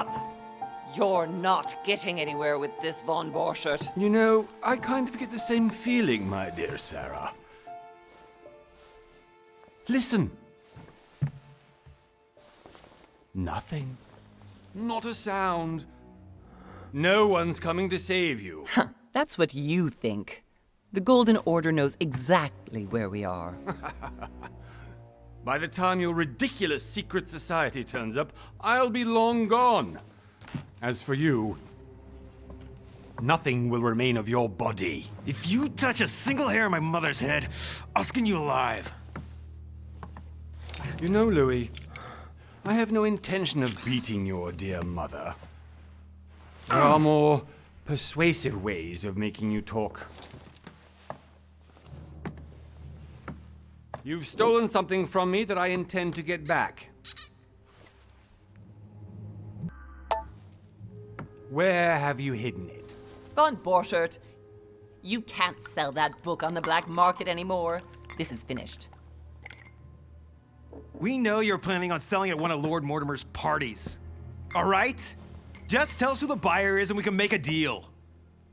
Stop! You're not getting anywhere with this, Von Borchert. You know, I kind of get the same feeling, my dear Sarah. Listen. Nothing. Not a sound. No one's coming to save you. That's what you think. The Golden Order knows exactly where we are. By the time your ridiculous secret society turns up, I'll be long gone. As for you, nothing will remain of your body. If you touch a single hair on my mother's head, I'll skin you alive. You know, Louis, I have no intention of beating your dear mother. There are more persuasive ways of making you talk. You've stolen something from me that I intend to get back. Where have you hidden it? Von Borchert, you can't sell that book on the black market anymore. This is finished. We know you're planning on selling it at one of Lord Mortimer's parties. All right? Just tell us who the buyer is and we can make a deal.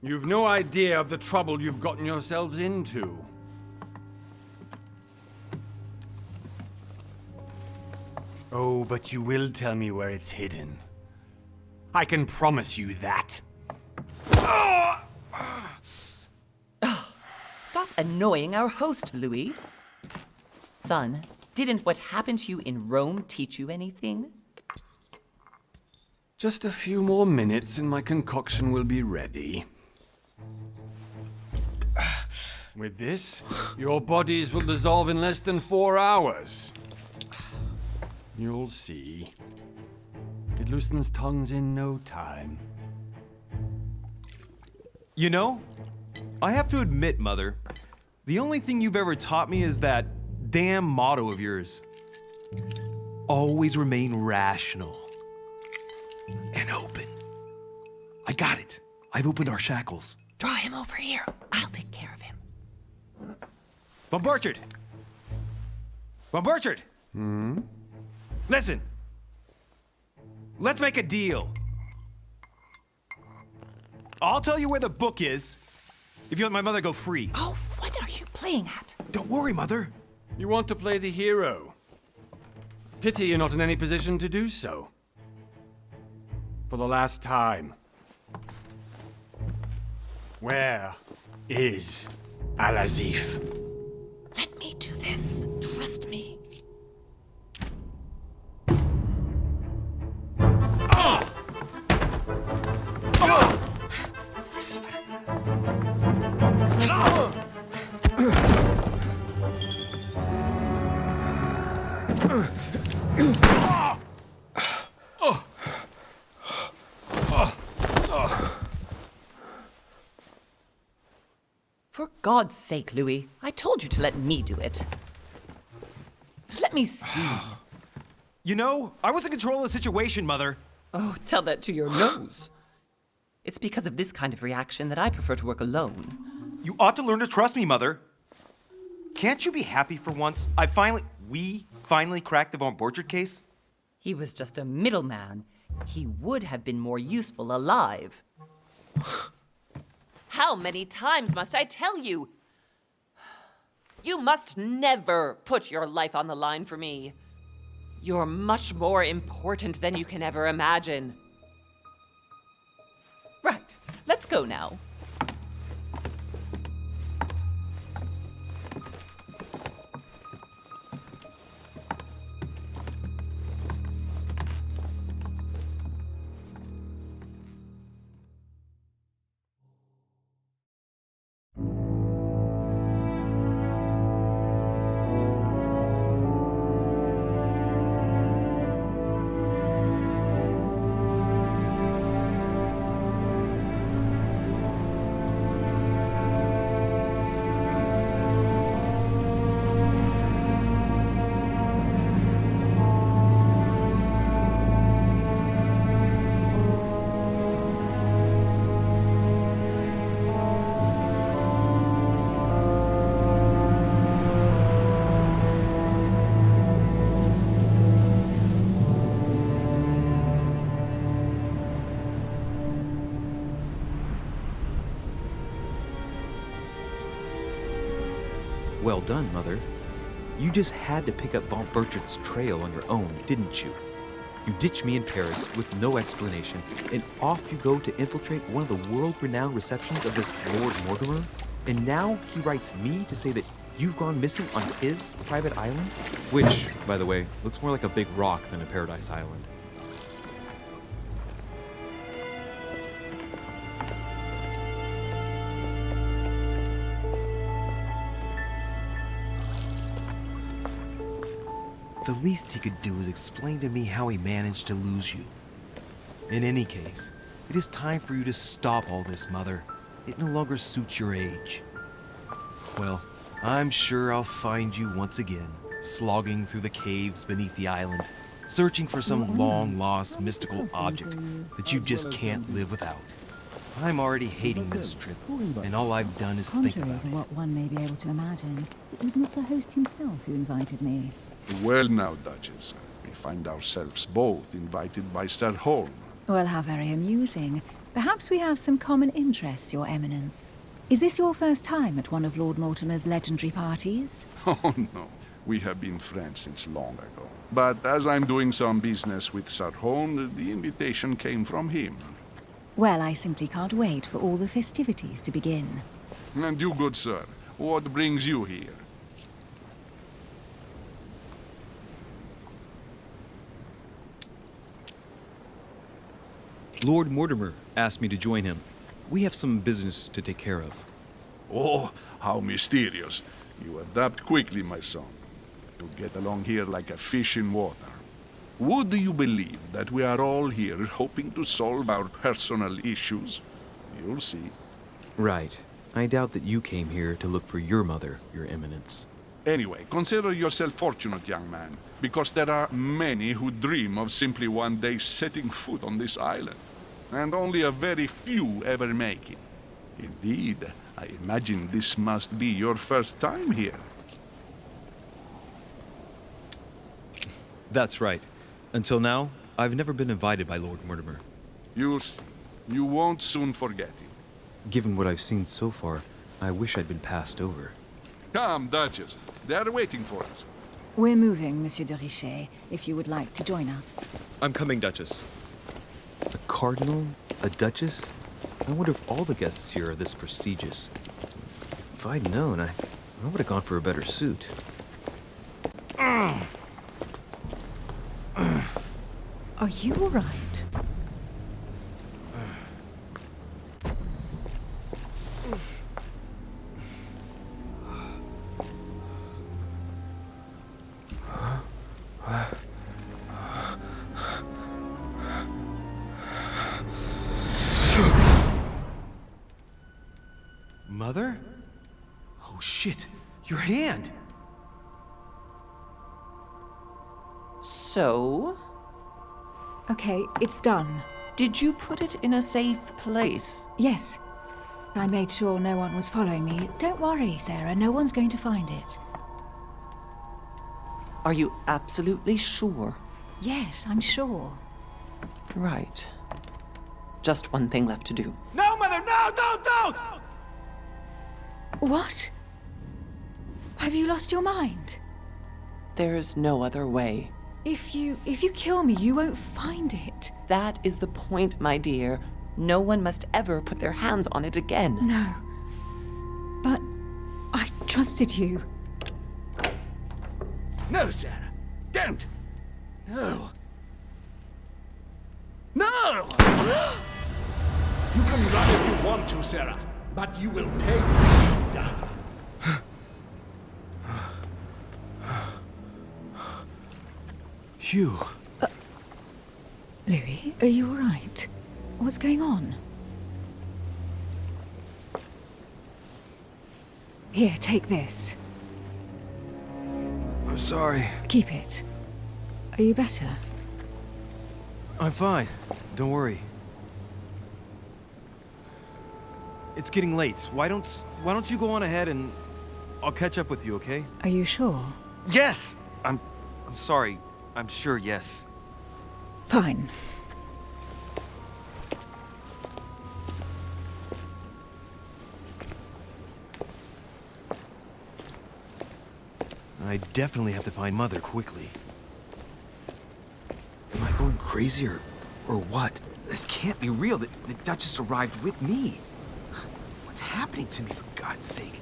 You've no idea of the trouble you've gotten yourselves into. Oh, but you will tell me where it's hidden. I can promise you that. Stop annoying our host, Louis. Son, didn't what happened to you in Rome teach you anything? Just a few more minutes and my concoction will be ready. With this, your bodies will dissolve in less than 4 hours. You'll see. It loosens tongues in no time. You know, I have to admit, Mother, the only thing you've ever taught me is that damn motto of yours. Always remain rational. And open. I got it. I've opened our shackles. Draw him over here. I'll take care of him. Von Borchert! Von Borchert! Listen. Let's make a deal. I'll tell you where the book is if you let my mother go free. Oh, what are you playing at? Don't worry, Mother. You want to play the hero. Pity you're not in any position to do so. For the last time. Where is Al-Azif? Let me do this. Trust me. For God's sake, Louis, I told you to let me do it. Let me see. You know, I was in control of the situation, Mother. Oh, tell that to your nose. It's because of this kind of reaction that I prefer to work alone. You ought to learn to trust me, Mother. Can't you be happy for once? We finally cracked the Von Borchert case? He was just a middleman. He would have been more useful alive. How many times must I tell you? You must never put your life on the line for me. You're much more important than you can ever imagine. Right, let's go now. Well done, Mother. You just had to pick up Von Burchard's trail on your own, didn't you? You ditched me in Paris with no explanation, and off you go to infiltrate one of the world-renowned receptions of this Lord Mortimer? And now he writes me to say that you've gone missing on his private island? Which, by the way, looks more like a big rock than a paradise island. The least he could do is explain to me how he managed to lose you. In any case, it is time for you to stop all this, Mother. It no longer suits your age. Well, I'm sure I'll find you once again, slogging through the caves beneath the island, searching for some long-lost mystical object that you just can't live without. I'm already hating this trip, and all I've done is think Contrary about to it. what one may be able to imagine, it was not the host himself who invited me. Well now, Duchess, we find ourselves both invited by Sir Holm. Well, how very amusing. Perhaps we have some common interests, Your Eminence. Is this your first time at one of Lord Mortimer's legendary parties? Oh no, we have been friends since long ago. But as I'm doing some business with Sir Holm, the invitation came from him. Well, I simply can't wait for all the festivities to begin. And you, good sir, what brings you here? Lord Mortimer asked me to join him. We have some business to take care of. Oh, how mysterious. You adapt quickly, my son. You get along here like a fish in water. Would you believe that we are all here hoping to solve our personal issues? You'll see. Right. I doubt that you came here to look for your mother, Your Eminence. Anyway, consider yourself fortunate, young man, because there are many who dream of simply one day setting foot on this island, and only a very few ever make it. Indeed, I imagine this must be your first time here. That's right. Until now, I've never been invited by Lord Mortimer. You'll see. You won't soon forget it. Given what I've seen so far, I wish I'd been passed over. Come, Duchess. They are waiting for us. We're moving, Monsieur de Richet, if you would like to join us. I'm coming, Duchess. A cardinal? A duchess? I wonder if all the guests here are this prestigious. If I'd known, I would have gone for a better suit. Are you all right? Mother? Oh shit, your hand! So, Okay, it's done. did you put it in a safe place? Yes. I made sure no one was following me. Don't worry, Sarah, no one's going to find it. Are you absolutely sure? Yes, I'm sure. Right. Just one thing left to do. No, Mother, no, don't! What? Have you lost your mind? There's no other way. If you kill me, you won't find it. That is the point, my dear. No one must ever put their hands on it again. No. But I trusted you. No, Sarah. Don't. No. No! You can run if you want to, Sarah, but you will pay what you've done. Hugh. Louis, are you all right? What's going on? Here, take this. I'm sorry. Keep it. Are you better? I'm fine. Don't worry. It's getting late. Why don't you go on ahead and I'll catch up with you, okay? Are you sure? Yes! I'm sorry. I'm sure, yes. Fine. I definitely have to find Mother quickly. Am I going crazy or what? This can't be real. The Duchess arrived with me. What's happening to me, for God's sake?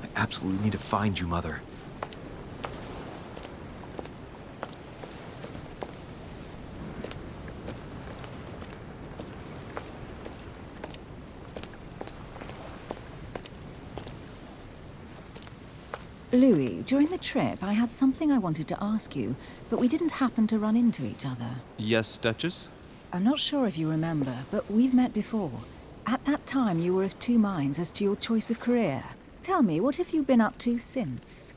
I absolutely need to find you, Mother. Louis, during the trip, I had something I wanted to ask you, but we didn't happen to run into each other. Yes, Duchess? I'm not sure if you remember, but we've met before. At that time, you were of two minds as to your choice of career. Tell me, what have you been up to since?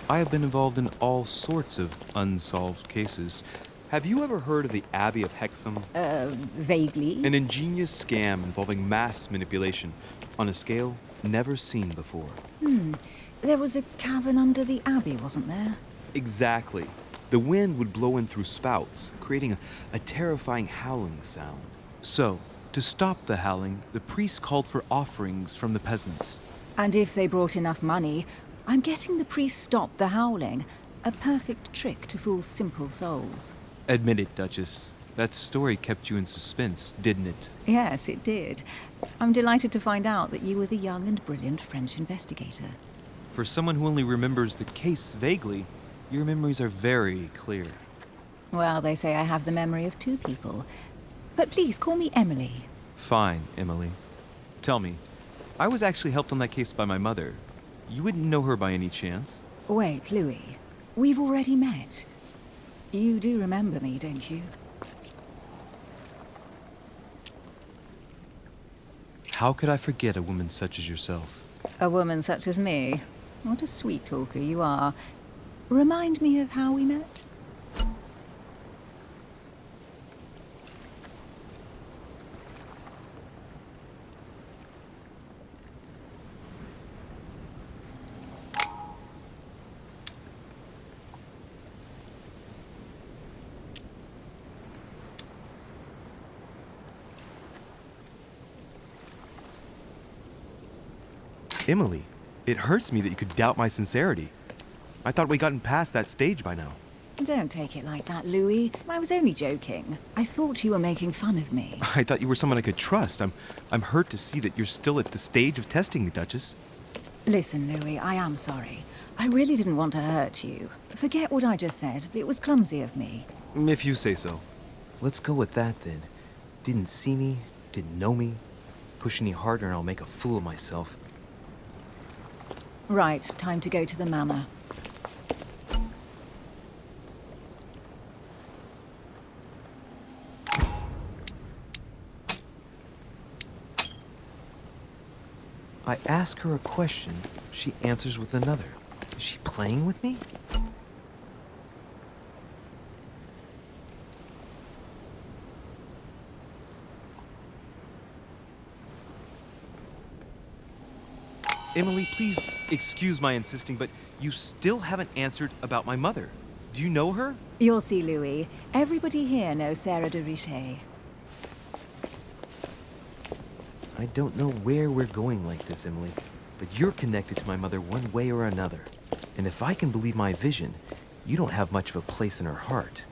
I have been involved in all sorts of unsolved cases. Have you ever heard of the Abbey of Hexham? Vaguely. An ingenious scam involving mass manipulation on a scale never seen before. There was a cavern under the abbey, wasn't there? Exactly. The wind would blow in through spouts, creating a terrifying howling sound. So, to stop the howling, the priests called for offerings from the peasants. And if they brought enough money, I'm guessing the priest stopped the howling. A perfect trick to fool simple souls. Admit it, Duchess. That story kept you in suspense, didn't it? Yes, it did. I'm delighted to find out that you were the young and brilliant French investigator. For someone who only remembers the case vaguely, your memories are very clear. Well, they say I have the memory of two people. But please, call me Emily. Fine, Emily. Tell me, I was actually helped on that case by my mother. You wouldn't know her by any chance? Wait, Louis. We've already met. You do remember me, don't you? How could I forget a woman such as yourself? A woman such as me? What a sweet talker you are. Remind me of how we met? Emily, it hurts me that you could doubt my sincerity. I thought we'd gotten past that stage by now. Don't take it like that, Louis. I was only joking. I thought you were making fun of me. I thought you were someone I could trust. I'm hurt to see that you're still at the stage of testing me, Duchess. Listen, Louis, I am sorry. I really didn't want to hurt you. Forget what I just said. It was clumsy of me. If you say so. Let's go with that then. Didn't see me, didn't know me. Push any harder and I'll make a fool of myself. Right, time to go to the manor. I ask her a question, she answers with another. Is she playing with me? Emily, please excuse my insisting, but you still haven't answered about my mother. Do you know her? You'll see, Louis. Everybody here knows Sarah de Richet. I don't know where we're going like this, Emily, but you're connected to my mother one way or another. And if I can believe my vision, you don't have much of a place in her heart.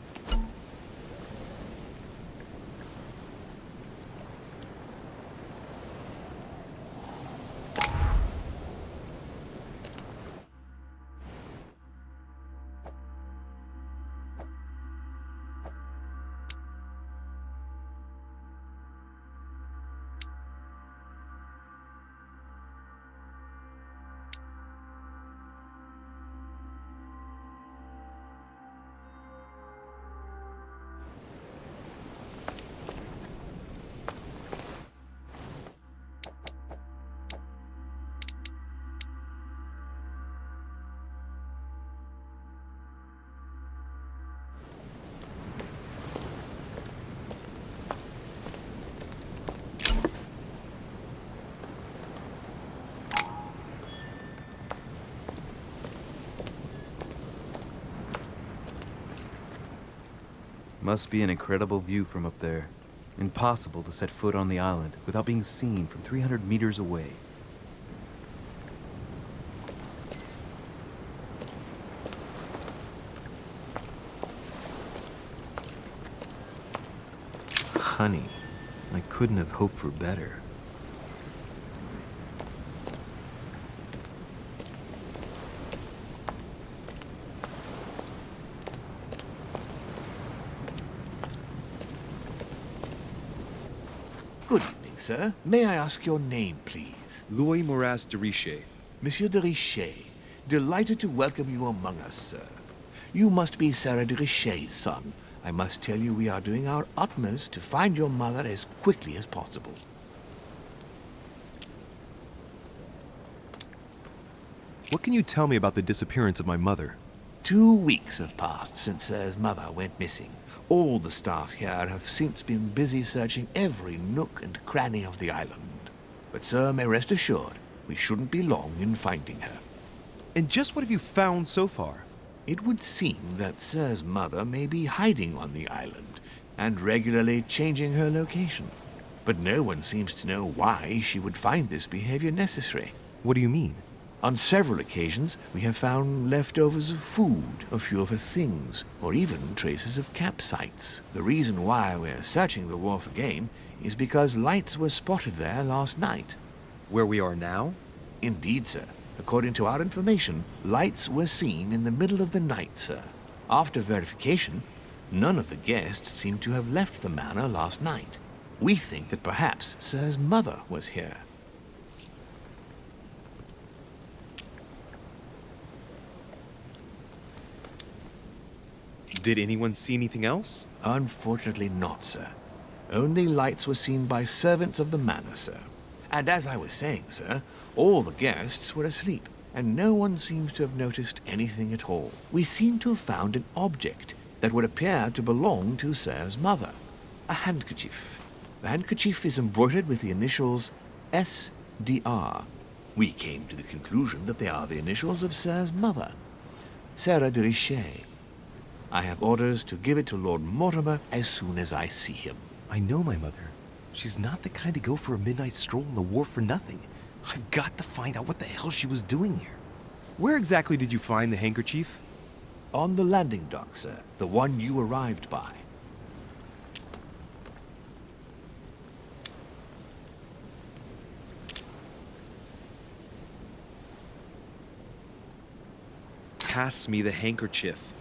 Must be an incredible view from up there. Impossible to set foot on the island without being seen from 300 meters away. Honey, I couldn't have hoped for better. Good evening, sir. May I ask your name, please? Louis Moras de Richet. Monsieur de Richet. Delighted to welcome you among us, sir. You must be Sarah de Richet's son. I must tell you we are doing our utmost to find your mother as quickly as possible. What can you tell me about the disappearance of my mother? 2 weeks have passed since Sir's mother went missing. All the staff here have since been busy searching every nook and cranny of the island. But Sir may rest assured, we shouldn't be long in finding her. And just what have you found so far? It would seem that Sir's mother may be hiding on the island and regularly changing her location. But no one seems to know why she would find this behavior necessary. What do you mean? On several occasions, we have found leftovers of food, a few of her things, or even traces of campsites. The reason why we're searching the wharf again is because lights were spotted there last night. Where we are now? Indeed, sir. According to our information, lights were seen in the middle of the night, sir. After verification, none of the guests seem to have left the manor last night. We think that perhaps Sir's mother was here. Did anyone see anything else? Unfortunately not, sir. Only lights were seen by servants of the manor, sir. And as I was saying, sir, all the guests were asleep, and no one seems to have noticed anything at all. We seem to have found an object that would appear to belong to Sir's mother. A handkerchief. The handkerchief is embroidered with the initials SDR. We came to the conclusion that they are the initials of Sir's mother, Sarah de Richet. I have orders to give it to Lord Mortimer as soon as I see him. I know my mother. She's not the kind to go for a midnight stroll on the wharf for nothing. I've got to find out what the hell she was doing here. Where exactly did you find the handkerchief? On the landing dock, sir. The one you arrived by. Pass me the handkerchief.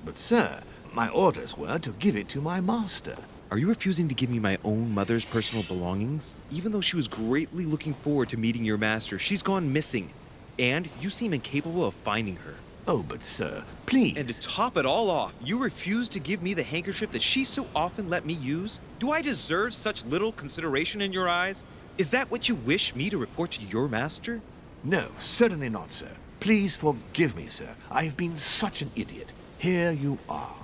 But sir, my orders were to give it to my master. Are you refusing to give me my own mother's personal belongings? Even though she was greatly looking forward to meeting your master, she's gone missing. And you seem incapable of finding her. Oh, but sir, please. And to top it all off, you refuse to give me the handkerchief that she so often let me use? Do I deserve such little consideration in your eyes? Is that what you wish me to report to your master? No, certainly not, sir. Please forgive me, sir. I have been such an idiot. Here you are.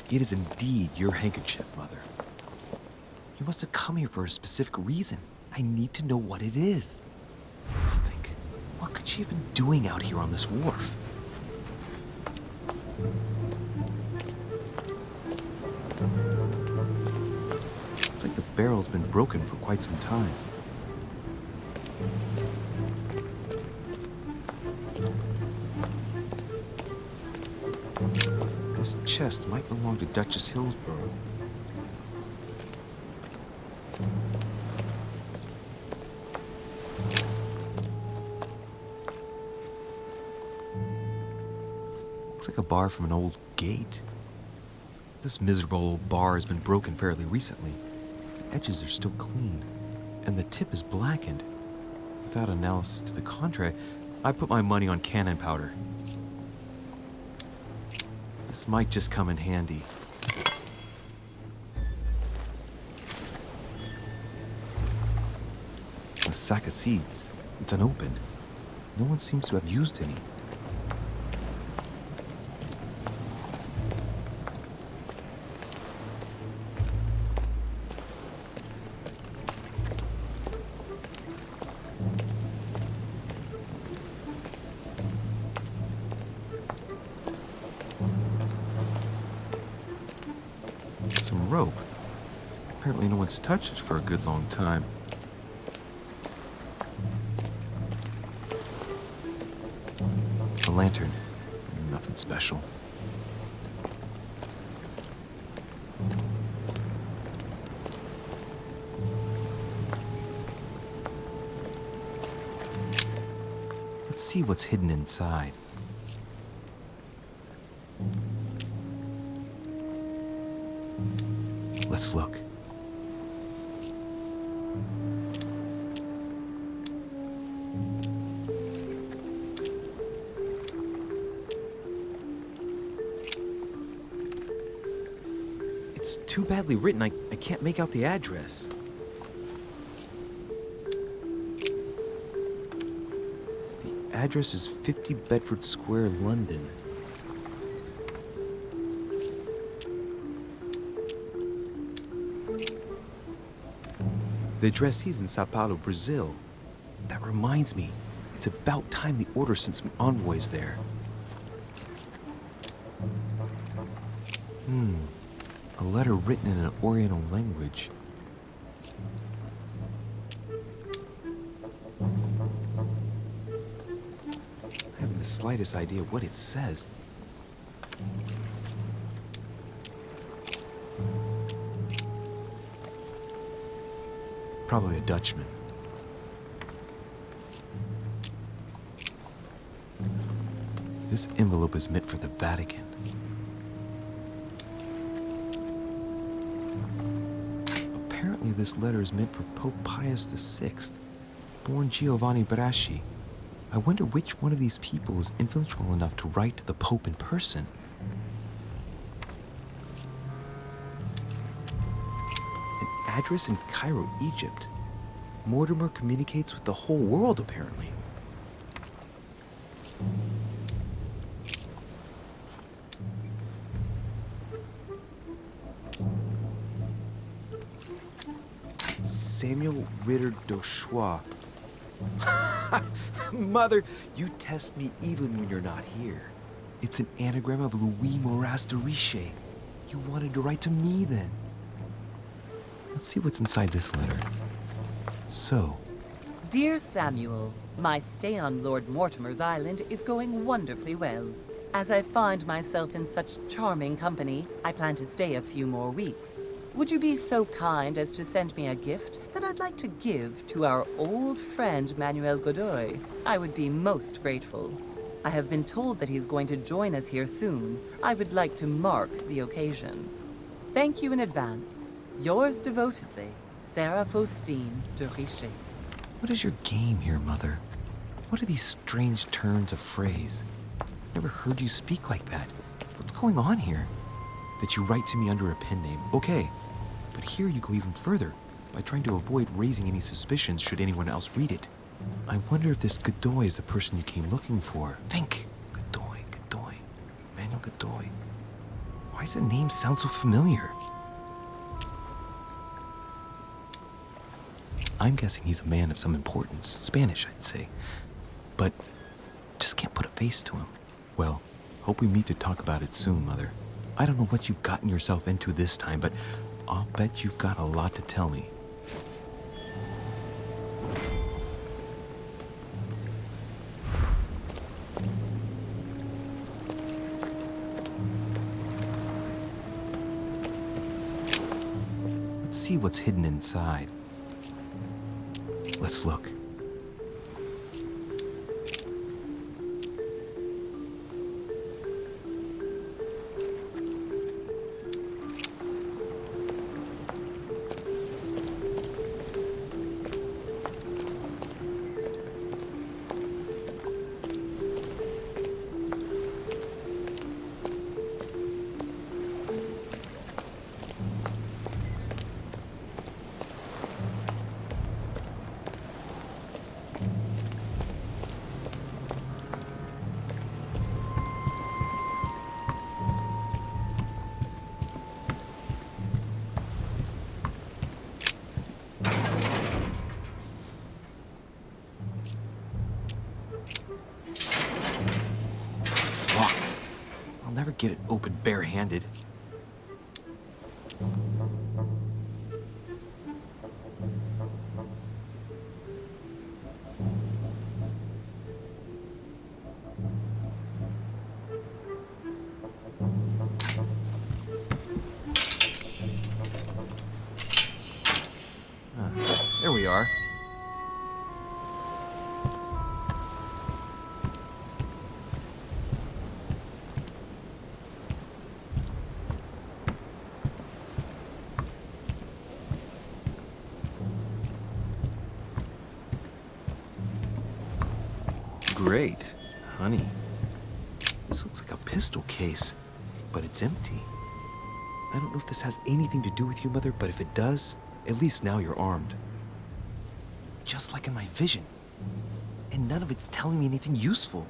It is indeed your handkerchief, Mother. You must have come here for a specific reason. I need to know what it is. Let's think. What could she have been doing out here on this wharf? Looks like the barrel's been broken for quite some time. This chest might belong to Duchess Hillsborough. Looks like a bar from an old gate. This miserable old bar has been broken fairly recently. The edges are still clean, and the tip is blackened. Without analysis to the contrary, I put my money on cannon powder. This might just come in handy. A sack of seeds. It's unopened. No one seems to have used any. Some rope. Apparently no one's touched it for a good long time. A lantern. Nothing special. Let's see what's hidden inside. Let's look. It's too badly written, I can't make out the address. The address is 50 Bedford Square, London. The addressee's in Sao Paulo, Brazil. That reminds me, it's about time the Order sent some envoys there. A letter written in an Oriental language. I haven't the slightest idea what it says. Probably a Dutchman. This envelope is meant for the Vatican. Apparently this letter is meant for Pope Pius VI, born Giovanni Braschi. I wonder which one of these people is influential enough to write to the Pope in person. An address in Cairo, Egypt. Mortimer communicates with the whole world, apparently. Samuel Ritter d'Auchois. Mother, you test me even when you're not here. It's an anagram of Louis Moras de Riche. You wanted to write to me then. Let's see what's inside this letter. So, Dear Samuel, my stay on Lord Mortimer's island is going wonderfully well. As I find myself in such charming company, I plan to stay a few more weeks. Would you be so kind as to send me a gift that I'd like to give to our old friend Manuel Godoy? I would be most grateful. I have been told that he's going to join us here soon. I would like to mark the occasion. Thank you in advance. Yours devotedly, Sarah Faustine de Riche. what is your game here, Mother? What are these strange turns of phrase? Never heard you speak like that. What's going on here? That you write to me under a pen name, okay. But here you go even further, by trying to avoid raising any suspicions should anyone else read it. I wonder if this Godoy is the person you came looking for. Think! Godoy. Manuel Godoy. Why does the name sound so familiar? I'm guessing he's a man of some importance. Spanish, I'd say. But just can't put a face to him. Well, hope we meet to talk about it soon, Mother. I don't know what you've gotten yourself into this time, but I'll bet you've got a lot to tell me. Let's see what's hidden inside. Let's look. Never get it open barehanded. There we are. Great. Honey. This looks like a pistol case, but it's empty. I don't know if this has anything to do with you, Mother, but if it does, at least now you're armed. Just like in my vision. And none of it's telling me anything useful.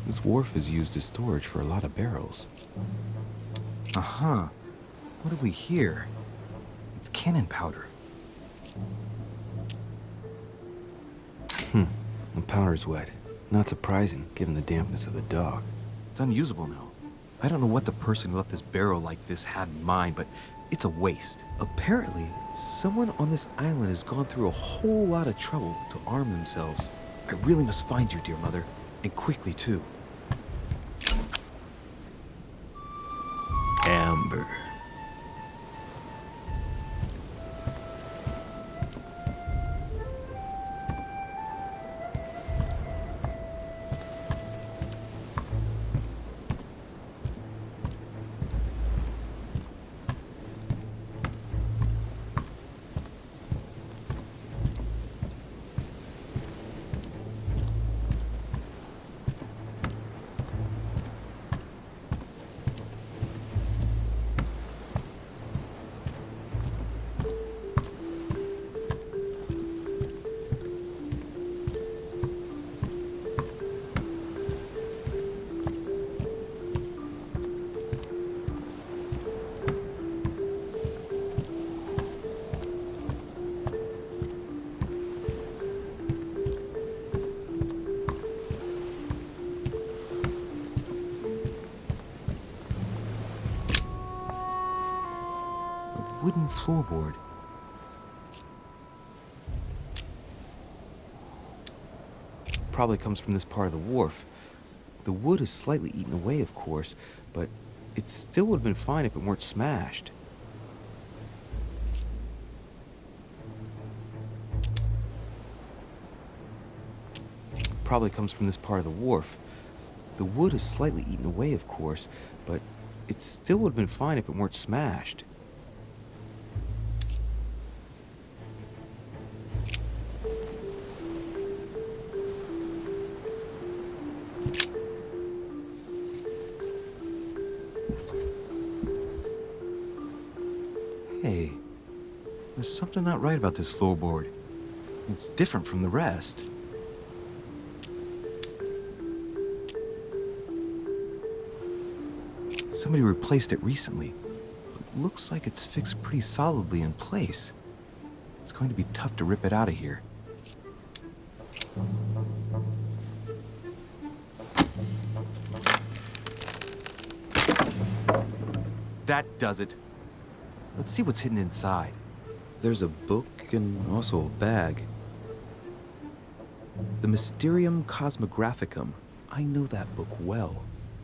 This wharf is used as storage for a lot of barrels. Uh-huh. What have we here? It's cannon powder. The powder's wet. Not surprising, given the dampness of the dog. It's unusable now. I don't know what the person who left this barrel like this had in mind, but it's a waste. Apparently, someone on this island has gone through a whole lot of trouble to arm themselves. I really must find you, dear Mother, and quickly, too. Amber. Wooden floorboard. Probably comes from this part of the wharf. The wood is slightly eaten away, of course, but it still would have been fine if it weren't smashed. Probably comes from this part of the wharf. The wood is slightly eaten away, of course, but it still would have been fine if it weren't smashed. Hey, there's something not right about this floorboard. It's different from the rest. Somebody replaced it recently. It looks like it's fixed pretty solidly in place. It's going to be tough to rip it out of here. That does it. Let's see what's hidden inside. There's a book and also a bag. The Mysterium Cosmographicum. I know that book well.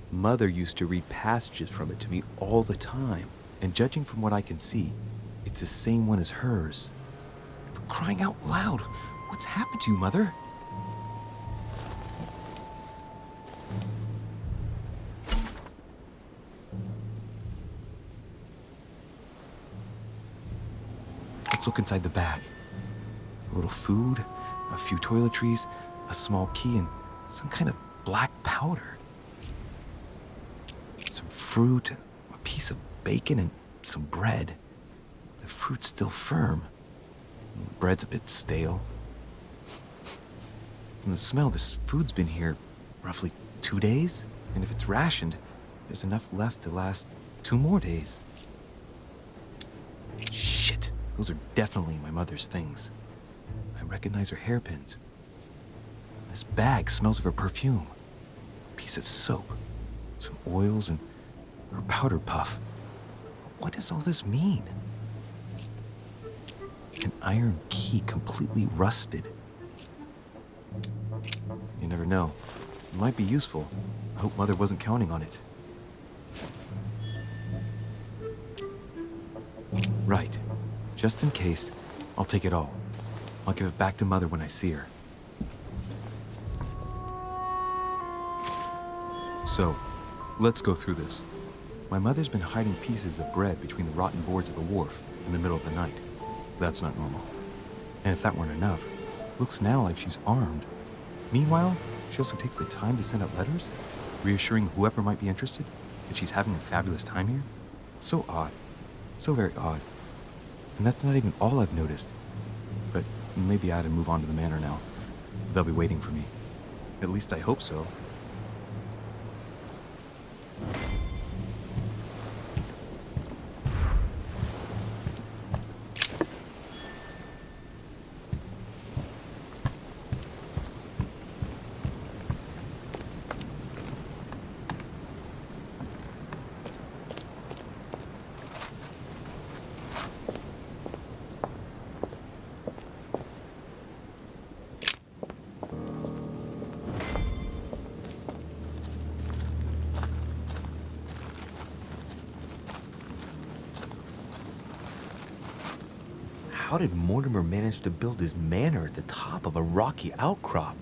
Mother used to read passages from it to me all the time. And judging from what I can see, it's the same one as hers. For crying out loud, what's happened to you, Mother? Let's look inside the bag. A little food, a few toiletries, a small key, and some kind of black powder. Some fruit, a piece of bacon, and some bread. The fruit's still firm. The bread's a bit stale. From the smell, this food's been here roughly 2 days. And if it's rationed, there's enough left to last 2 more days. Shit! Those are definitely my mother's things. I recognize her hairpins. This bag smells of her perfume. A piece of soap, some oils, and her powder puff. But what does all this mean? An iron key completely rusted. You never know. It might be useful. I hope Mother wasn't counting on it. Right. Just in case, I'll take it all. I'll give it back to Mother when I see her. So, let's go through this. My mother's been hiding pieces of bread between the rotten boards of a wharf in the middle of the night. That's not normal. And if that weren't enough, looks now like she's armed. Meanwhile, she also takes the time to send out letters, reassuring whoever might be interested that she's having a fabulous time here. So odd. So very odd. And that's not even all I've noticed. But maybe I ought to move on to the manor now. They'll be waiting for me. At least I hope so. How did Mortimer manage to build his manor at the top of a rocky outcrop?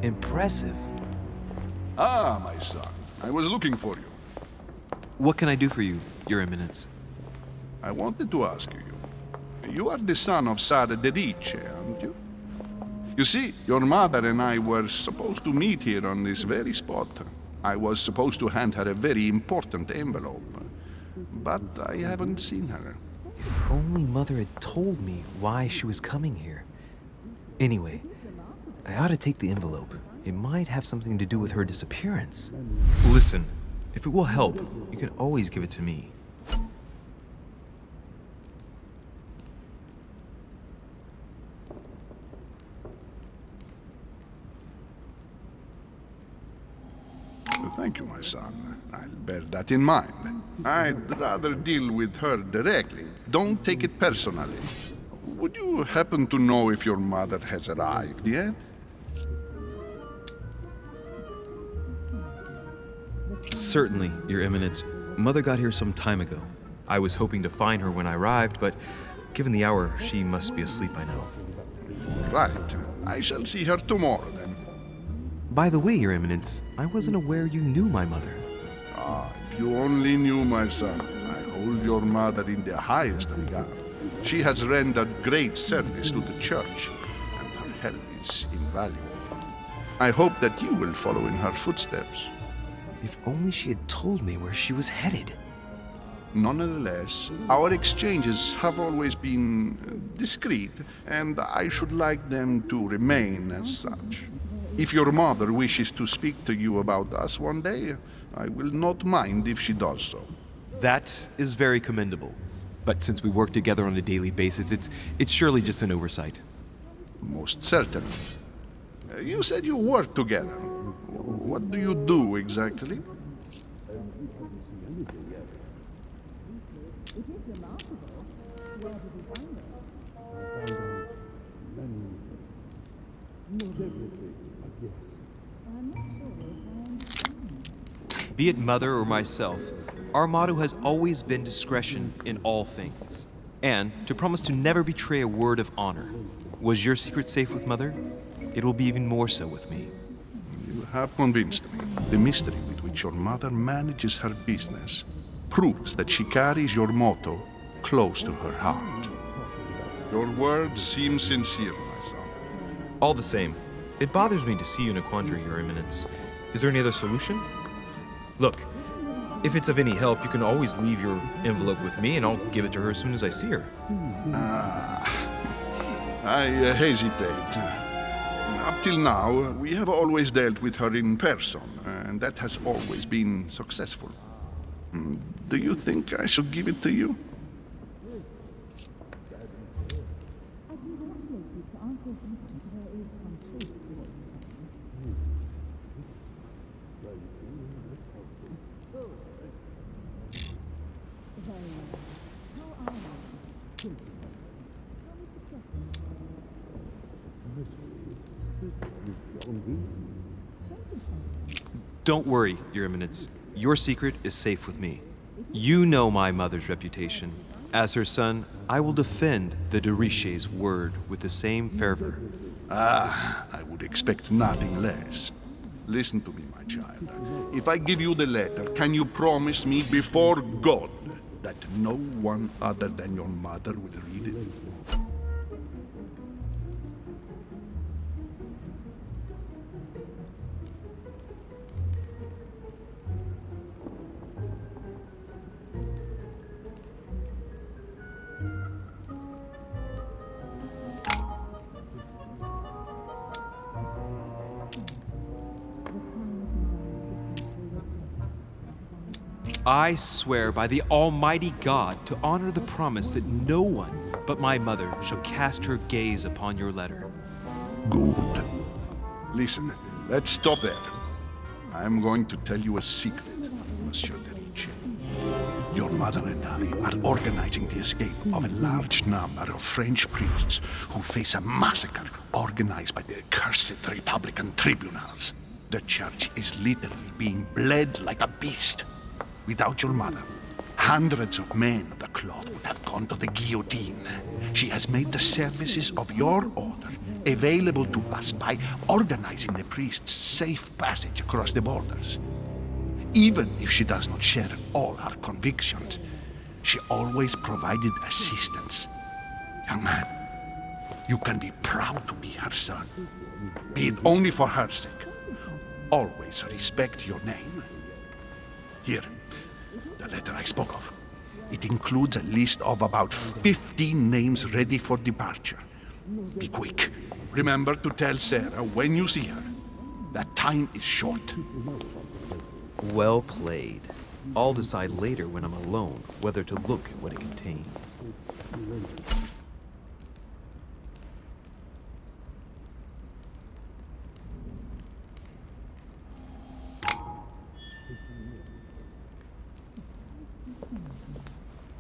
Impressive. Ah, my son. I was looking for you. What can I do for you, Your Eminence? I wanted to ask you. You are the son of Sara de Riche, aren't you? You see, your mother and I were supposed to meet here on this very spot. I was supposed to hand her a very important envelope. But I haven't seen her. If only Mother had told me why she was coming here. Anyway, I ought to take the envelope. It might have something to do with her disappearance. Listen, if it will help, you can always give it to me. Thank you, my son. I'll bear that in mind. I'd rather deal with her directly. Don't take it personally. Would you happen to know if your mother has arrived yet? Certainly, Your Eminence. Mother got here some time ago. I was hoping to find her when I arrived, but given the hour, she must be asleep by now. Right. I shall see her tomorrow, then. By the way, Your Eminence, I wasn't aware you knew my mother. Ah, if you only knew, my son. I hold your mother in the highest regard. She has rendered great service to the church, and her help is invaluable. I hope that you will follow in her footsteps. If only she had told me where she was headed. Nonetheless, our exchanges have always been discreet, and I should like them to remain as such. If your mother wishes to speak to you about us one day, I will not mind if she does so. That is very commendable. But since we work together on a daily basis, it's surely just an oversight. Most certainly. You said you work together. What do you do exactly? Be it Mother or myself, our motto has always been discretion in all things, and to promise to never betray a word of honor. Was your secret safe with Mother? It will be even more so with me. You have convinced me. The mystery with which your mother manages her business proves that she carries your motto close to her heart. Your words seem sincere, my son. All the same, it bothers me to see you in a quandary, Your Eminence. Is there any other solution? Look, if it's of any help, you can always leave your envelope with me and I'll give it to her as soon as I see her. I hesitate. Up till now, we have always dealt with her in person, and that has always been successful. Do you think I should give it to you? Don't worry, Your Eminence. Your secret is safe with me. You know my mother's reputation. As her son, I will defend the de Richet's word with the same fervor. I would expect nothing less. Listen to me, my child. If I give you the letter, can you promise me before God that no one other than your mother will read it? I swear by the Almighty God to honor the promise that no one but my mother shall cast her gaze upon your letter. Good. Listen, let's stop there. I'm going to tell you a secret, Monsieur de Ricci. Your mother and I are organizing the escape of a large number of French priests who face a massacre organized by the accursed Republican tribunals. The church is literally being bled like a beast. Without your mother, hundreds of men of the cloth would have gone to the guillotine. She has made the services of your order available to us by organizing the priests' safe passage across the borders. Even if she does not share all our convictions, she always provided assistance. Young man, you can be proud to be her son. Be it only for her sake. Always respect your name. Here, the letter I spoke of. It includes a list of about 15 names ready for departure. Be quick. Remember to tell Sarah when you see her that time is short. Well played. I'll decide later when I'm alone whether to look at what it contains.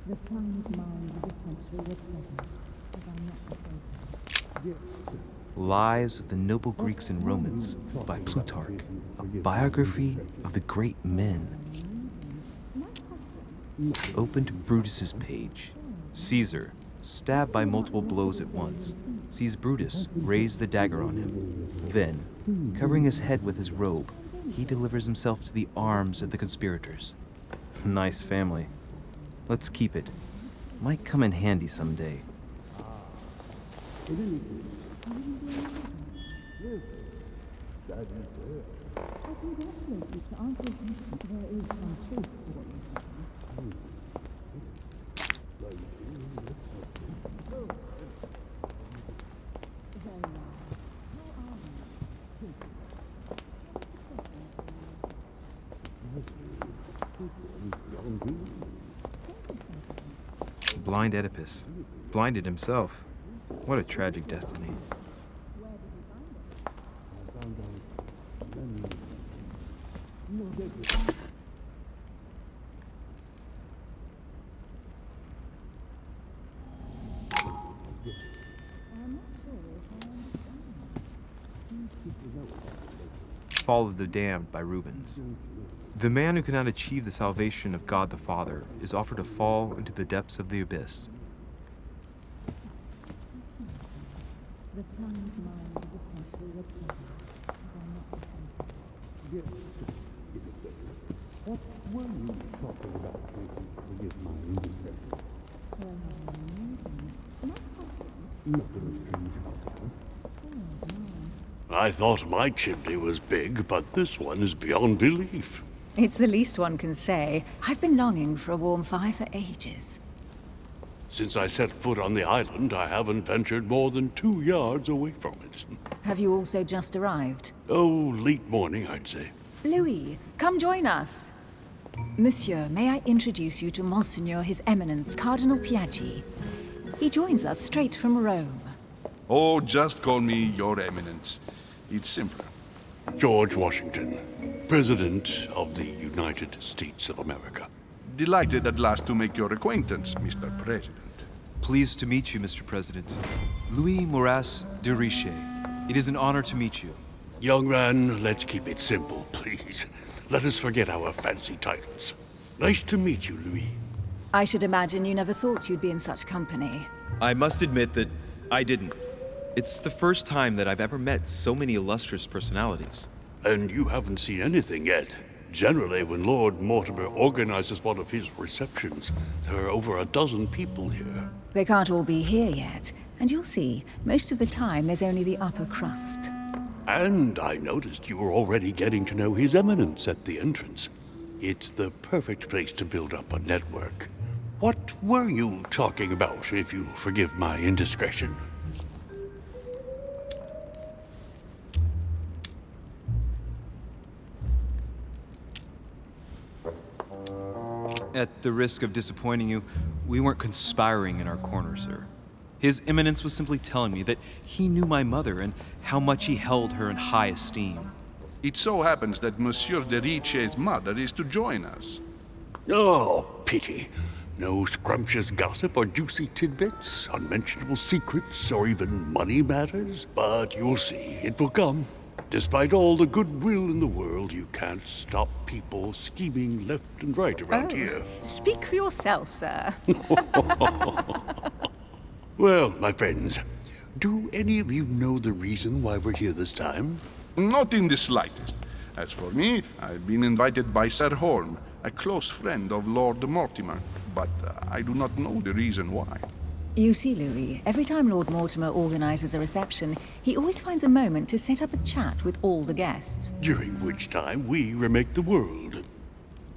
The finest minds of the century were present, if I'm not mistaken. Lives of the Noble Greeks and Romans by Plutarch, a biography of the great men. Open to Brutus's page. Caesar, stabbed by multiple blows at once, sees Brutus raise the dagger on him. Then, covering his head with his robe, he delivers himself to the arms of the conspirators. Nice family. Let's keep it. Might come in handy someday. Blind Oedipus. Blinded himself. What a tragic destiny. Fall of the Damned by Rubens. The man who cannot achieve the salvation of God the Father is offered to fall into the depths of the abyss. The finest minds of the century were present, if I'm not mistaken. What were you talking about? Forgive my indiscretion. Nothing strange about that. I thought my chimney was big, but this one is beyond belief. It's the least one can say. I've been longing for a warm fire for ages. Since I set foot on the island, I haven't ventured more than 2 yards away from it. Have you also just arrived? Oh, late morning, I'd say. Louis, come join us. Monsieur, may I introduce you to Monseigneur His Eminence, Cardinal Piaggi. He joins us straight from Rome. Oh, just call me Your Eminence. It's simpler. George Washington, President of the United States of America. Delighted at last to make your acquaintance, Mr. President. Pleased to meet you, Mr. President. Louis Maurras de Riche. It is an honor to meet you. Young man, let's keep it simple, please. Let us forget our fancy titles. Nice to meet you, Louis. I should imagine you never thought you'd be in such company. I must admit that I didn't. It's the first time that I've ever met so many illustrious personalities. And you haven't seen anything yet. Generally, when Lord Mortimer organizes one of his receptions, there are over a dozen people here. They can't all be here yet, and you'll see, most of the time there's only the upper crust. And I noticed you were already getting to know His Eminence at the entrance. It's the perfect place to build up a network. What were you talking about, if you forgive my indiscretion? At the risk of disappointing you, we weren't conspiring in our corner, sir. His Eminence was simply telling me that he knew my mother and how much he held her in high esteem. It so happens that Monsieur de Riche's mother is to join us. Oh, pity. No scrumptious gossip or juicy tidbits, unmentionable secrets, or even money matters. But you'll see, it will come. Despite all the goodwill in the world, you can't stop people scheming left and right around here. Speak for yourself, sir. Well, my friends, do any of you know the reason why we're here this time? Not in the slightest. As for me, I've been invited by Sir Horn, a close friend of Lord Mortimer, but I do not know the reason why. You see, Louis, every time Lord Mortimer organizes a reception, he always finds a moment to set up a chat with all the guests. During which time we remake the world.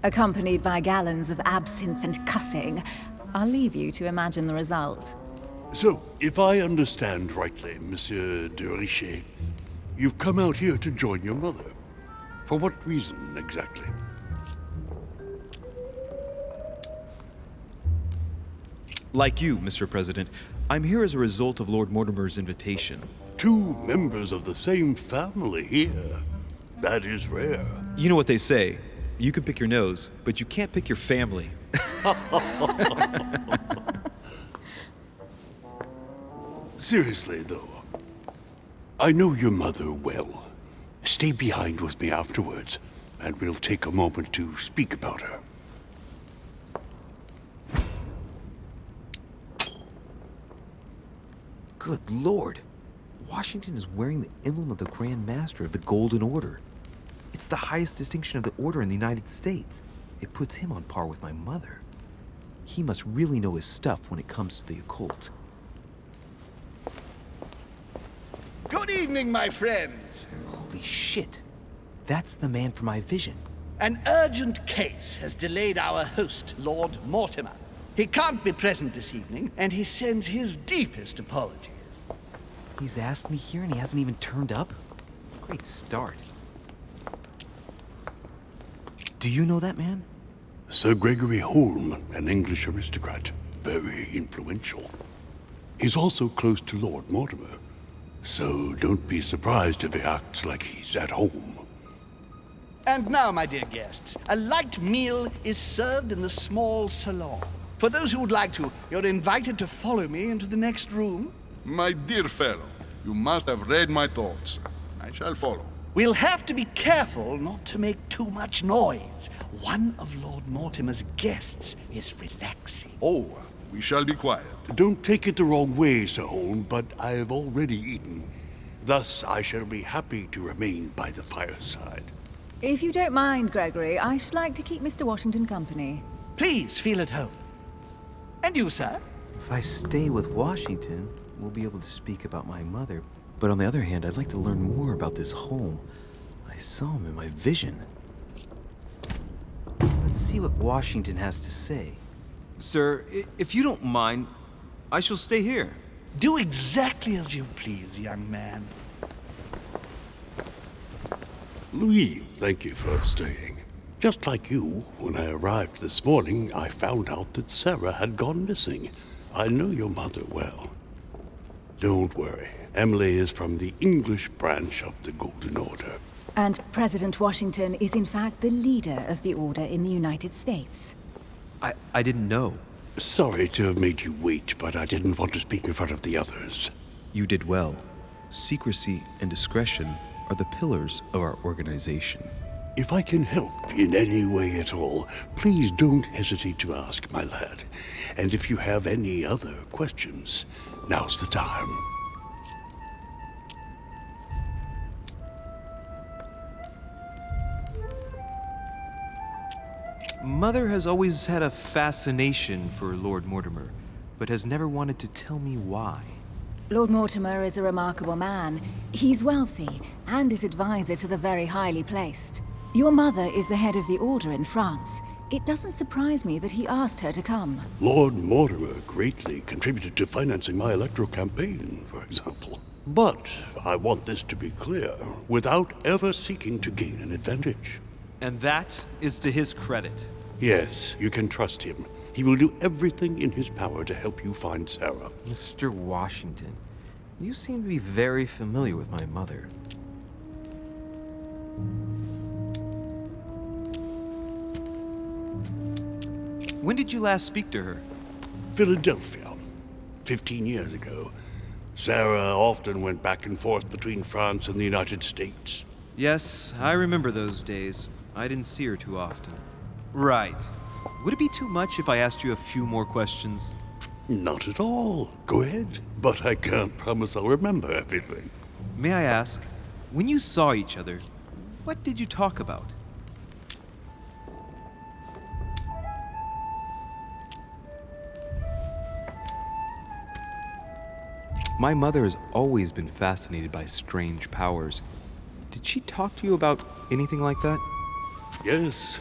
Accompanied by gallons of absinthe and cussing. I'll leave you to imagine the result. So, if I understand rightly, Monsieur de Riche, you've come out here to join your mother. For what reason, exactly? Like you, Mr. President, I'm here as a result of Lord Mortimer's invitation. 2 members of the same family here. That is rare. You know what they say. You can pick your nose, but you can't pick your family. Seriously, though, I know your mother well. Stay behind with me afterwards, and we'll take a moment to speak about her. Good lord. Washington is wearing the emblem of the Grand Master of the Golden Order. It's the highest distinction of the Order in the United States. It puts him on par with my mother. He must really know his stuff when it comes to the occult. Good evening, my friends. Holy shit. That's the man for my vision. An urgent case has delayed our host, Lord Mortimer. He can't be present this evening, and he sends his deepest apologies. He's asked me here and he hasn't even turned up? Great start. Do you know that man? Sir Gregory Holm, an English aristocrat, very influential. He's also close to Lord Mortimer, so don't be surprised if he acts like he's at home. And now, my dear guests, a light meal is served in the small salon. For those who would like to, you're invited to follow me into the next room. My dear fellow, you must have read my thoughts. I shall follow. We'll have to be careful not to make too much noise. One of Lord Mortimer's guests is relaxing. Oh, we shall be quiet. Don't take it the wrong way, Sir Holm, but I have already eaten. Thus, I shall be happy to remain by the fireside. If you don't mind, Gregory, I should like to keep Mr. Washington company. Please feel at home. And you, sir? If I stay with Washington, we'll be able to speak about my mother. But on the other hand, I'd like to learn more about this home. I saw him in my vision. Let's see what Washington has to say. Sir, if you don't mind, I shall stay here. Do exactly as you please, young man. Louis, thank you for staying. Just like you, when I arrived this morning, I found out that Sarah had gone missing. I know your mother well. Don't worry. Emily is from the English branch of the Golden Order. And President Washington is in fact the leader of the Order in the United States. I didn't know. Sorry to have made you wait, but I didn't want to speak in front of the others. You did well. Secrecy and discretion are the pillars of our organization. If I can help in any way at all, please don't hesitate to ask, my lad. And if you have any other questions, now's the time. Mother has always had a fascination for Lord Mortimer, but has never wanted to tell me why. Lord Mortimer is a remarkable man. He's wealthy and is advisor to the very highly placed. Your mother is the head of the Order in France. It doesn't surprise me that he asked her to come. Lord Mortimer greatly contributed to financing my electoral campaign, for example. But I want this to be clear, without ever seeking to gain an advantage. And that is to his credit. Yes, you can trust him. He will do everything in his power to help you find Sarah. Mr. Washington, you seem to be very familiar with my mother. When did you last speak to her? Philadelphia, 15 years ago. Sarah often went back and forth between France and the United States. Yes, I remember those days. I didn't see her too often. Right. Would it be too much if I asked you a few more questions? Not at all. Go ahead. But I can't promise I'll remember everything. May I ask, when you saw each other, what did you talk about? My mother has always been fascinated by strange powers. Did she talk to you about anything like that? Yes.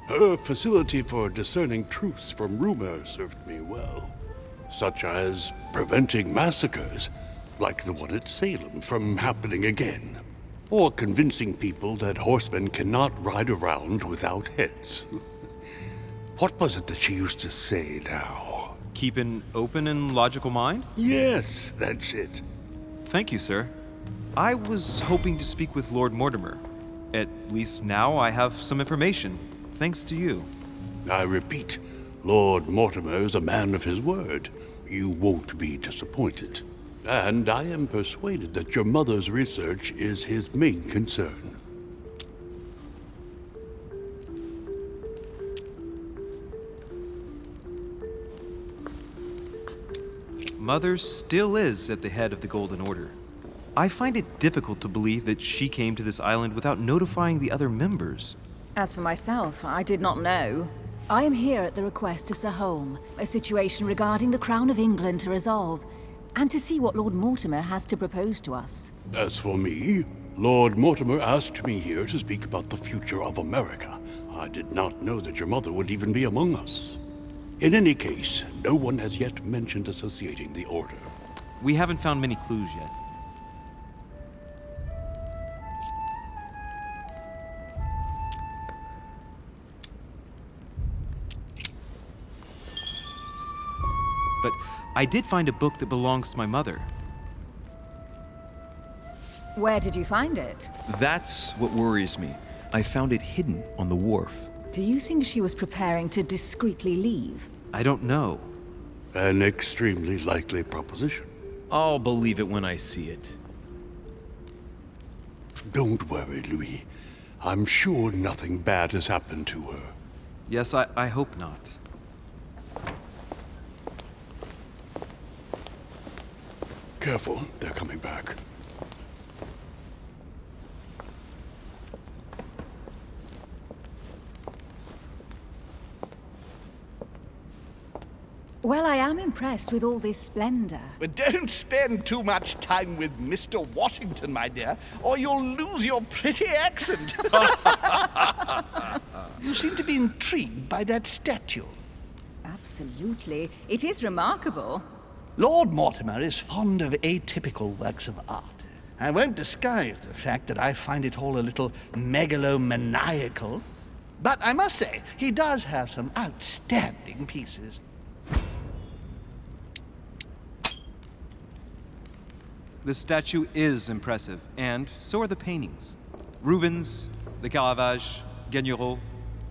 Her facility for discerning truths from rumor served me well. Such as preventing massacres, like the one at Salem, from happening again. Or convincing people that horsemen cannot ride around without heads. What was it that she used to say now? Keep an open and logical mind? Yes, that's it. Thank you, sir. I was hoping to speak with Lord Mortimer. At least now I have some information, thanks to you. I repeat, Lord Mortimer is a man of his word. You won't be disappointed. And I am persuaded that your mother's research is his main concern. Mother still is at the head of the Golden Order. I find it difficult to believe that she came to this island without notifying the other members. As for myself, I did not know. I am here at the request of Sir Holm, a situation regarding the Crown of England to resolve, and to see what Lord Mortimer has to propose to us. As for me, Lord Mortimer asked me here to speak about the future of America. I did not know that your mother would even be among us. In any case, no one has yet mentioned associating the Order. We haven't found many clues yet. But I did find a book that belongs to my mother. Where did you find it? That's what worries me. I found it hidden on the wharf. Do you think she was preparing to discreetly leave? I don't know. An extremely likely proposition. I'll believe it when I see it. Don't worry, Louis. I'm sure nothing bad has happened to her. Yes, I hope not. Careful, they're coming back. Well, I am impressed with all this splendor. But don't spend too much time with Mr. Washington, my dear, or you'll lose your pretty accent. You seem to be intrigued by that statue. Absolutely. It is remarkable. Lord Mortimer is fond of atypical works of art. I won't disguise the fact that I find it all a little megalomaniacal. But I must say, he does have some outstanding pieces. The statue is impressive, and so are the paintings. Rubens, the Caravage, Guignero.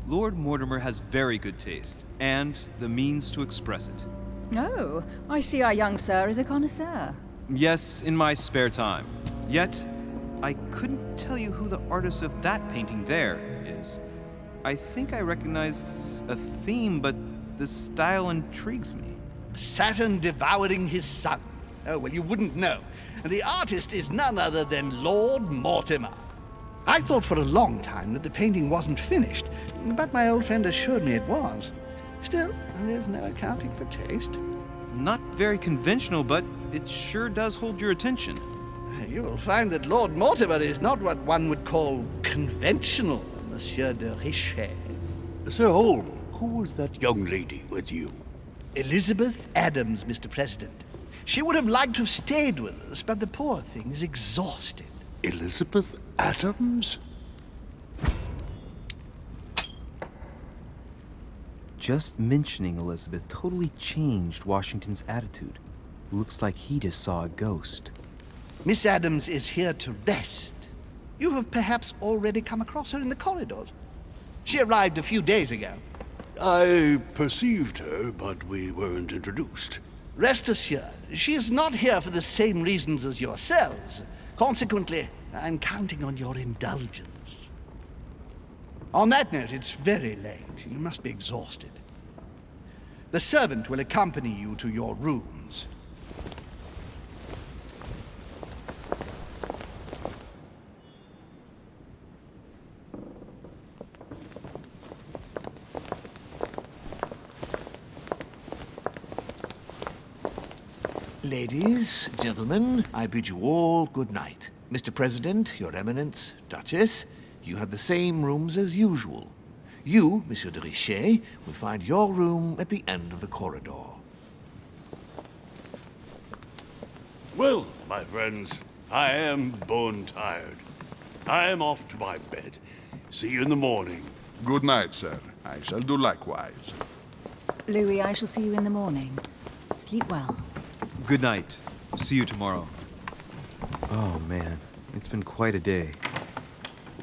Lord Mortimer has very good taste, and the means to express it. Oh, I see our young sir is a connoisseur. Yes, in my spare time. Yet, I couldn't tell you who the artist of that painting there is. I think I recognize a theme, but the style intrigues me. Saturn devouring his son. Oh, well, you wouldn't know. The artist is none other than Lord Mortimer. I thought for a long time that the painting wasn't finished, but my old friend assured me it was. Still, there's no accounting for taste. Not very conventional, but it sure does hold your attention. You will find that Lord Mortimer is not what one would call conventional, Monsieur de Richet. Sir Holm, who was that young lady with you? Elizabeth Adams, Mr. President. She would have liked to have stayed with us, but the poor thing is exhausted. Elizabeth Adams? Just mentioning Elizabeth totally changed Washington's attitude. Looks like he just saw a ghost. Miss Adams is here to rest. You have perhaps already come across her in the corridors. She arrived a few days ago. I perceived her, but we weren't introduced. Rest assured, she is not here for the same reasons as yourselves. Consequently, I'm counting on your indulgence. On that note, it's very late. You must be exhausted. The servant will accompany you to your rooms. Ladies, gentlemen, I bid you all good night. Mr. President, Your Eminence, Duchess, you have the same rooms as usual. You, Monsieur de Richet, will find your room at the end of the corridor. Well, my friends, I am bone tired. I am off to my bed. See you in the morning. Good night, sir. I shall do likewise. Louis, I shall see you in the morning. Sleep well. Good night. See you tomorrow. Oh man, it's been quite a day.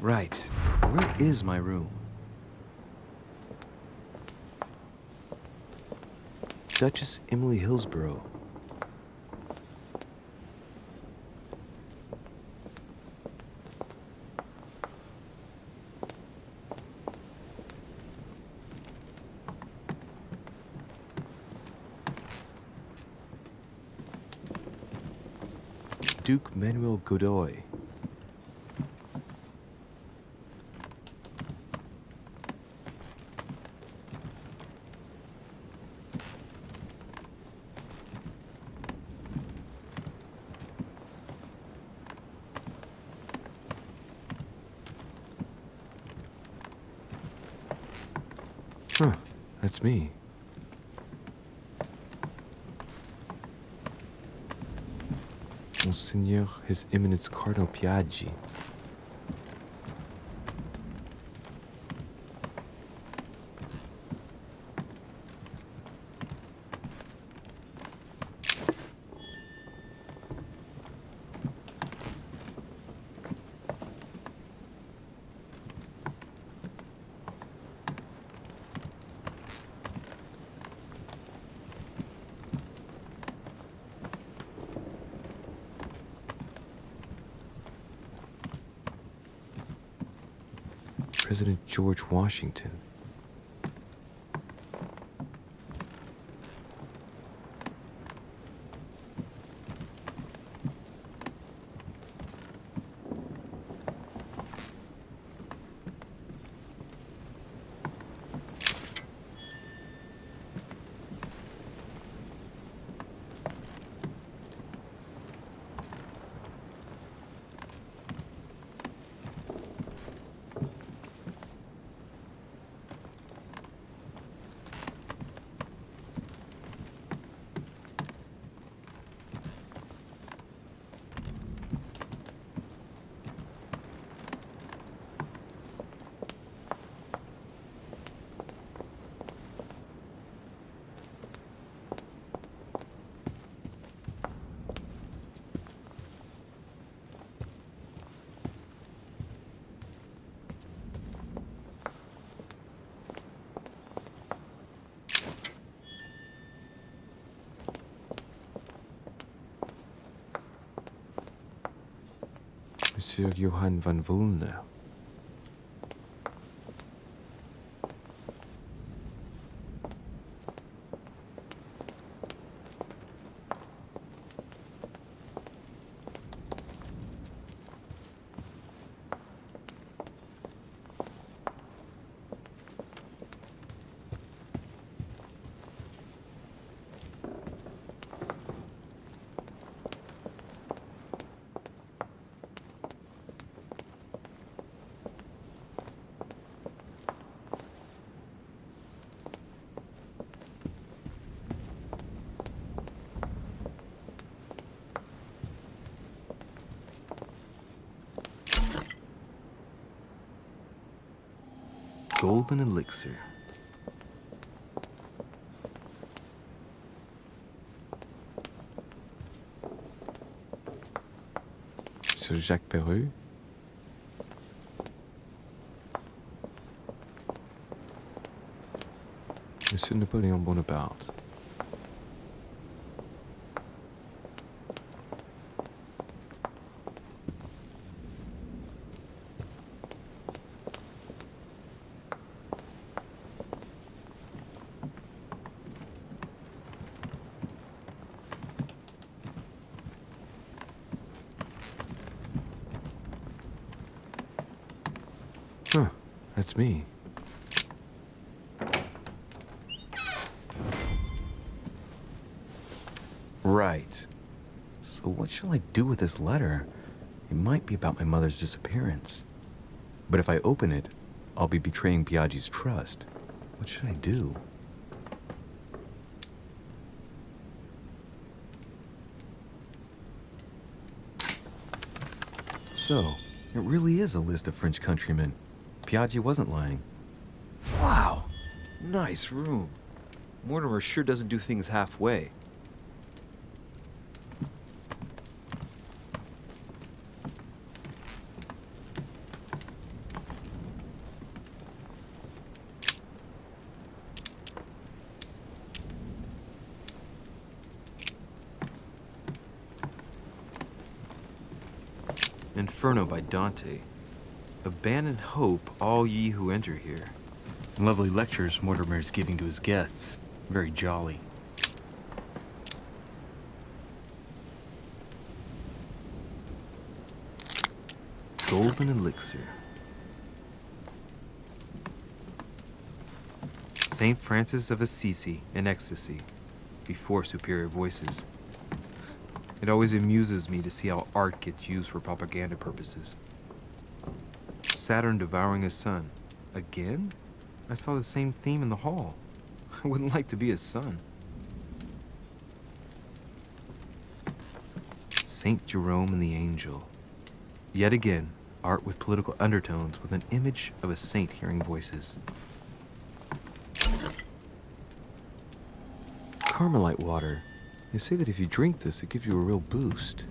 Right, where is my room? Duchess Emily Hillsborough. Duke Manuel Godoy. Huh, that's me. Monseigneur, His Eminence Cardinal Piaggi. President George Washington. Monsieur Johann van Volner. Golden elixir. Sir Jacques Perreux. Monsieur Napoleon Bonaparte. Huh, that's me. Right. So what shall I do with this letter? It might be about my mother's disappearance. But if I open it, I'll be betraying Piaggi's trust. What should I do? So, it really is a list of French countrymen. Piaggi wasn't lying. Wow! Nice room. Mortimer sure doesn't do things halfway. Inferno by Dante. Abandon hope, all ye who enter here. Lovely lectures Mortimer is giving to his guests. Very jolly. Golden elixir. Saint Francis of Assisi in ecstasy, before superior voices. It always amuses me to see how art gets used for propaganda purposes. Saturn devouring his sun. Again? I saw the same theme in the hall. I wouldn't like to be his son. Saint Jerome and the Angel. Yet again, art with political undertones with an image of a saint hearing voices. Carmelite water. They say that if you drink this, it gives you a real boost.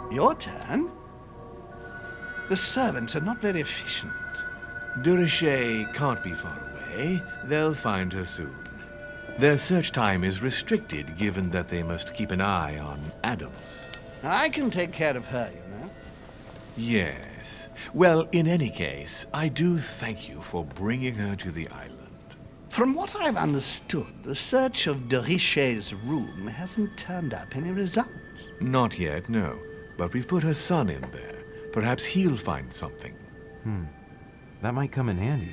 Your turn? The servants are not very efficient. Durocher can't be far away. They'll find her soon. Their search time is restricted, given that they must keep an eye on Adams. I can take care of her, you know. Yes. Well, in any case, I do thank you for bringing her to the island. From what I've understood, the search of Durocher's room hasn't turned up any results. Not yet, no. But we've put her son in there. Perhaps he'll find something. That might come in handy.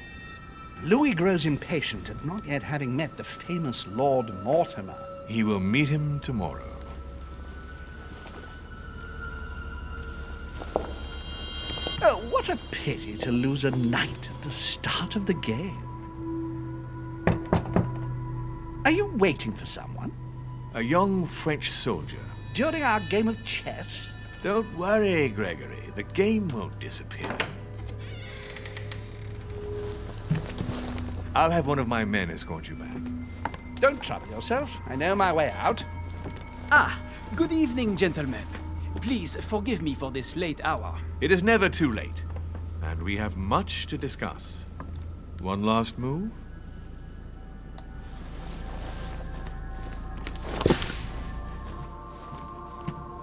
Louis grows impatient at not yet having met the famous Lord Mortimer. He will meet him tomorrow. Oh, what a pity to lose a knight at the start of the game. Are you waiting for someone? A young French soldier. During our game of chess? Don't worry, Gregory. The game won't disappear. I'll have one of my men escort you back. Don't trouble yourself. I know my way out. Ah, good evening, gentlemen. Please forgive me for this late hour. It is never too late, and we have much to discuss. One last move?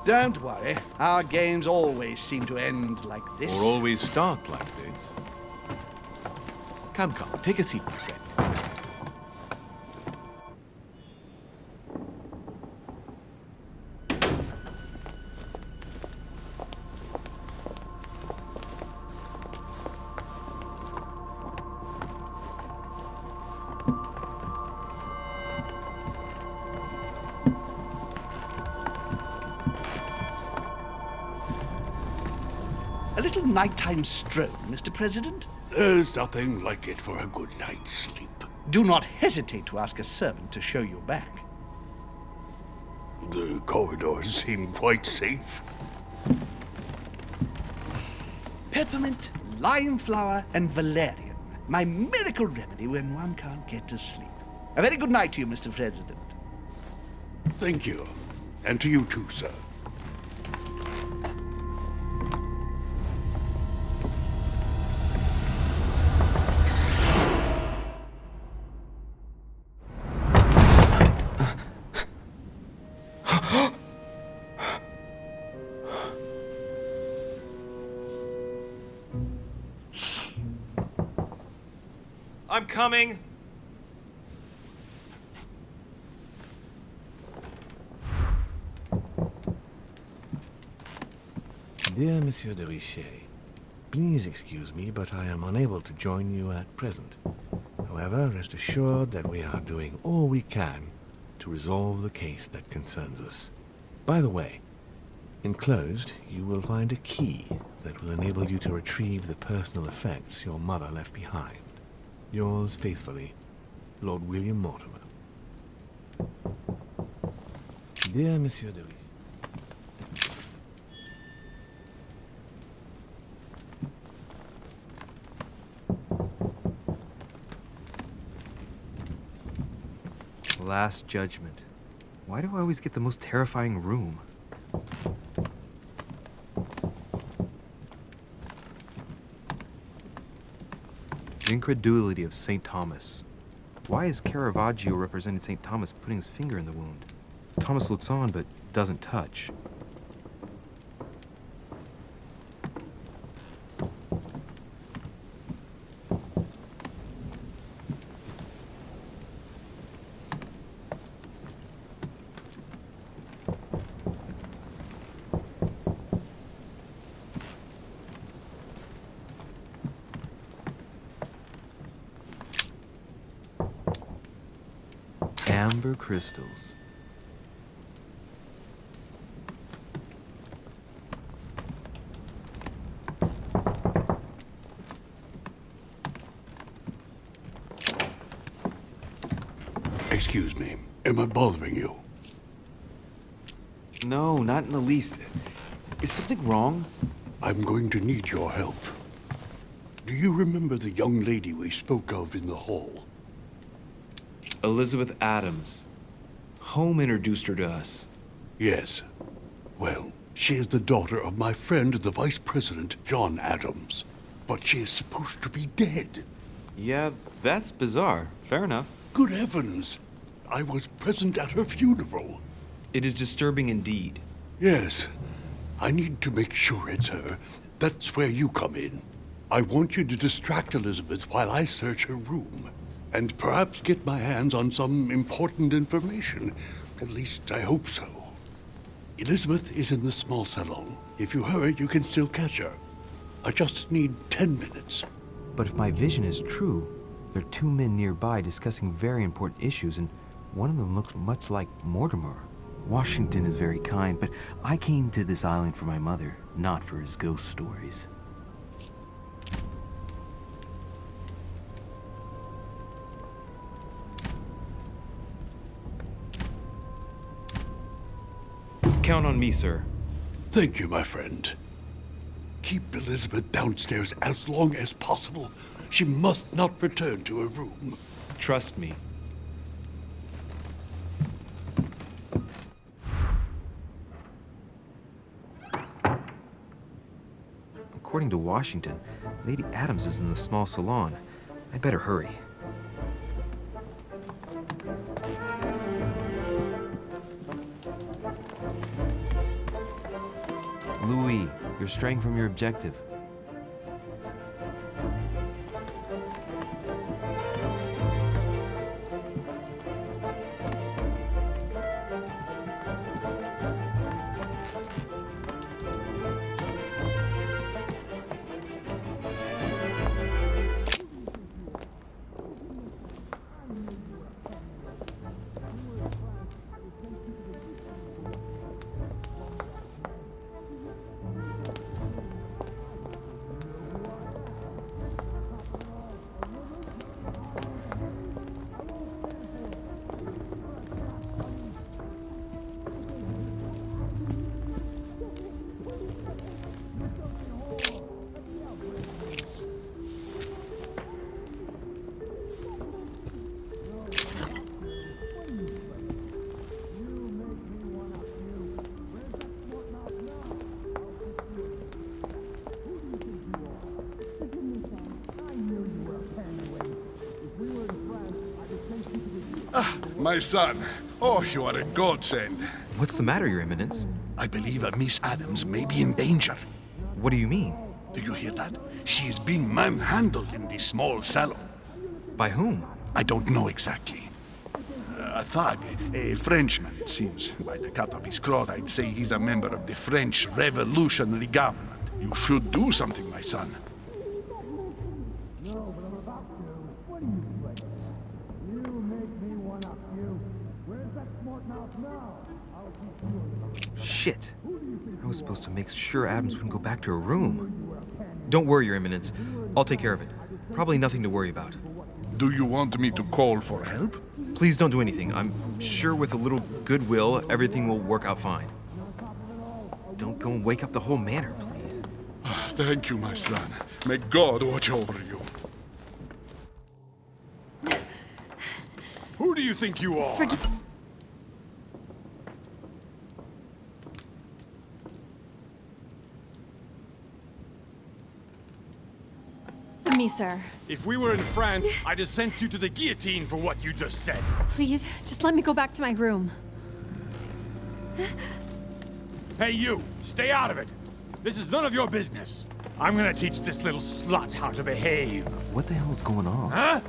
Don't worry. Our games always seem to end like this. Or always start like this. Come, take a seat, my friend. A little nighttime stroll, Mr. President? There's nothing like it for a good night's sleep. Do not hesitate to ask a servant to show you back. The corridors seem quite safe. Peppermint, lime flower, and valerian. My miracle remedy when one can't get to sleep. A very good night to you, Mr. President. Thank you. And to you too, sir. I'm coming. Dear Monsieur de Richet, please excuse me, but I am unable to join you at present. However, rest assured that we are doing all we can to resolve the case that concerns us. By the way, enclosed, you will find a key that will enable you to retrieve the personal effects your mother left behind. Yours faithfully, Lord William Mortimer. Dear Monsieur de Richet, Last Judgment. Why do I always get the most terrifying room? Incredulity of St. Thomas. Why is Caravaggio representing St. Thomas putting his finger in the wound? Thomas looks on but doesn't touch. Amber crystals. Excuse me. Am I bothering you? No, not in the least. Is something wrong? I'm going to need your help. Do you remember the young lady we spoke of in the hall? Elizabeth Adams. Home introduced her to us. Yes. Well, she is the daughter of my friend, the Vice President, John Adams. But she is supposed to be dead. Yeah, that's bizarre. Fair enough. Good heavens! I was present at her funeral. It is disturbing indeed. Yes. I need to make sure it's her. That's where you come in. I want you to distract Elizabeth while I search her room. And perhaps get my hands on some important information. At least I hope so. Elizabeth is in the small salon. If you hurry, you can still catch her. I just need 10 minutes. But if my vision is true, there are two men nearby discussing very important issues, and one of them looks much like Mortimer. Washington is very kind, but I came to this island for my mother, not for his ghost stories. Count on me, sir. Thank you, my friend. Keep Elizabeth downstairs as long as possible. She must not return to her room. Trust me. According to Washington, Lady Adams is in the small salon. I better hurry. Louis, you're straying from your objective. My son. Oh, you are a godsend. What's the matter, Your Eminence? I believe a Miss Adams may be in danger. What do you mean? Do you hear that? She is being manhandled in this small salon. By whom? I don't know exactly. A thug, a Frenchman, it seems. By the cut of his cloth, I'd say he's a member of the French Revolutionary Government. You should do something, my son. Shit. I was supposed to make sure Adams wouldn't go back to her room. Don't worry, Your Eminence. I'll take care of it. Probably nothing to worry about. Do you want me to call for help? Please don't do anything. I'm sure with a little goodwill, everything will work out fine. Don't go and wake up the whole manor, please. Thank you, my son. May God watch over you. Who do you think you are? Me, sir. If we were in France, I'd have sent you to the guillotine for what you just said. Please, just let me go back to my room. Hey, you! Stay out of it! This is none of your business. I'm gonna teach this little slut how to behave. What the hell is going on? Huh?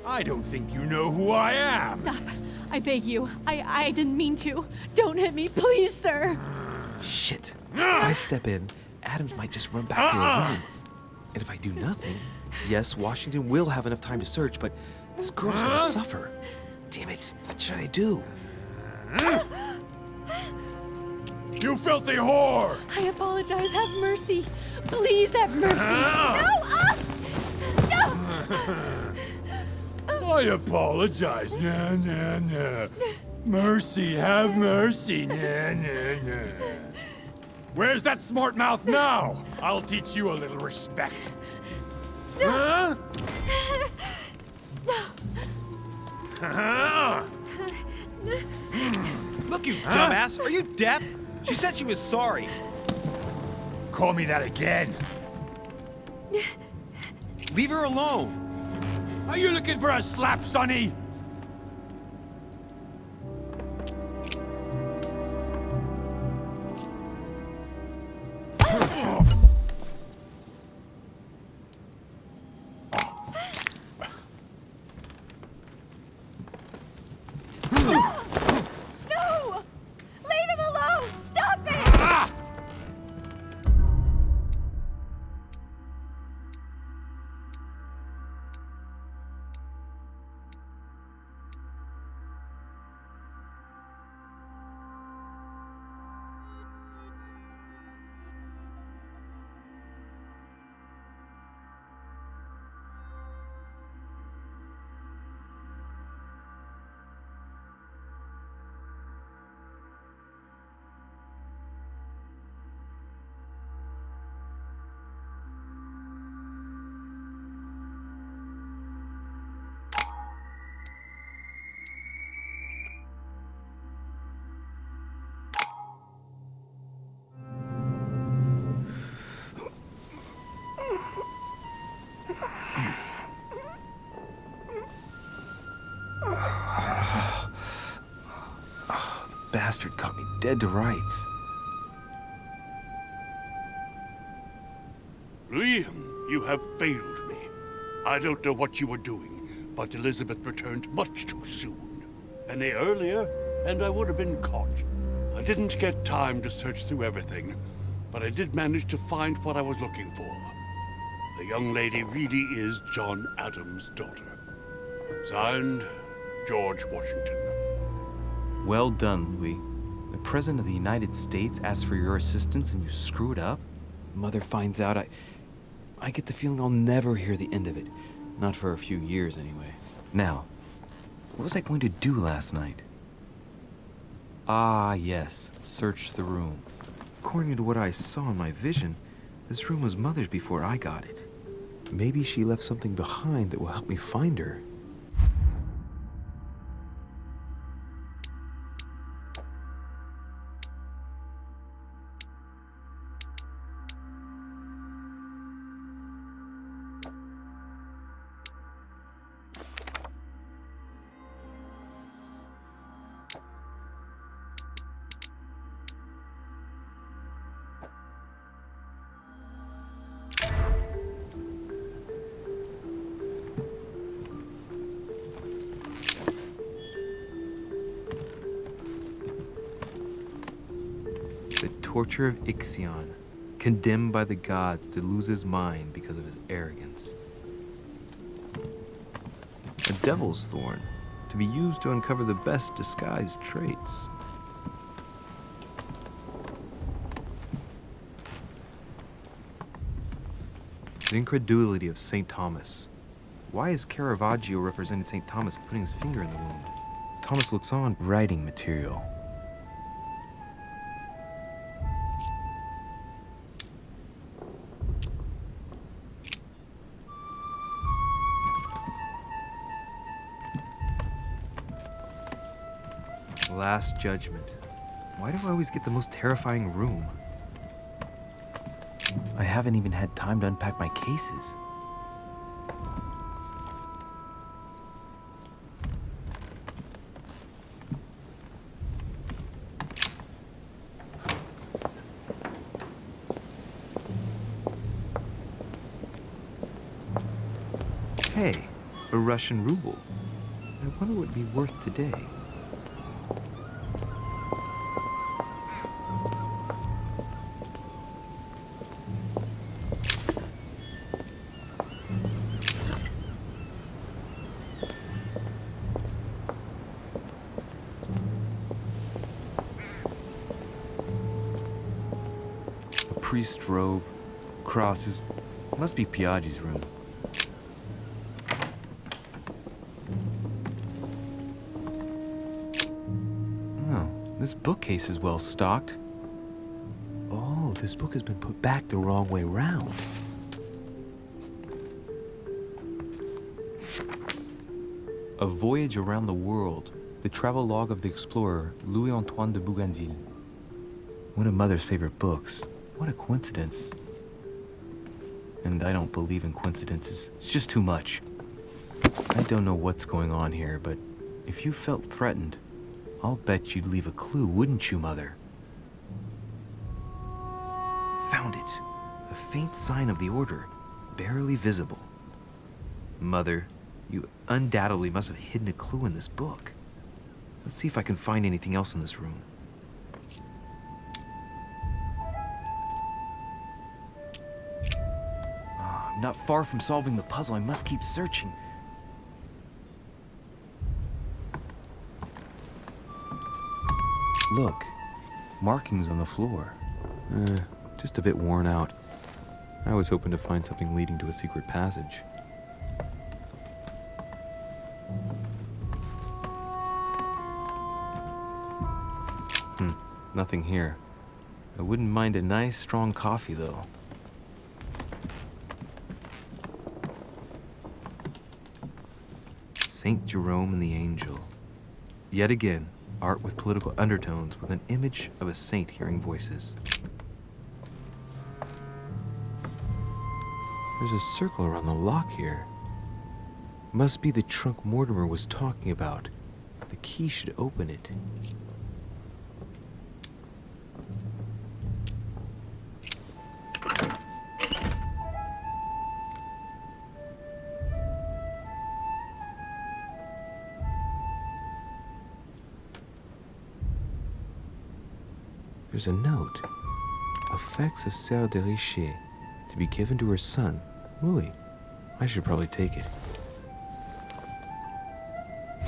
I don't think you know who I am. Stop. I beg you. I didn't mean to. Don't hit me, please, sir. Shit. If I step in, Adams might just run back to her room. And if I do nothing, yes, Washington will have enough time to search, but this girl's gonna suffer. Damn it, what should I do? You filthy whore! I apologize. Have mercy. Please have mercy. No! I apologize. Nah, nah, nah. Mercy, have mercy. Nah, nah, nah. Where's that smart mouth now? I'll teach you a little respect. Huh? Look, you dumbass! Are you deaf? She said she was sorry. Call me that again. Leave her alone. Are you looking for a slap, Sonny? No! Lady bastard caught me dead to rights. Liam, you have failed me. I don't know what you were doing, but Elizabeth returned much too soon. Any earlier, and I would have been caught. I didn't get time to search through everything, but I did manage to find what I was looking for. The young lady really is John Adams' daughter. Signed, George Washington. Well done, Louis. The President of the United States asked for your assistance and you screwed up? Mother finds out, I get the feeling I'll never hear the end of it. Not for a few years, anyway. Now, what was I going to do last night? Ah, yes. Search the room. According to what I saw in my vision, this room was Mother's before I got it. Maybe she left something behind that will help me find her. The torture of Ixion, condemned by the gods to lose his mind because of his arrogance. A devil's thorn, to be used to uncover the best disguised traits. The incredulity of St. Thomas. Why is Caravaggio representing St. Thomas putting his finger in the wound? Thomas looks on, writing material. Last Judgment. Why do I always get the most terrifying room? I haven't even had time to unpack my cases. Hey, a Russian ruble. I wonder what it'd be worth today. Priest's robe, crosses. Must be Piaggi's room. Oh, this bookcase is well stocked. Oh, this book has been put back the wrong way round. A Voyage Around the World, the travel log of the explorer Louis-Antoine de Bougainville. One of Mother's favorite books. What a coincidence. And I don't believe in coincidences. It's just too much. I don't know what's going on here, but if you felt threatened, I'll bet you'd leave a clue, wouldn't you, Mother? Found it. A faint sign of the order, barely visible. Mother, you undoubtedly must have hidden a clue in this book. Let's see if I can find anything else in this room. I'm not far from solving the puzzle. I must keep searching. Look, markings on the floor. Just a bit worn out. I was hoping to find something leading to a secret passage. Nothing here. I wouldn't mind a nice, strong coffee, though. Saint Jerome and the Angel. Yet again, art with political undertones with an image of a saint hearing voices. There's a circle around the lock here. Must be the trunk Mortimer was talking about. The key should open it. There's a note. Effects of Sœur de Richer, to be given to her son, Louis. I should probably take it.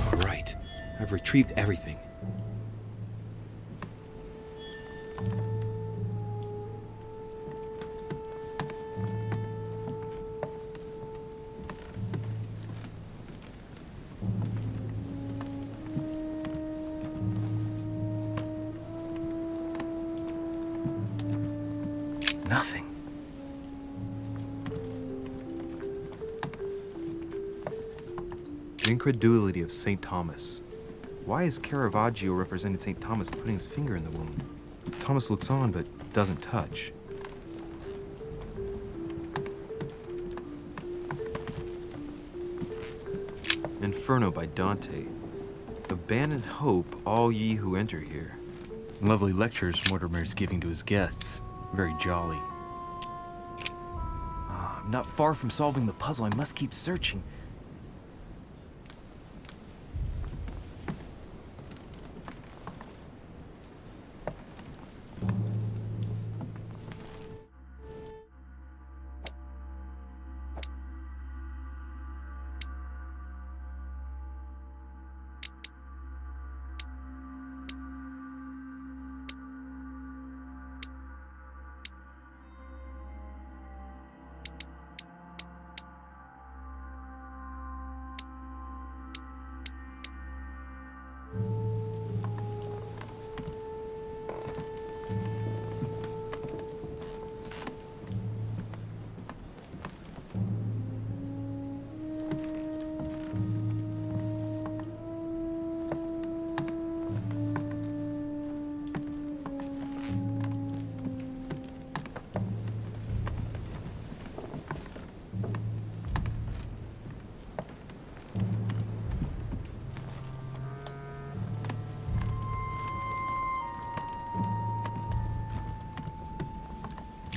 All right. I've retrieved everything. Nothing. The incredulity of St. Thomas. Why is Caravaggio representing St. Thomas putting his finger in the wound? Thomas looks on but doesn't touch. Inferno by Dante. Abandon hope, all ye who enter here. Lovely lectures Mortimer's giving to his guests. Very jolly. I'm not far from solving the puzzle. I must keep searching.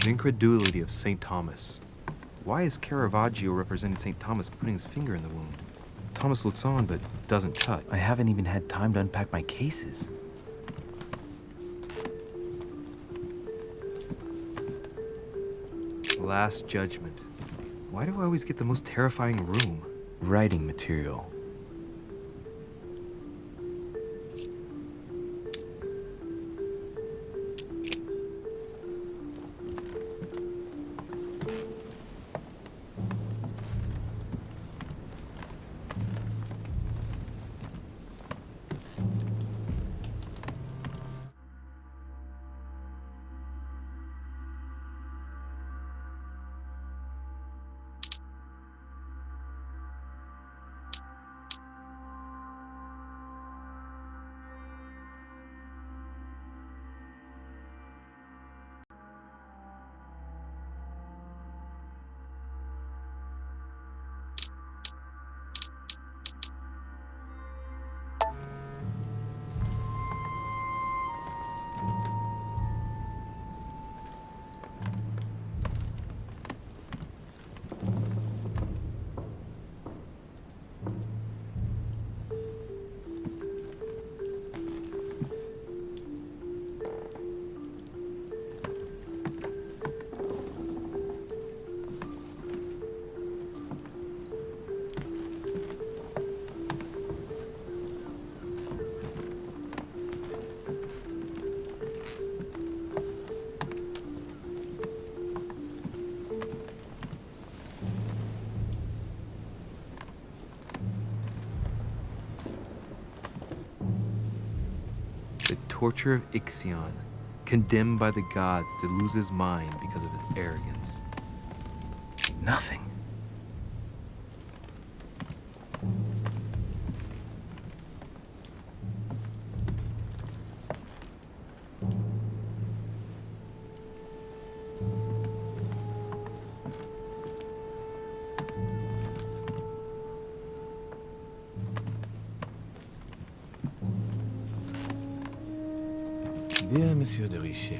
The incredulity of St. Thomas. Why is Caravaggio representing St. Thomas putting his finger in the wound? Thomas looks on but doesn't touch. I haven't even had time to unpack my cases. Last Judgment. Why do I always get the most terrifying room? Writing material. The torture of Ixion, condemned by the gods to lose his mind because of his arrogance. Nothing. Dear Monsieur de Richer,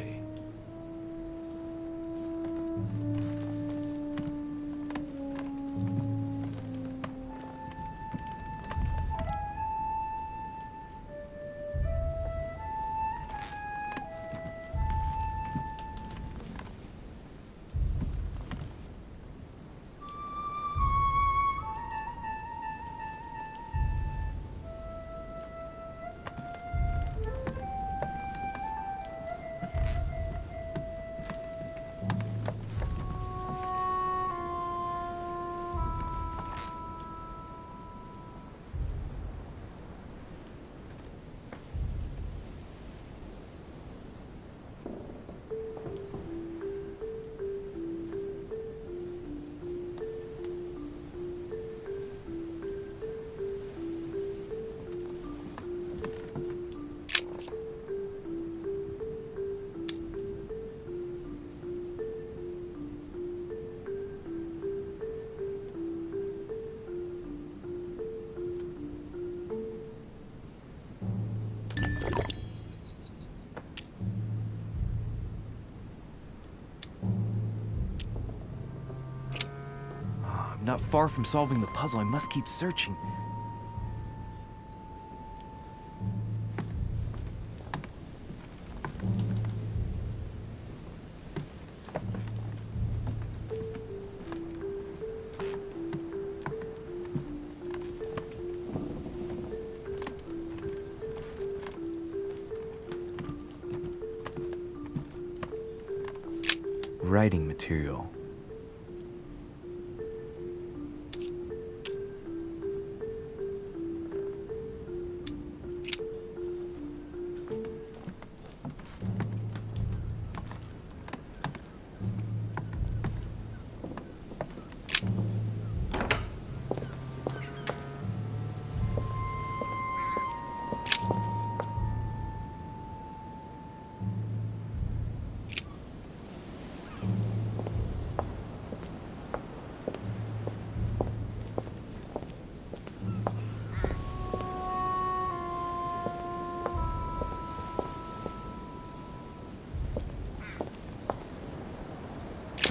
not far from solving the puzzle. I must keep searching. Writing material.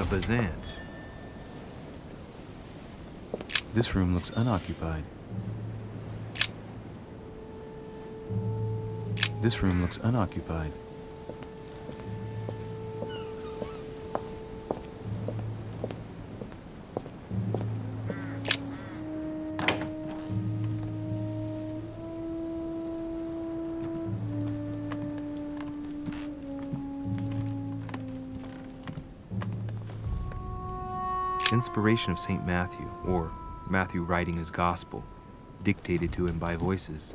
A Bazant. This room looks unoccupied. This room looks unoccupied. Inspiration of St. Matthew, or Matthew writing his gospel, dictated to him by voices.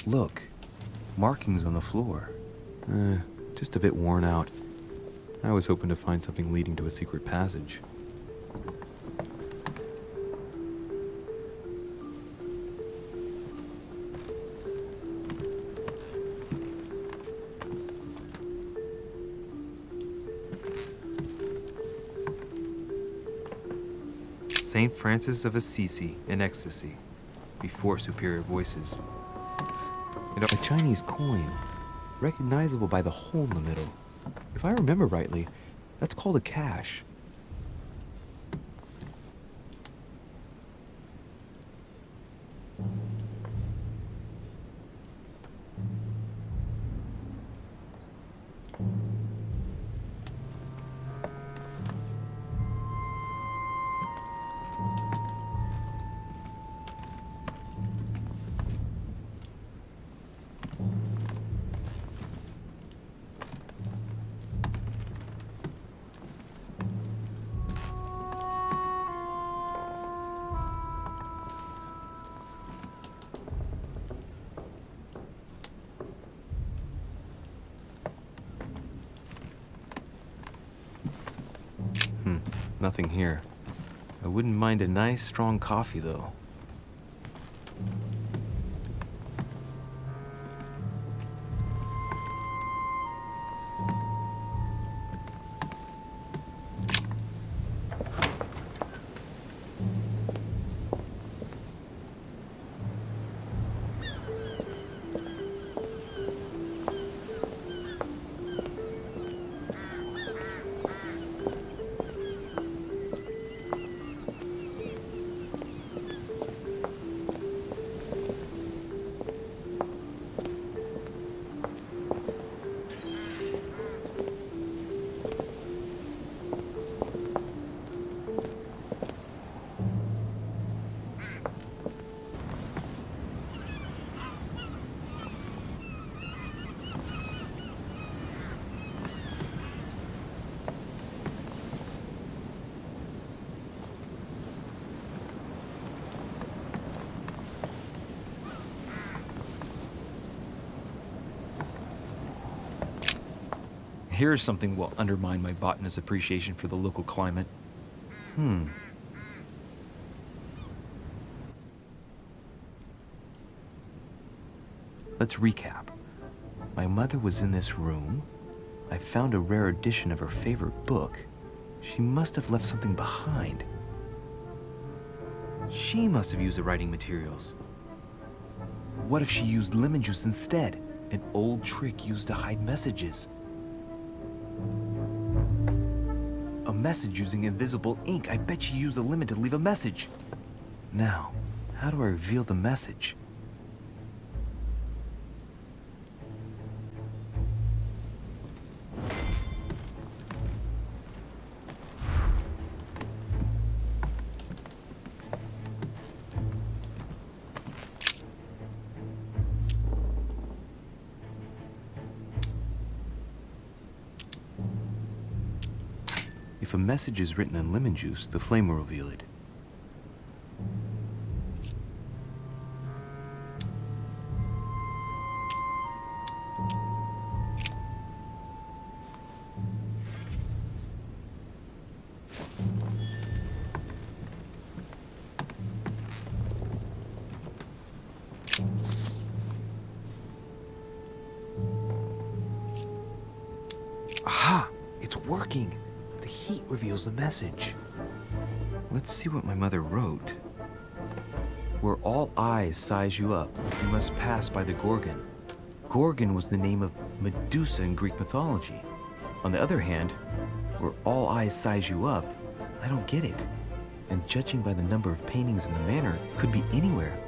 Look, markings on the floor. Just a bit worn out. I was hoping to find something leading to a secret passage. Saint Francis of Assisi in ecstasy, before superior voices. A Chinese coin, recognizable by the hole in the middle. If I remember rightly, that's called a cash. Nothing here. I wouldn't mind a nice, strong coffee, though. Here's something will undermine my botanist's appreciation for the local climate. Let's recap. My mother was in this room. I found a rare edition of her favorite book. She must have left something behind. She must have used the writing materials. What if she used lemon juice instead? An old trick used to hide messages. A message using invisible ink. I bet she used a lemon to leave a message. Now, how do I reveal the message? If a message is written in lemon juice, the flame will reveal it. Aha! It's working! The heat reveals the message. Let's see what my mother wrote. Where all eyes size you up, you must pass by the Gorgon. Gorgon was the name of Medusa in Greek mythology. On the other hand, where all eyes size you up, I don't get it. And judging by the number of paintings in the manor, could be anywhere.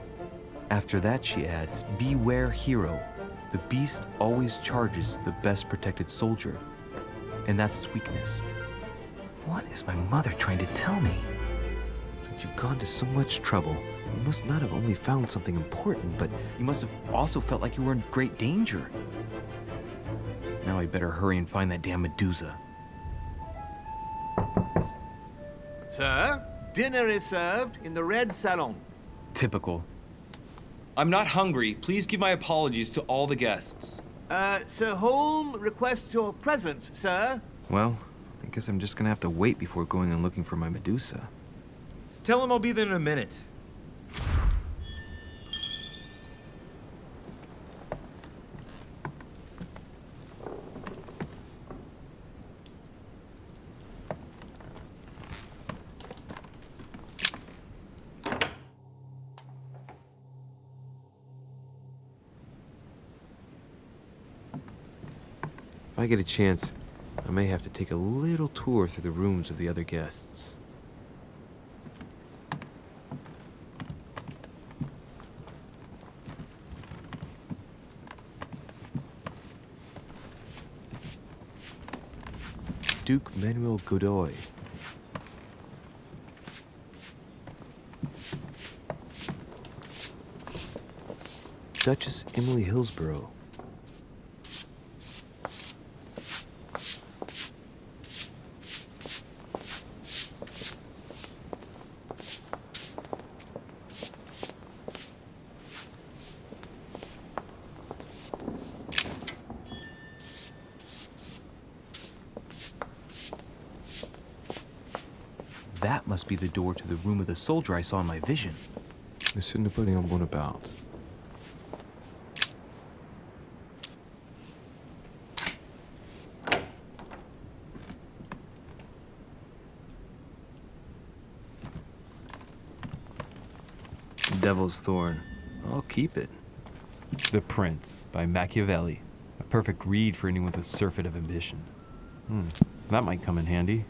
After that, she adds, beware hero. The beast always charges the best protected soldier, and that's its weakness. What is my mother trying to tell me? Since you've gone to so much trouble, you must not have only found something important, but you must have also felt like you were in great danger. Now I better hurry and find that damn Medusa. Sir, dinner is served in the red salon. Typical. I'm not hungry. Please give my apologies to all the guests. Sir Holm requests your presence, sir. Well, I guess I'm just gonna have to wait before going and looking for my Medusa. Tell him I'll be there in a minute. If I get a chance, I may have to take a little tour through the rooms of the other guests. Duke Manuel Godoy. Duchess Emily Hillsborough. That must be the door to the room of the soldier I saw in my vision. Monsieur Napoleon Bonaparte. Devil's Thorn. I'll keep it. The Prince by Machiavelli. A perfect read for anyone with a surfeit of ambition. That might come in handy.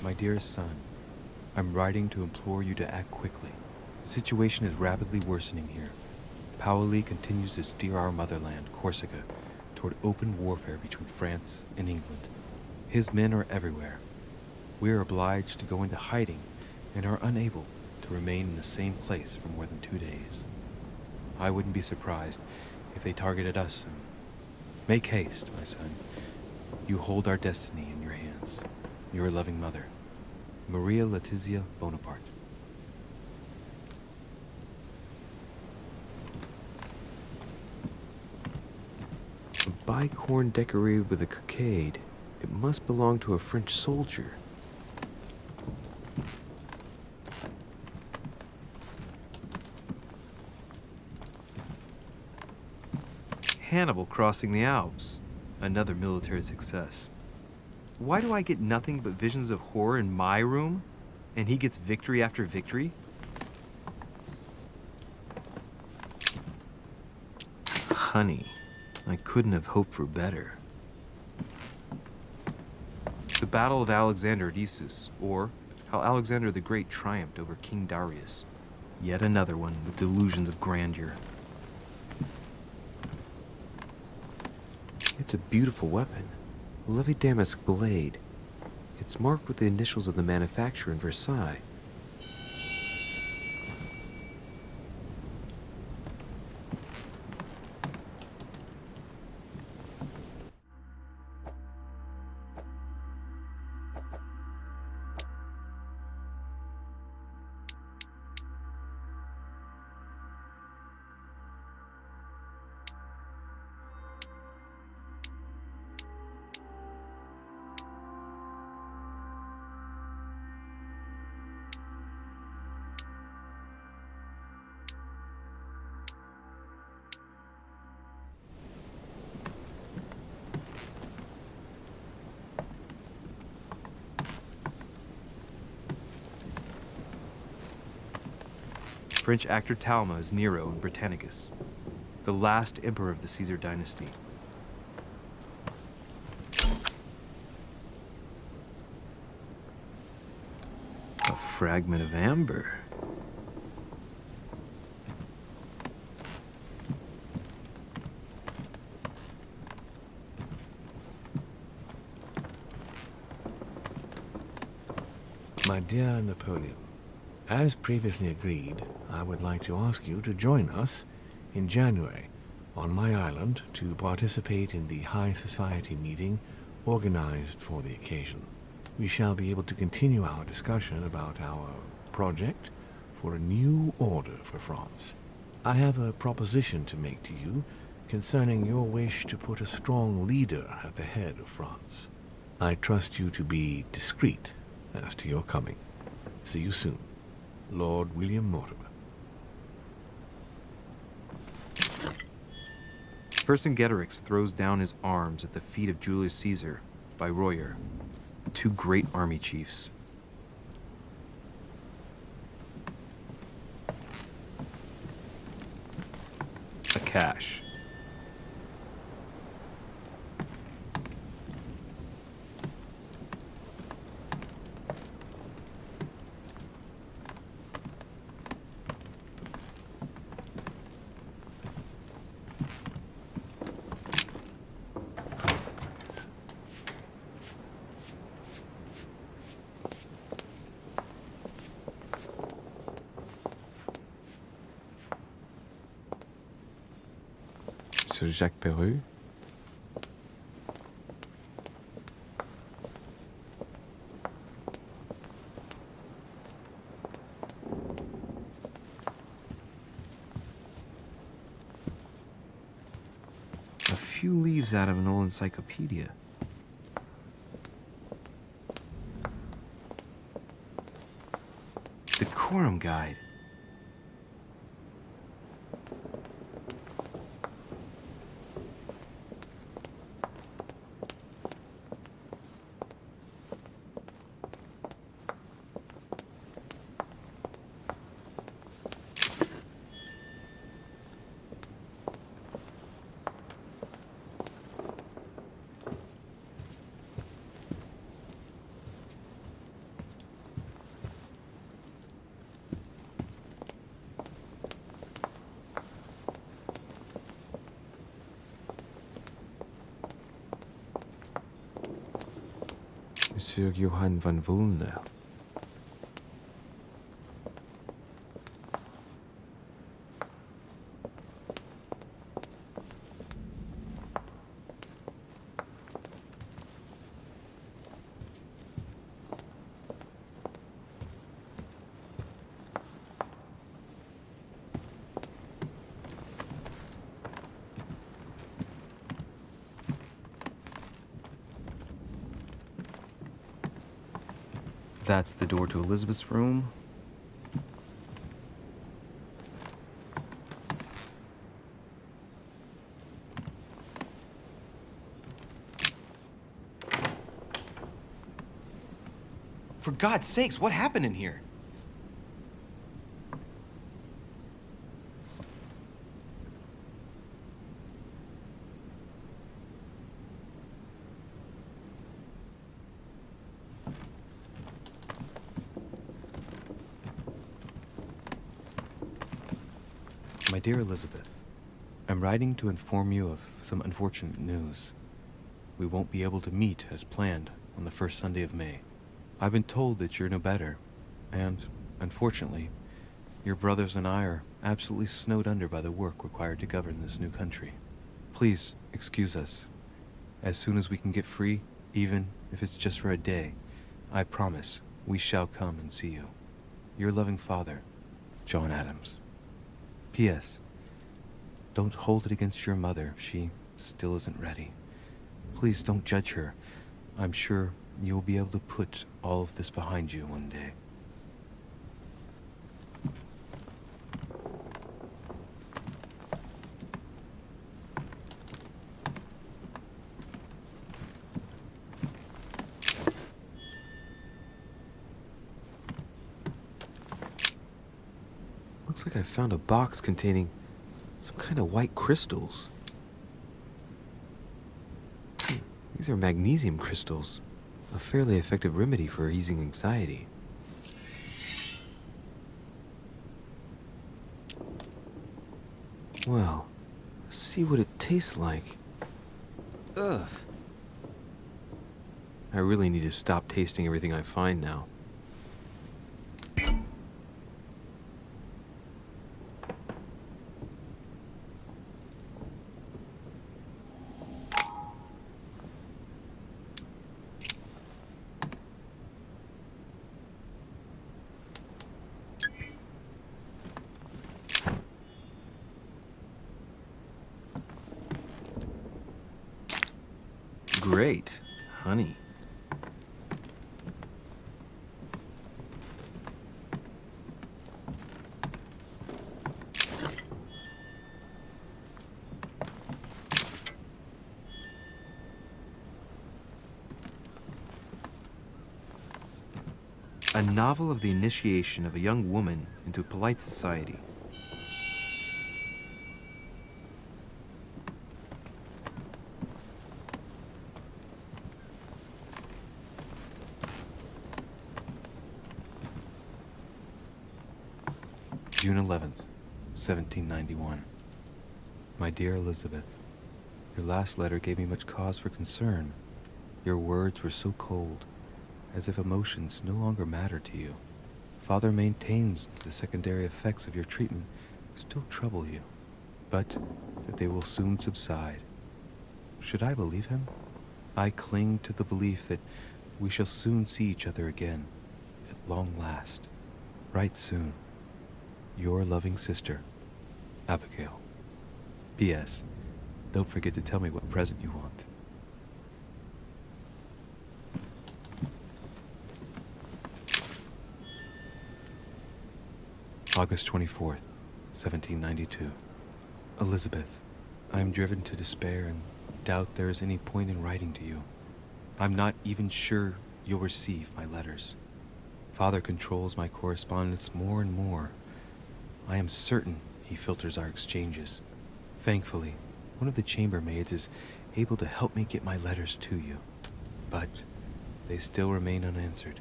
My dearest son, I'm writing to implore you to act quickly. The situation is rapidly worsening here. Paoli continues to steer our motherland, Corsica, toward open warfare between France and England. His men are everywhere. We are obliged to go into hiding and are unable to remain in the same place for more than 2 days. I wouldn't be surprised if they targeted us soon. Make haste, my son. You hold our destiny in your hands. Your loving mother, Maria Letizia Bonaparte. A bicorn decorated with a cockade. It must belong to a French soldier. Hannibal crossing the Alps. Another military success. Why do I get nothing but visions of horror in my room, and he gets victory after victory? Honey, I couldn't have hoped for better. The Battle of Alexander at Issus, or how Alexander the Great triumphed over King Darius. Yet another one with delusions of grandeur. It's a beautiful weapon. A lovely damask blade. It's marked with the initials of the manufacturer in Versailles. French actor Talma is Nero in Britannicus, the last emperor of the Caesar dynasty. A fragment of amber. My dear Napoleon, as previously agreed, I would like to ask you to join us in January on my island to participate in the High Society meeting organized for the occasion. We shall be able to continue our discussion about our project for a new order for France. I have a proposition to make to you concerning your wish to put a strong leader at the head of France. I trust you to be discreet as to your coming. See you soon. Lord William Mortimer. Vercingetorix throws down his arms at the feet of Julius Caesar by Royer, two great army chiefs. A cache. Sir Jacques Perru. A few leaves out of an old encyclopedia. The Quorum Guide. Monsieur Johann van Vulner. That's the door to Elizabeth's room. For God's sakes, what happened in here? My dear Elizabeth, I'm writing to inform you of some unfortunate news. We won't be able to meet as planned on the first Sunday of May. I've been told that you're no better, and, unfortunately, your brothers and I are absolutely snowed under by the work required to govern this new country. Please excuse us. As soon as we can get free, even if it's just for a day, I promise we shall come and see you. Your loving father, John Adams. P.S. Don't hold it against your mother. She still isn't ready. Please don't judge her. I'm sure you'll be able to put all of this behind you one day. Looks like I found a box containing some kind of white crystals. These are magnesium crystals, a fairly effective remedy for easing anxiety. Well, let's see what it tastes like. Ugh. I really need to stop tasting everything I find now. Great, honey. A novel of the initiation of a young woman into polite society. June 11th, 1791. My dear Elizabeth, your last letter gave me much cause for concern. Your words were so cold, as if emotions no longer matter to you. Father maintains that the secondary effects of your treatment still trouble you, but that they will soon subside. Should I believe him? I cling to the belief that we shall soon see each other again, at long last, right soon. Your loving sister, Abigail. P.S. Don't forget to tell me what present you want. August 24th, 1792. Elizabeth, I am driven to despair and doubt there is any point in writing to you. I'm not even sure you'll receive my letters. Father controls my correspondence more and more. I am certain he filters our exchanges. Thankfully, one of the chambermaids is able to help me get my letters to you. But they still remain unanswered.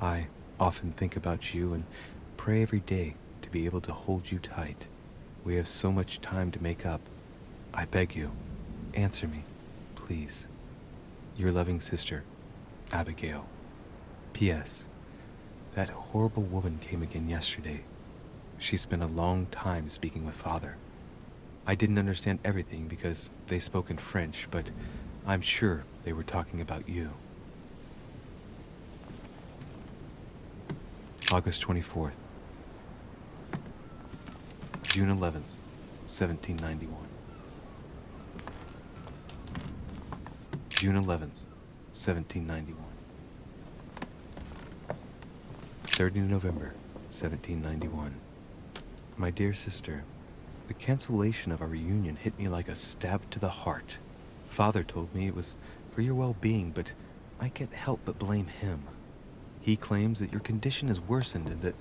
I often think about you and pray every day to be able to hold you tight. We have so much time to make up. I beg you, answer me, please. Your loving sister, Abigail. P.S. That horrible woman came again yesterday. She spent a long time speaking with Father. I didn't understand everything because they spoke in French, but I'm sure they were talking about you. August 24th. June 11th, 1791. June 11th, 1791. 3rd of November, 1791. My dear sister, the cancellation of our reunion hit me like a stab to the heart. Father told me it was for your well-being, but I can't help but blame him. He claims that your condition has worsened and that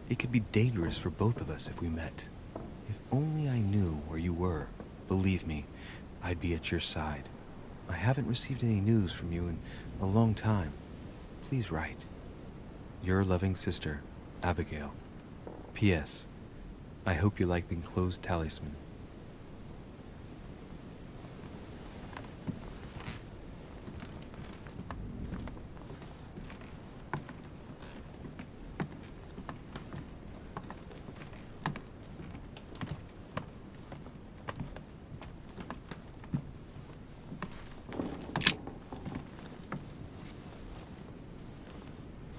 it could be dangerous for both of us if we met. If only I knew where you were, believe me, I'd be at your side. I haven't received any news from you in a long time. Please write. Your loving sister, Abigail. P.S. I hope you like the enclosed talisman.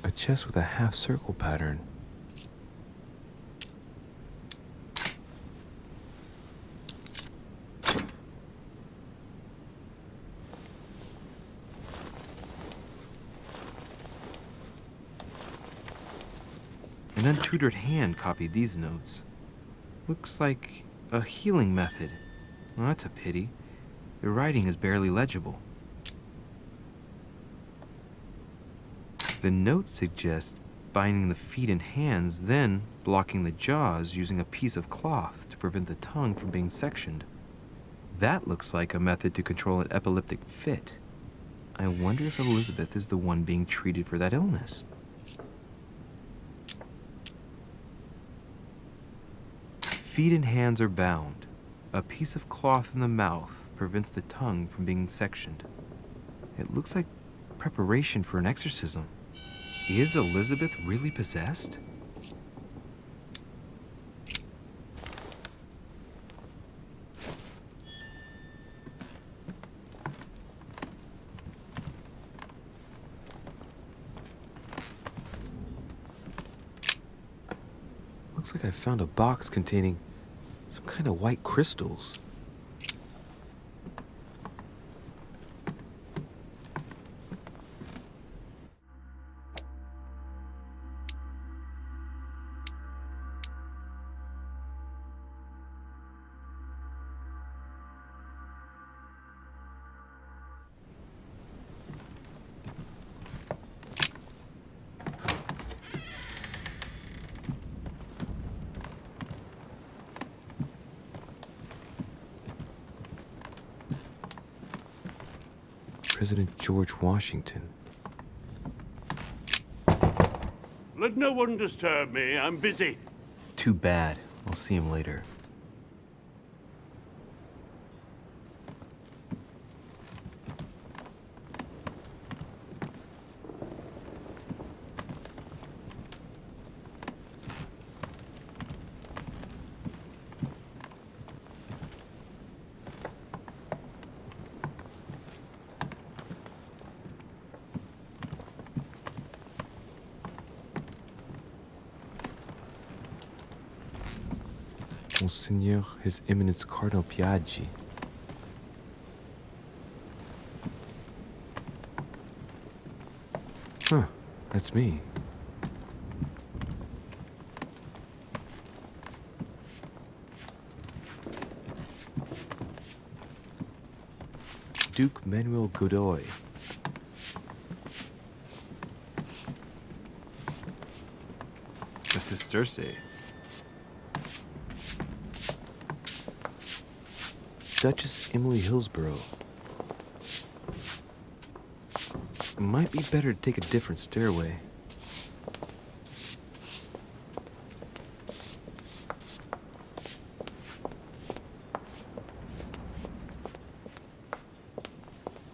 A chest with a half-circle pattern. An untutored hand copied these notes. Looks like a healing method. Well, that's a pity. The writing is barely legible. The note suggests binding the feet and hands, then blocking the jaws using a piece of cloth to prevent the tongue from being sectioned. That looks like a method to control an epileptic fit. I wonder if Elizabeth is the one being treated for that illness. Feet and hands are bound. A piece of cloth in the mouth prevents the tongue from being sectioned. It looks like preparation for an exorcism. Is Elizabeth really possessed? Looks like I found a box containing some kind of white crystals. President George Washington. Let no one disturb me. I'm busy. Too bad. I'll see him later. Monseigneur, His Eminence Cardinal Piaggi. Huh, that's me. Duke Manuel Godoy. This is Cersei. Duchess Emily Hillsborough. Might be better to take a different stairway.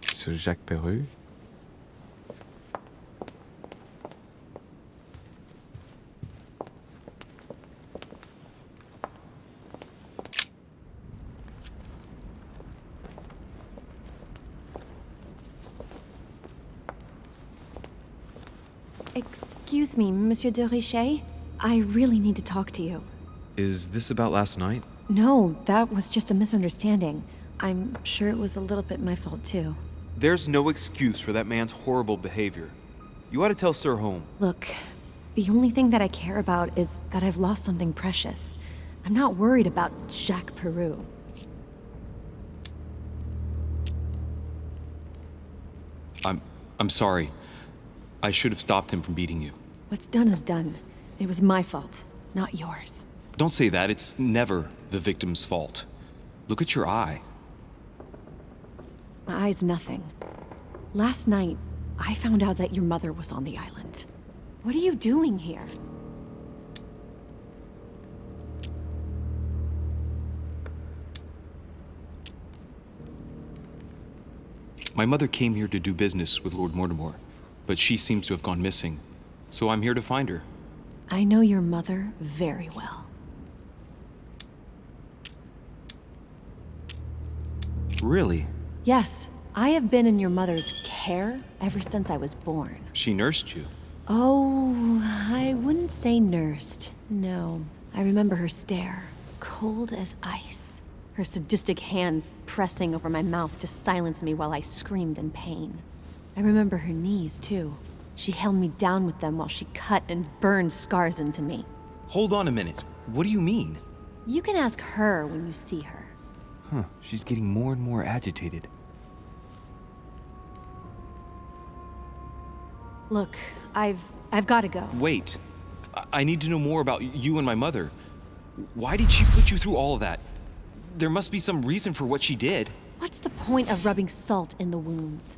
Sir Jacques Perru. Excuse me, Monsieur de Richet. I really need to talk to you. Is this about last night? No, that was just a misunderstanding. I'm sure it was a little bit my fault, too. There's no excuse for that man's horrible behavior. You ought to tell Sir Holmes. Look, The only thing that I care about is that I've lost something precious. I'm not worried about Jacques Peru. I'm sorry. I should have stopped him from beating you. What's done is done. It was my fault, not yours. Don't say that. It's never the victim's fault. Look at your eye. My eye's nothing. Last night, I found out that your mother was on the island. What are you doing here? My mother came here to do business with Lord Mortimer, but she seems to have gone missing. So I'm here to find her. I know your mother very well. Really? Yes, I have been in your mother's care ever since I was born. She nursed you. Oh, I wouldn't say nursed. No. I remember her stare, cold as ice. Her sadistic hands pressing over my mouth to silence me while I screamed in pain. I remember her knees, too. She held me down with them while she cut and burned scars into me. Hold on a minute. What do you mean? You can ask her when you see her. Huh, she's getting more and more agitated. Look, I've got to go. Wait. I need to know more about you and my mother. Why did she put you through all of that? There must be some reason for what she did. What's the point of rubbing salt in the wounds?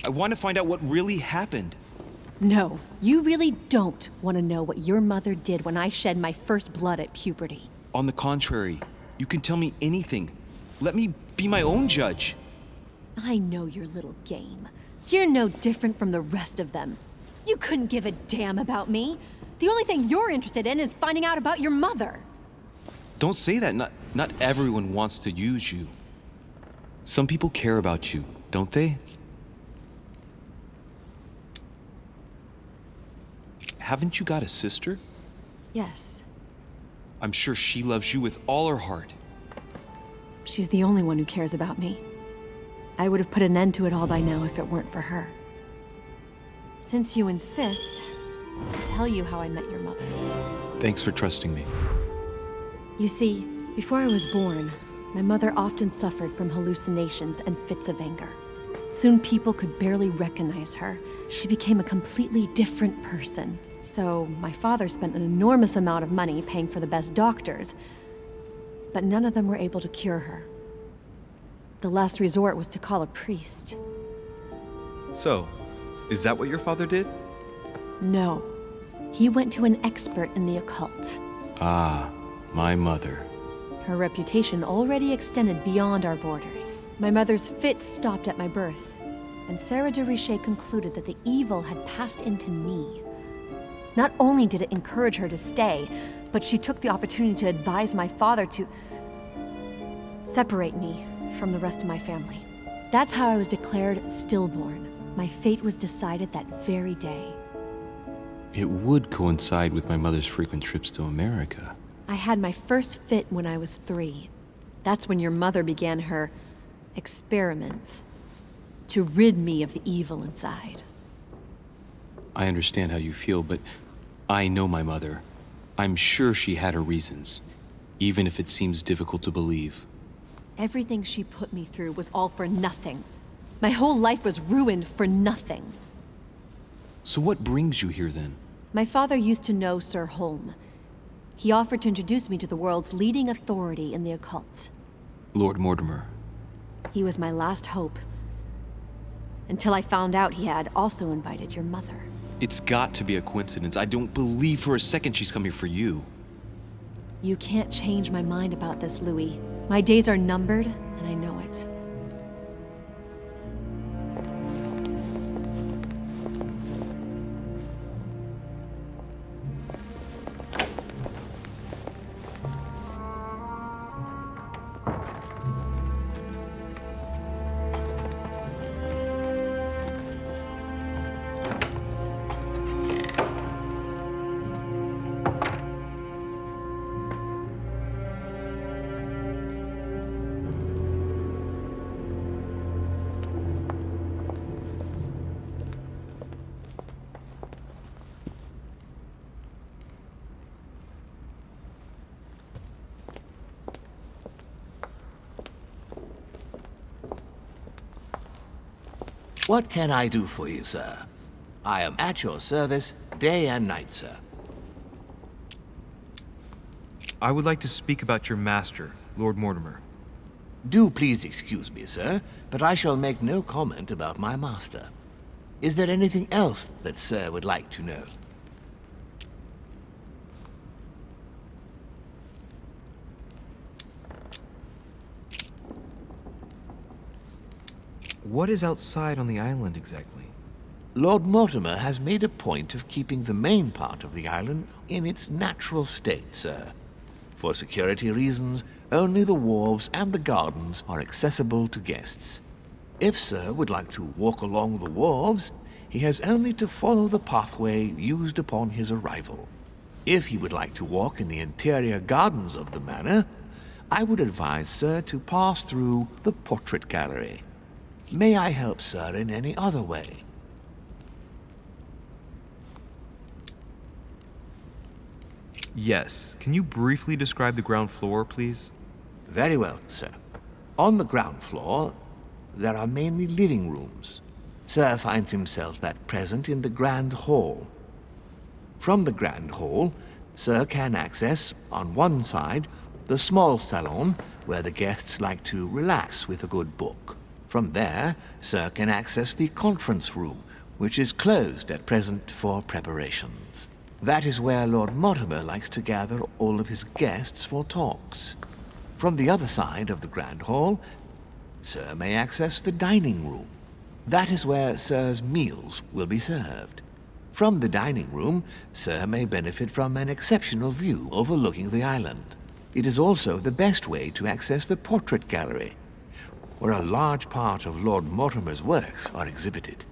I want to find out what really happened. No, you really don't want to know what your mother did when I shed my first blood at puberty. On the contrary, you can tell me anything. Let me be my own judge. I know your little game. You're no different from the rest of them. You couldn't give a damn about me. The only thing you're interested in is finding out about your mother. Don't say that. Not everyone wants to use you. Some people care about you, don't they? Haven't you got a sister? Yes. I'm sure she loves you with all her heart. She's the only one who cares about me. I would have put an end to it all by now if it weren't for her. Since you insist, I'll tell you how I met your mother. Thanks for trusting me. You see, before I was born, my mother often suffered from hallucinations and fits of anger. Soon people could barely recognize her. She became a completely different person. So my father spent an enormous amount of money paying for the best doctors, but none of them were able to cure her. The last resort was to call a priest. So, is that what your father did? No. He went to an expert in the occult. Ah, my mother. Her reputation already extended beyond our borders. My mother's fits stopped at my birth, and Sarah de Richet concluded that the evil had passed into me. Not only did it encourage her to stay, but she took the opportunity to advise my father to separate me from the rest of my family. That's how I was declared stillborn. My fate was decided that very day. It would coincide with my mother's frequent trips to America. I had my first fit when I was 3. That's when your mother began her experiments to rid me of the evil inside. I understand how you feel, but I know my mother. I'm sure she had her reasons, even if it seems difficult to believe. Everything she put me through was all for nothing. My whole life was ruined for nothing. So what brings you here then? My father used to know Sir Holm. He offered to introduce me to the world's leading authority in the occult. Lord Mortimer. He was my last hope. Until I found out he had also invited your mother. It's got to be a coincidence. I don't believe for a second she's come here for you. You can't change my mind about this, Louis. My days are numbered, and I know it. What can I do for you, sir? I am at your service day and night, sir. I would like to speak about your master, Lord Mortimer. Do please excuse me, sir, but I shall make no comment about my master. Is there anything else that sir would like to know? What is outside on the island exactly? Lord Mortimer has made a point of keeping the main part of the island in its natural state, sir. For security reasons, only the wharves and the gardens are accessible to guests. If sir would like to walk along the wharves, he has only to follow the pathway used upon his arrival. If he would like to walk in the interior gardens of the manor, I would advise sir to pass through the portrait gallery. May I help sir in any other way? Yes. Can you briefly describe the ground floor, please? Very well, sir. On the ground floor, there are mainly living rooms. Sir finds himself at present in the Grand Hall. From the Grand Hall, sir can access, on one side, the small salon where the guests like to relax with a good book. From there, sir can access the conference room, which is closed at present for preparations. That is where Lord Mortimer likes to gather all of his guests for talks. From the other side of the Grand Hall, sir may access the dining room. That is where sir's meals will be served. From the dining room, sir may benefit from an exceptional view overlooking the island. It is also the best way to access the portrait gallery, where a large part of Lord Mortimer's works are exhibited.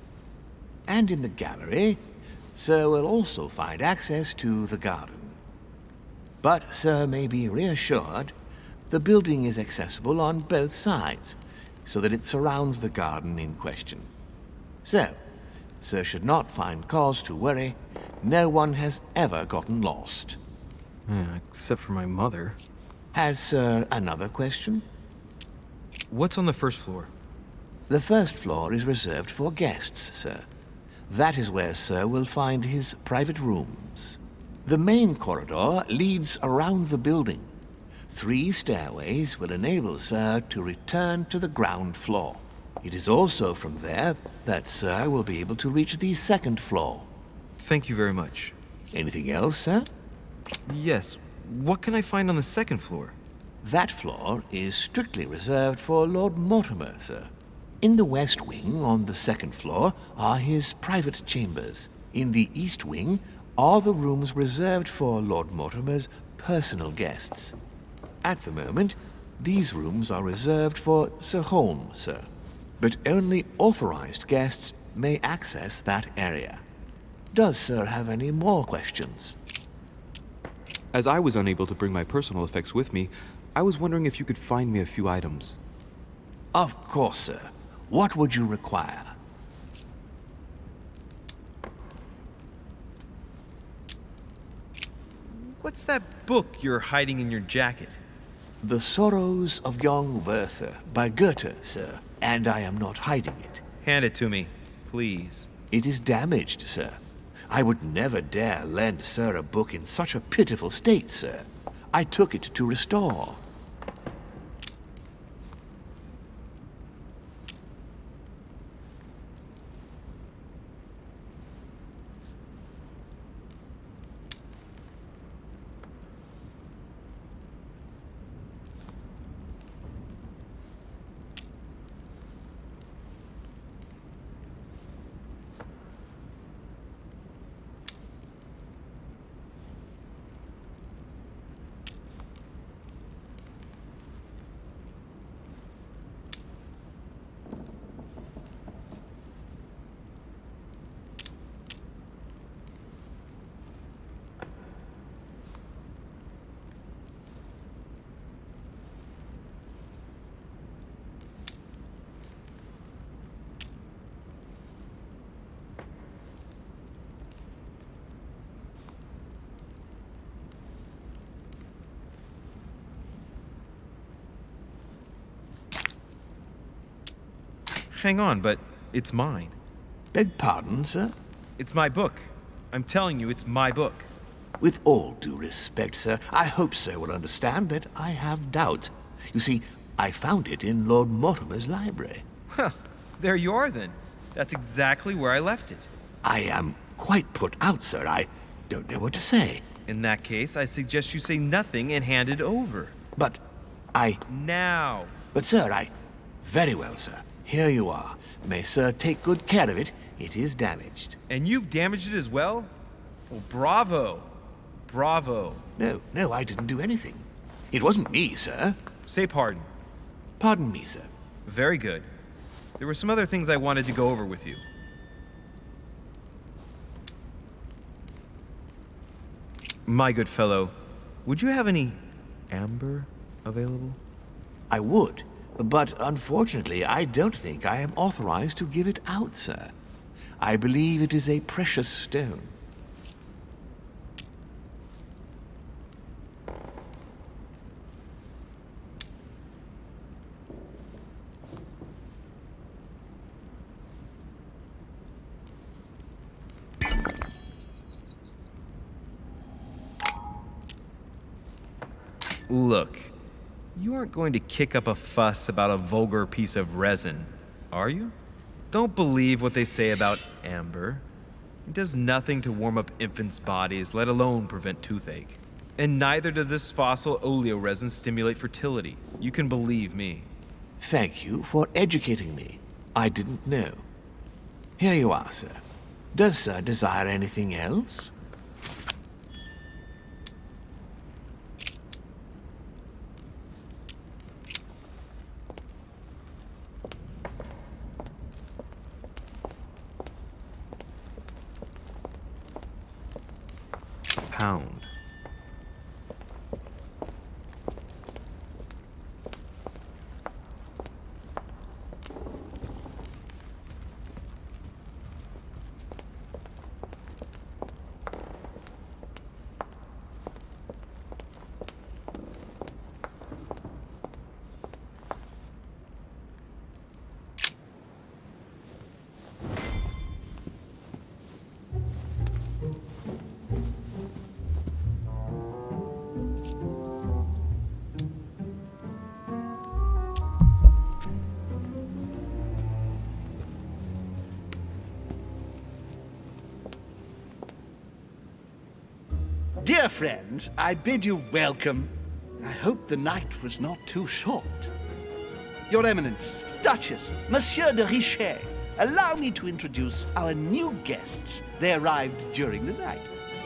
And in the gallery, sir will also find access to the garden. But sir may be reassured, the building is accessible on both sides, so that it surrounds the garden in question. So, sir should not find cause to worry. No one has ever gotten lost. Except for my mother. Has sir another question? What's on the first floor? The first floor is reserved for guests, sir. That is where sir will find his private rooms. The main corridor leads around the building. 3 stairways will enable sir to return to the ground floor. It is also from there that sir will be able to reach the second floor. Thank you very much. Anything else, sir? Yes. What can I find on the second floor? That floor is strictly reserved for Lord Mortimer, sir. In the west wing on the second floor are his private chambers. In the east wing are the rooms reserved for Lord Mortimer's personal guests. At the moment, these rooms are reserved for Sir Holmes, sir. But only authorized guests may access that area. Does sir have any more questions? As I was unable to bring my personal effects with me, I was wondering if you could find me a few items. Of course, sir. What would you require? What's that book you're hiding in your jacket? The Sorrows of Young Werther by Goethe, sir. And I am not hiding it. Hand it to me, please. It is damaged, sir. I would never dare lend sir a book in such a pitiful state, sir. I took it to restore. Hang on, but It's mine. Beg pardon, sir? It's my book. I'm telling you, it's my book. With all due respect, sir, I hope sir will understand that I have doubts. You see, I found it in Lord Mortimer's library. Huh. There you are, then. That's exactly where I left it. I am quite put out, sir. I don't know what to say. In that case, I suggest you say nothing and hand it over. But I... Now. But, sir, I... Very well, sir. Here you are. May sir take good care of it. It is damaged. And you've damaged it as well? Well, bravo. Bravo. No, I didn't do anything. It wasn't me, sir. Say pardon. Pardon me, sir. Very good. There were some other things I wanted to go over with you. My good fellow, would you have any amber available? I would, but unfortunately, I don't think I am authorized to give it out, sir. I believe it is a precious stone. Look, you aren't going to kick up a fuss about a vulgar piece of resin, are you? Don't believe what they say about amber. It does nothing to warm up infants' bodies, let alone prevent toothache. And neither does this fossil oleoresin stimulate fertility. You can believe me. Thank you for educating me. I didn't know. Here you are, sir. Does sir desire anything else? Pound. Dear friends, I bid you welcome. I hope the night was not too short. Your Eminence, Duchess, Monsieur de Richet, allow me to introduce our new guests. They arrived during the night.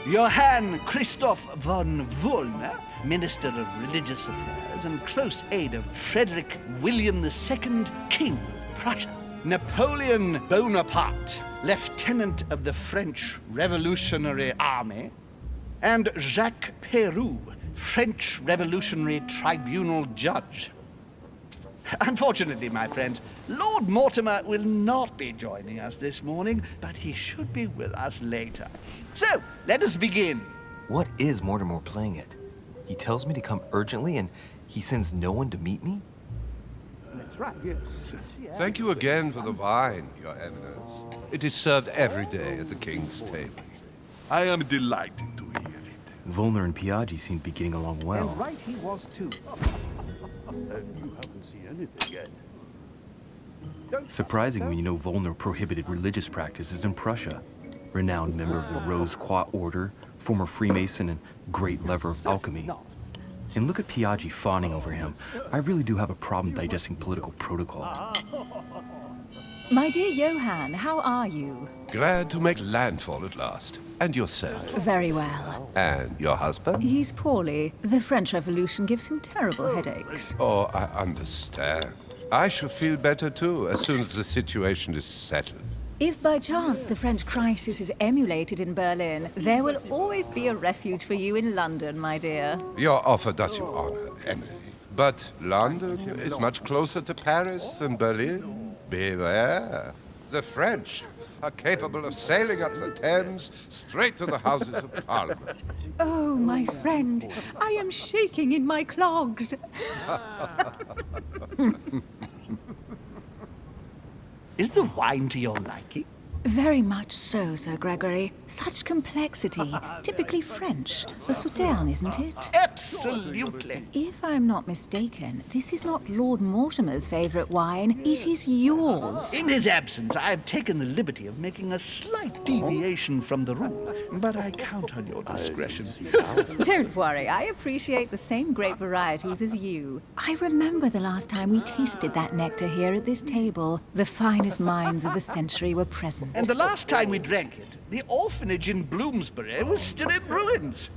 Johann Christoph von Wollner, Minister of Religious Affairs and close aide of Frederick William II, King of Prussia. Napoleon Bonaparte, Lieutenant of the French Revolutionary Army. And Jacques Peroux, French Revolutionary Tribunal Judge. Unfortunately, my friends, Lord Mortimer will not be joining us this morning, but he should be with us later. So, let us begin. What is Mortimer playing at? He tells me to come urgently and he sends no one to meet me? That's right, yes. Thank you again for the wine, Your Eminence. It is served every day at the king's table. I am delighted to hear it. Volner and Piaggi seem to be getting along well. And right he was too. And you haven't seen anything yet. Surprising when you know Volner prohibited religious practices in Prussia. Renowned member of the Rose Croix Order, former Freemason, and great lover of alchemy. And look at Piaggi fawning over him. I really do have a problem digesting political protocol. My dear Johann, how are you? Glad to make landfall at last. And yourself? Very well. And your husband? He's poorly. The French Revolution gives him terrible headaches. Oh, I understand. I shall feel better too, as soon as the situation is settled. If by chance the French crisis is emulated in Berlin, there will always be a refuge for you in London, my dear. Your offer does you honor, Emily. But London is much closer to Paris than Berlin. Beware. The French are capable of sailing up the Thames straight to the Houses of Parliament. Oh, my friend, I am shaking in my clogs. Is the wine to your liking? Very much so, Sir Gregory. Such complexity. Typically French. A Sauterne, isn't it? Absolutely. If I'm not mistaken, this is not Lord Mortimer's favourite wine. It is yours. In his absence, I have taken the liberty of making a slight deviation from the rule, but I count on your discretion. Don't worry, I appreciate the same grape varieties as you. I remember the last time we tasted that nectar here at this table. The finest minds of the century were present. And the last time we drank it, the orphanage in Bloomsbury was still in ruins.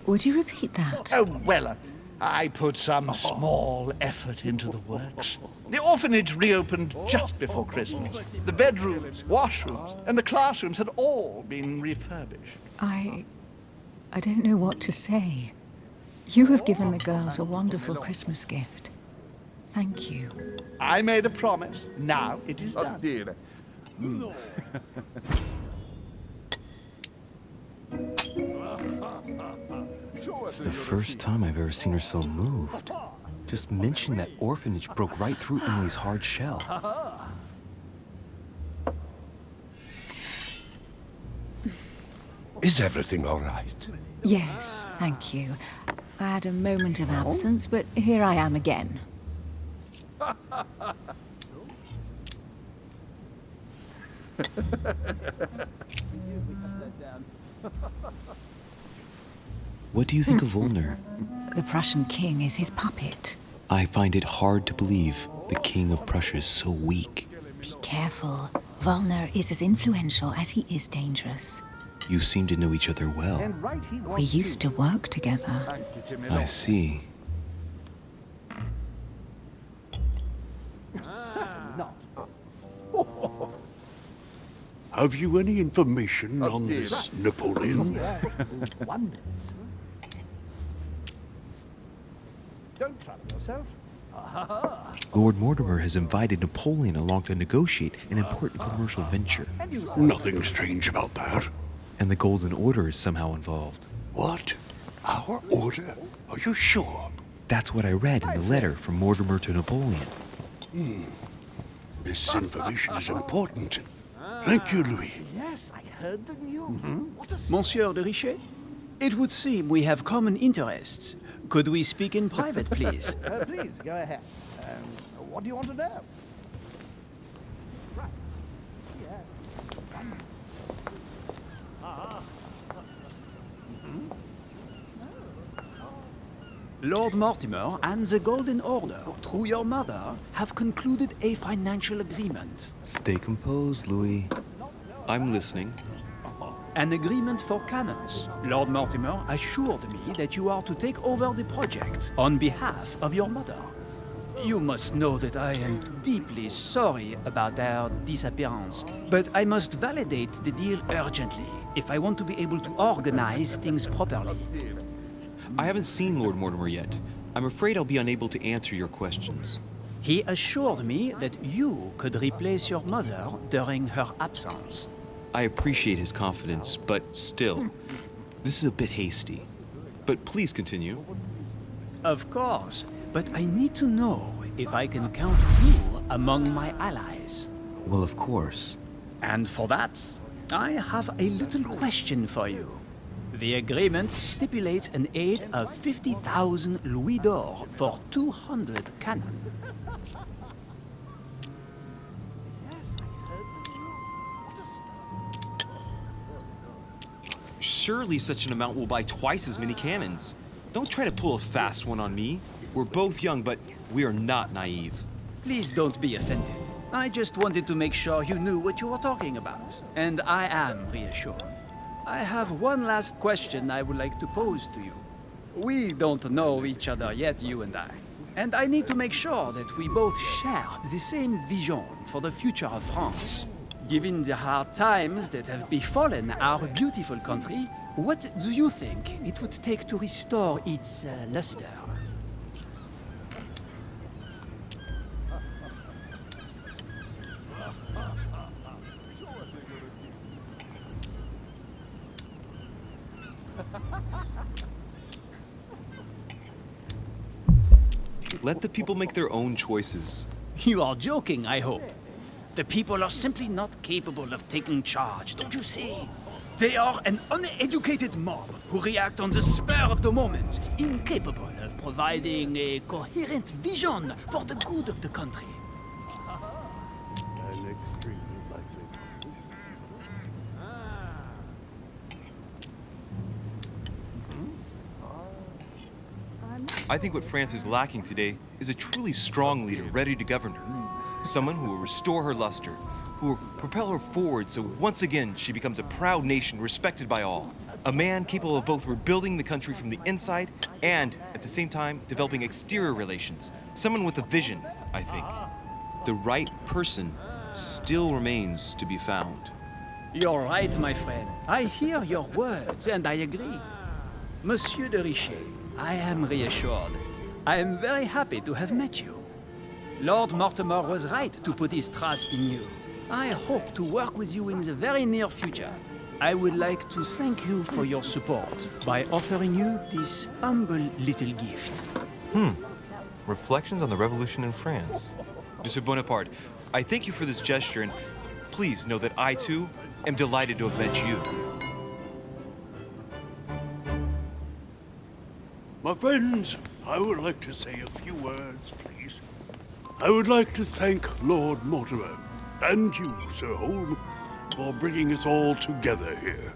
Would you repeat that? Oh, well, I put some small effort into the works. The orphanage reopened just before Christmas. The bedrooms, washrooms, and the classrooms had all been refurbished. I don't know what to say. You have given the girls a wonderful Christmas gift. Thank you. I made a promise. Now it is done. It's the first time I've ever seen her so moved. Just mentioning that orphanage broke right through Emily's hard shell. Is everything all right? Yes, thank you. I had a moment of absence, but here I am again. What do you think of Volner? The Prussian king is his puppet. I find it hard to believe the king of Prussia is so weak. Be careful. Volner is as influential as he is dangerous. You seem to know each other well. We used to work together. I see. Have you any information on this Napoleon? Wonders. Don't trouble yourself. Lord Mortimer has invited Napoleon along to negotiate an important commercial venture. Nothing strange about that. And the Golden Order is somehow involved. What? Our order? Are you sure? That's what I read in the letter from Mortimer to Napoleon. This information is important. Thank you, Louis. Yes, I heard the news. Monsieur de Richet? It would seem we have common interests. Could we speak in private, please? Please, go ahead. What do you want to know? Right. Lord Mortimer and the Golden Order, through your mother, have concluded a financial agreement. Stay composed, Louis. I'm listening. An agreement for cannons. Lord Mortimer assured me that you are to take over the project on behalf of your mother. You must know that I am deeply sorry about their disappearance, but I must validate the deal urgently if I want to be able to organize things properly. I haven't seen Lord Mortimer yet. I'm afraid I'll be unable to answer your questions. He assured me that you could replace your mother during her absence. I appreciate his confidence, but still, this is a bit hasty. But please continue. Of course, but I need to know if I can count you among my allies. Well, of course. And for that, I have a little question for you. The agreement stipulates an aid of 50,000 louis d'or for 200 cannon. Surely such an amount will buy twice as many cannons. Don't try to pull a fast one on me. We're both young, but we are not naive. Please don't be offended. I just wanted to make sure you knew what you were talking about. And I am reassured. I have one last question I would like to pose to you. We don't know each other yet, you and I. And I need to make sure that we both share the same vision for the future of France. Given the hard times that have befallen our beautiful country, what do you think it would take to restore its luster? Let the people make their own choices. You are joking, I hope. The people are simply not capable of taking charge, don't you see? They are an uneducated mob who react on the spur of the moment, incapable of providing a coherent vision for the good of the country. An extremely likely I think what France is lacking today is a truly strong leader ready to govern her. Someone who will restore her luster, who will propel her forward so once again she becomes a proud nation respected by all. A man capable of both rebuilding the country from the inside and, at the same time, developing exterior relations. Someone with a vision, I think. The right person still remains to be found. You're right, my friend. I hear your words, and I agree. Monsieur de Richet, I am reassured. I am very happy to have met you. Lord Mortimer was right to put his trust in you. I hope to work with you in the very near future. I would like to thank you for your support by offering you this humble little gift. Reflections on the Revolution in France. Mr. Bonaparte, I thank you for this gesture, and please know that I, too, am delighted to have met you. My friends, I would like to say a few words, please. I would like to thank Lord Mortimer, and you, Sir Holm, for bringing us all together here.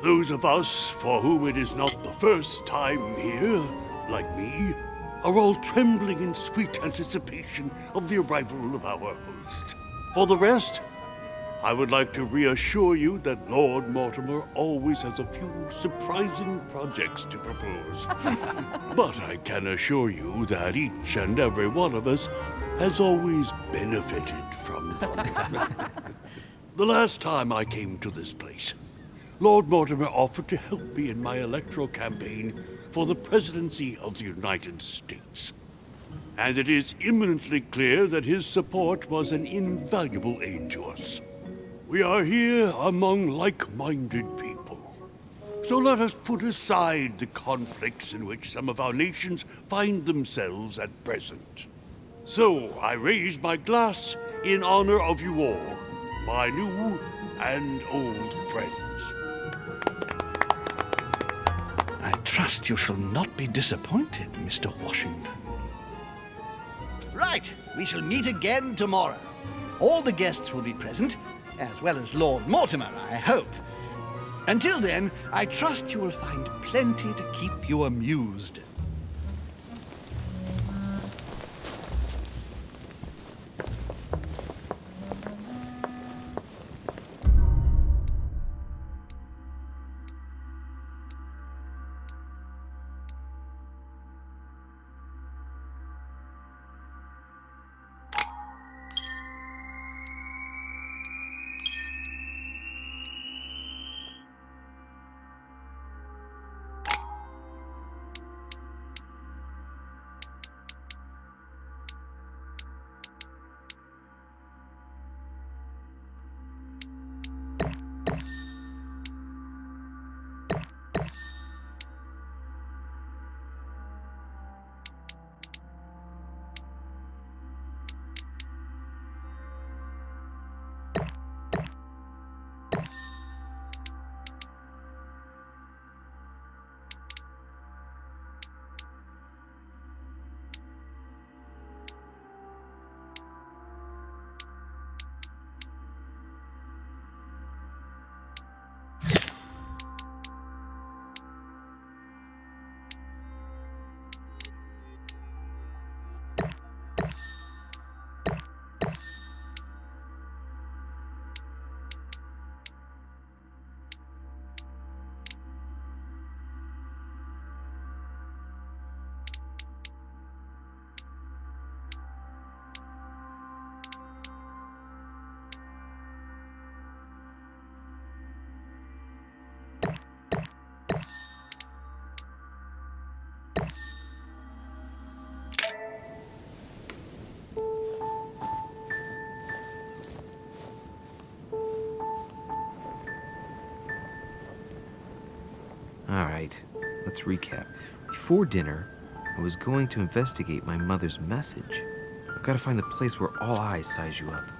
Those of us for whom it is not the first time here, like me, are all trembling in sweet anticipation of the arrival of our host. For the rest, I would like to reassure you that Lord Mortimer always has a few surprising projects to propose. But I can assure you that each and every one of us has always benefited from them. The last time I came to this place, Lord Mortimer offered to help me in my electoral campaign for the presidency of the United States. And it is imminently clear that his support was an invaluable aid to us. We are here among like-minded people. So let us put aside the conflicts in which some of our nations find themselves at present. So I raise my glass in honor of you all, my new and old friends. I trust you shall not be disappointed, Mr. Washington. Right, we shall meet again tomorrow. All the guests will be present, as well as Lord Mortimer, I hope. Until then, I trust you will find plenty to keep you amused. Alright, let's recap. Before dinner, I was going to investigate my mother's message. I've got to find the place where all eyes size you up.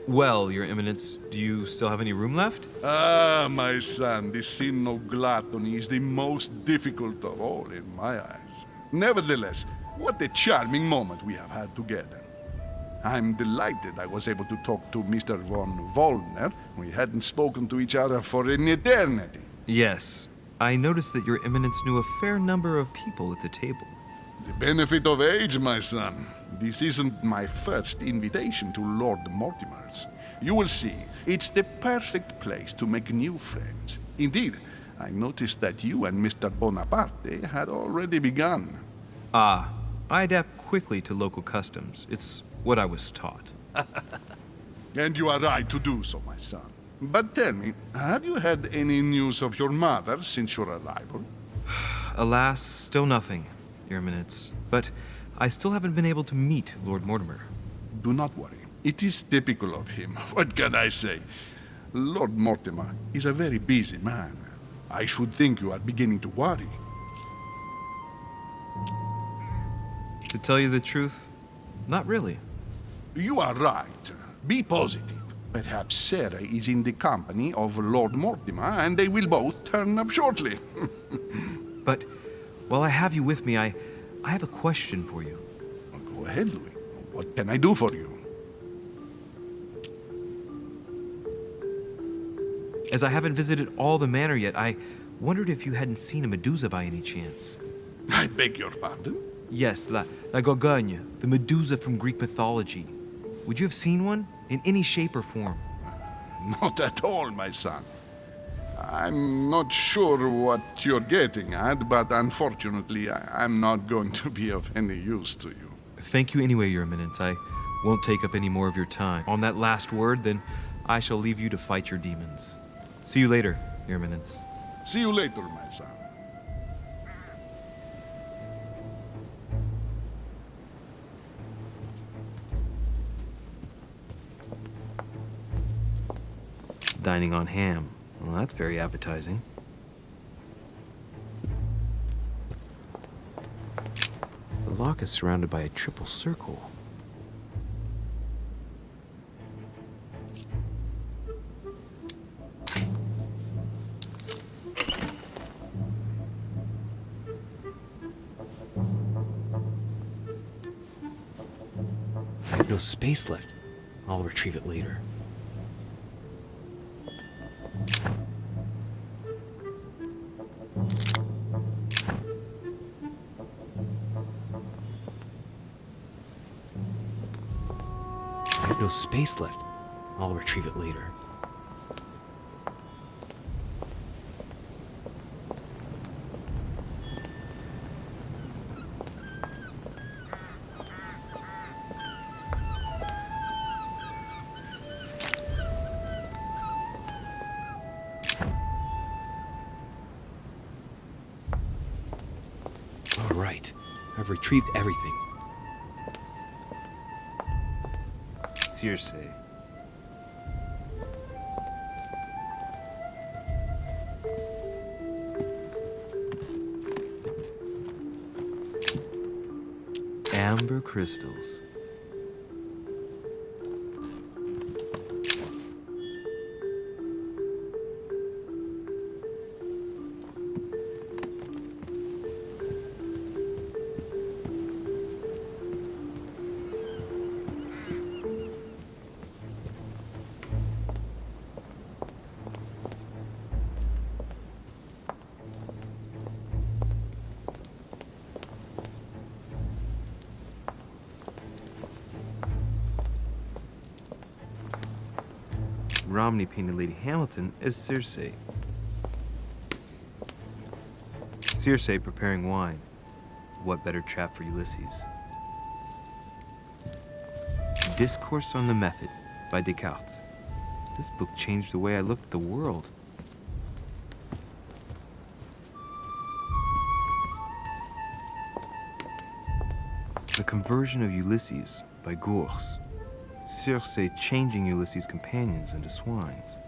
Well, Your Eminence, do you still have any room left? Ah, my son, the sin of gluttony is the most difficult of all in my eyes. Nevertheless, what a charming moment we have had together. I'm delighted I was able to talk to Mr. von Wollner. We hadn't spoken to each other for an eternity. Yes. I noticed that Your Eminence knew a fair number of people at the table. The benefit of age, my son. This isn't my first invitation to Lord Mortimer's. You will see, it's the perfect place to make new friends. Indeed, I noticed that you and Mr. Bonaparte had already begun. Ah, I adapt quickly to local customs. It's what I was taught. And you are right to do so, my son. But tell me, have you had any news of your mother since your arrival? Alas, still nothing, Your Eminence. But I still haven't been able to meet Lord Mortimer. Do not worry. It is typical of him. What can I say? Lord Mortimer is a very busy man. I should think you are beginning to worry. To tell you the truth, not really. You are right. Be positive. Perhaps Sarah is in the company of Lord Mortimer, and they will both turn up shortly. But while I have you with me, I have a question for you. Go ahead, Louis. What can I do for you? As I haven't visited all the manor yet, I wondered if you hadn't seen a Medusa by any chance. I beg your pardon? Yes, La Gorgogne, the Medusa from Greek mythology. Would you have seen one? In any shape or form? Not at all, my son. I'm not sure what you're getting at, but unfortunately, I'm not going to be of any use to you. Thank you anyway, Your Eminence. I won't take up any more of your time. On that last word, then, I shall leave you to fight your demons. See you later, Your Eminence. See you later, my son. Dining on ham. Well, that's very appetizing. The lock is surrounded by a triple circle. I have no space left. I'll retrieve it later. I have no space left. I'll retrieve it later. All right. I've retrieved everything. Circe. Amber crystals. Romney painted Lady Hamilton as Circe. Circe preparing wine. What better trap for Ulysses? Discourse on the Method by Descartes. This book changed the way I looked at the world. The Conversion of Ulysses by Gurs. Circe changing Ulysses' companions into swines.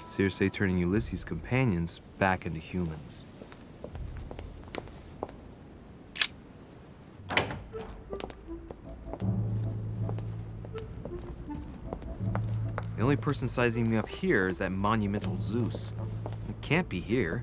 Circe turning Ulysses' companions back into humans. only person sizing me up here is that monumental Zeus. It can't be here.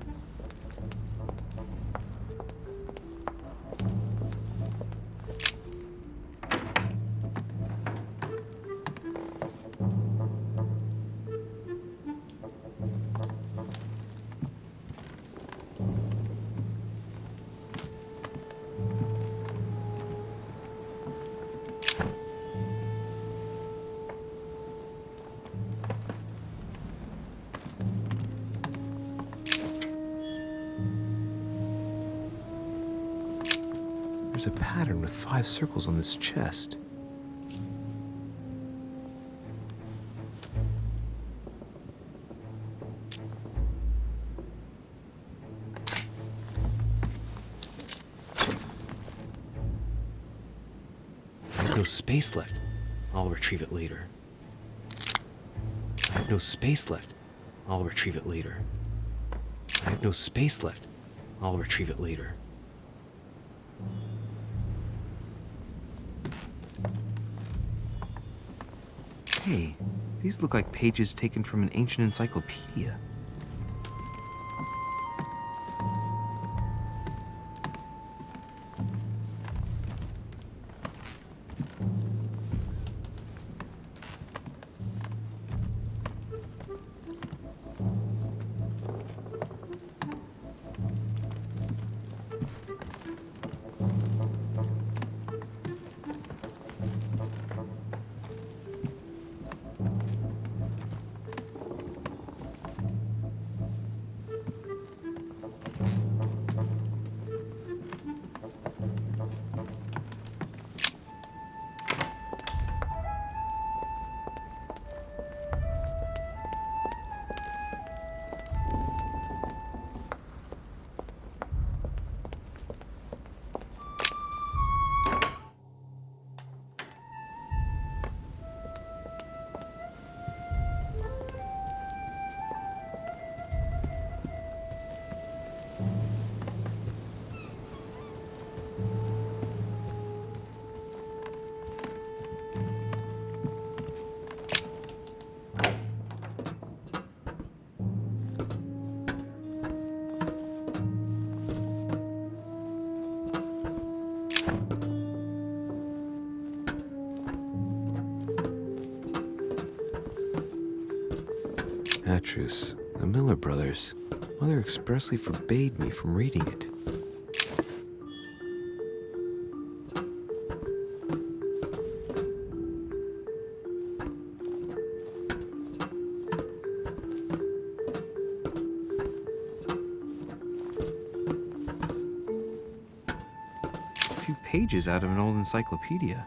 There's a pattern with 5 circles on this chest. I have no space left. I'll retrieve it later. I have no space left. I'll retrieve it later. I have no space left. I'll retrieve it later. Hey, these look like pages taken from an ancient encyclopedia. Atrus, the Miller brothers. Mother expressly forbade me from reading it. A few pages out of an old encyclopedia.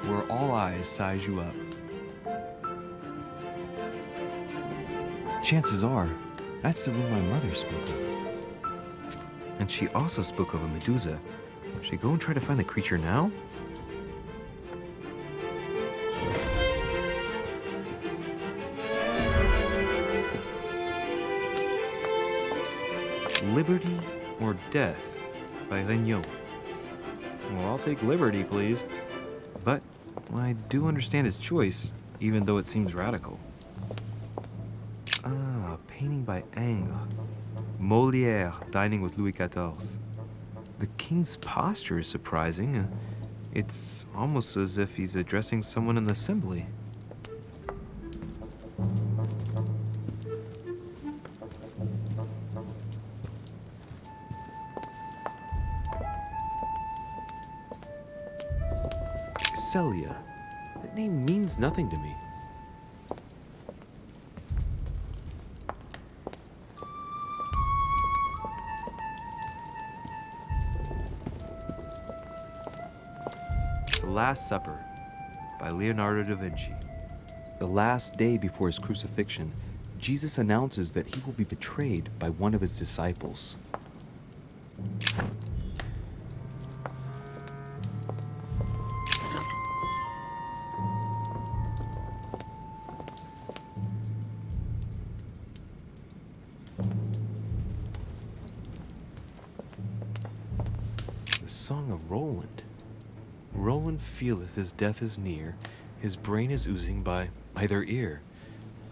Where all eyes size you up. Chances are, that's the room my mother spoke of. And she also spoke of a Medusa. Should I go and try to find the creature now? Liberty or Death by Regnault. Well, I'll take liberty, please. But I do understand his choice, even though it seems radical. Ah, a painting by Ingres. Molière dining with Louis XIV. The king's posture is surprising. It's almost as if he's addressing someone in the assembly. Celia. That name means nothing to me. The Last Supper by Leonardo da Vinci. The last day before his crucifixion, Jesus announces that he will be betrayed by one of his disciples. The Song of Roland. Roland feeleth his death is near, his brain is oozing by either ear.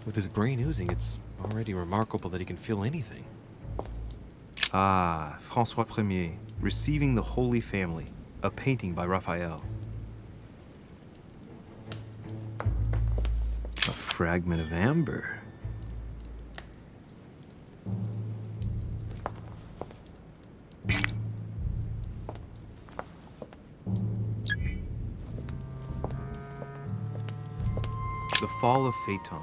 With his brain oozing, it's already remarkable that he can feel anything. Ah, François Ier, Receiving the Holy Family, a painting by Raphael. A fragment of amber. The Fall of Phaeton,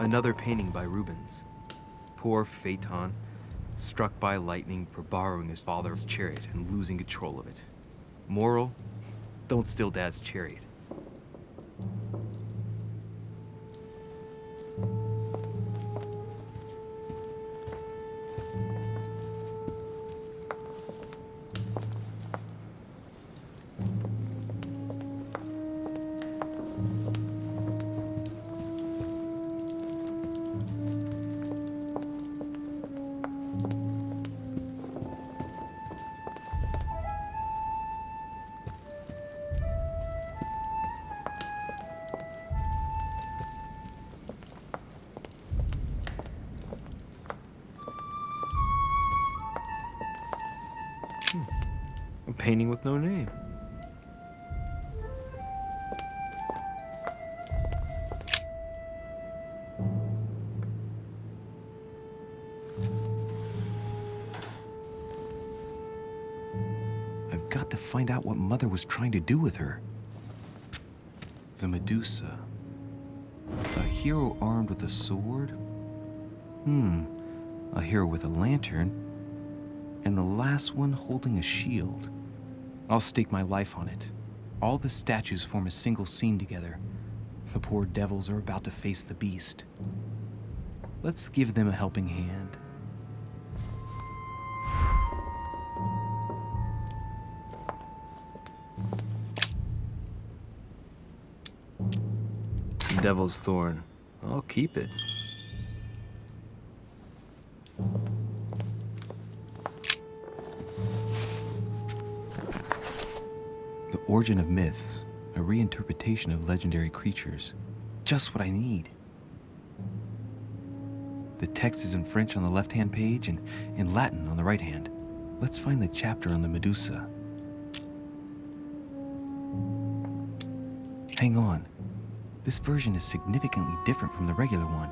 another painting by Rubens. Poor Phaeton, struck by lightning for borrowing his father's chariot and losing control of it. Moral, don't steal Dad's chariot. A painting with no name. I've got to find out what Mother was trying to do with her. The Medusa. A hero armed with a sword? A hero with a lantern. And the last one holding a shield. I'll stake my life on it. All the statues form a single scene together. The poor devils are about to face the beast. Let's give them a helping hand. Devil's Thorn. I'll keep it. The Origin of Myths, a reinterpretation of legendary creatures. Just what I need. The text is in French on the left-hand page and in Latin on the right hand. Let's find the chapter on the Medusa. Hang on. This version is significantly different from the regular one.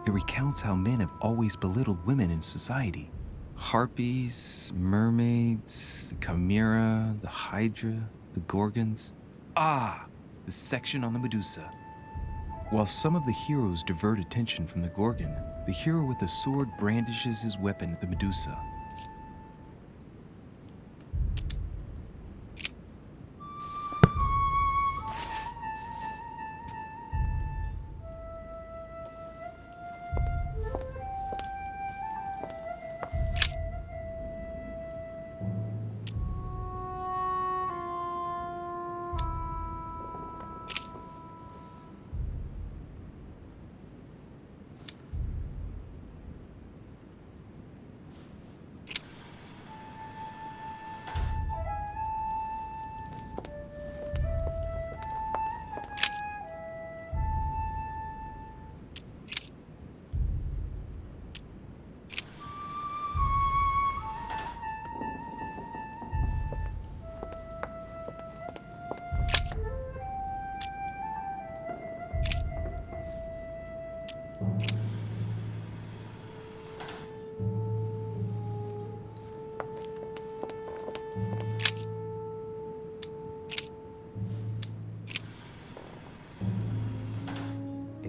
It recounts how men have always belittled women in society. Harpies, mermaids, the chimera, the hydra, the gorgons. Ah, the section on the Medusa. While some of the heroes divert attention from the gorgon, the hero with the sword brandishes his weapon at the Medusa.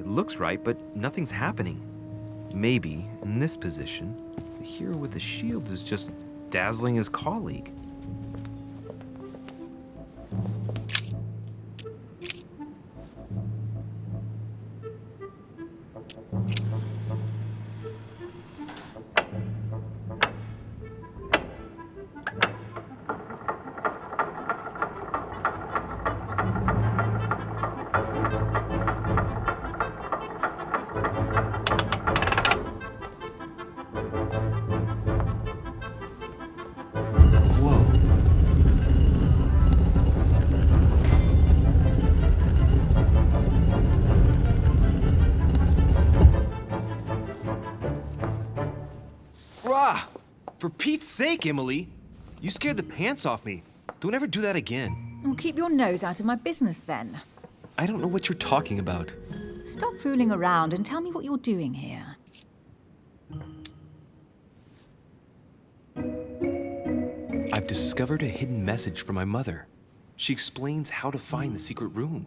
Looks right, but nothing's happening. Maybe, in this position, the hero with the shield is just dazzling his colleague. Ah! For Pete's sake, Emily! You scared the pants off me. Don't ever do that again. Well, keep your nose out of my business then. I don't know what you're talking about. Stop fooling around and tell me what you're doing here. I've discovered a hidden message from my mother. She explains how to find the secret room.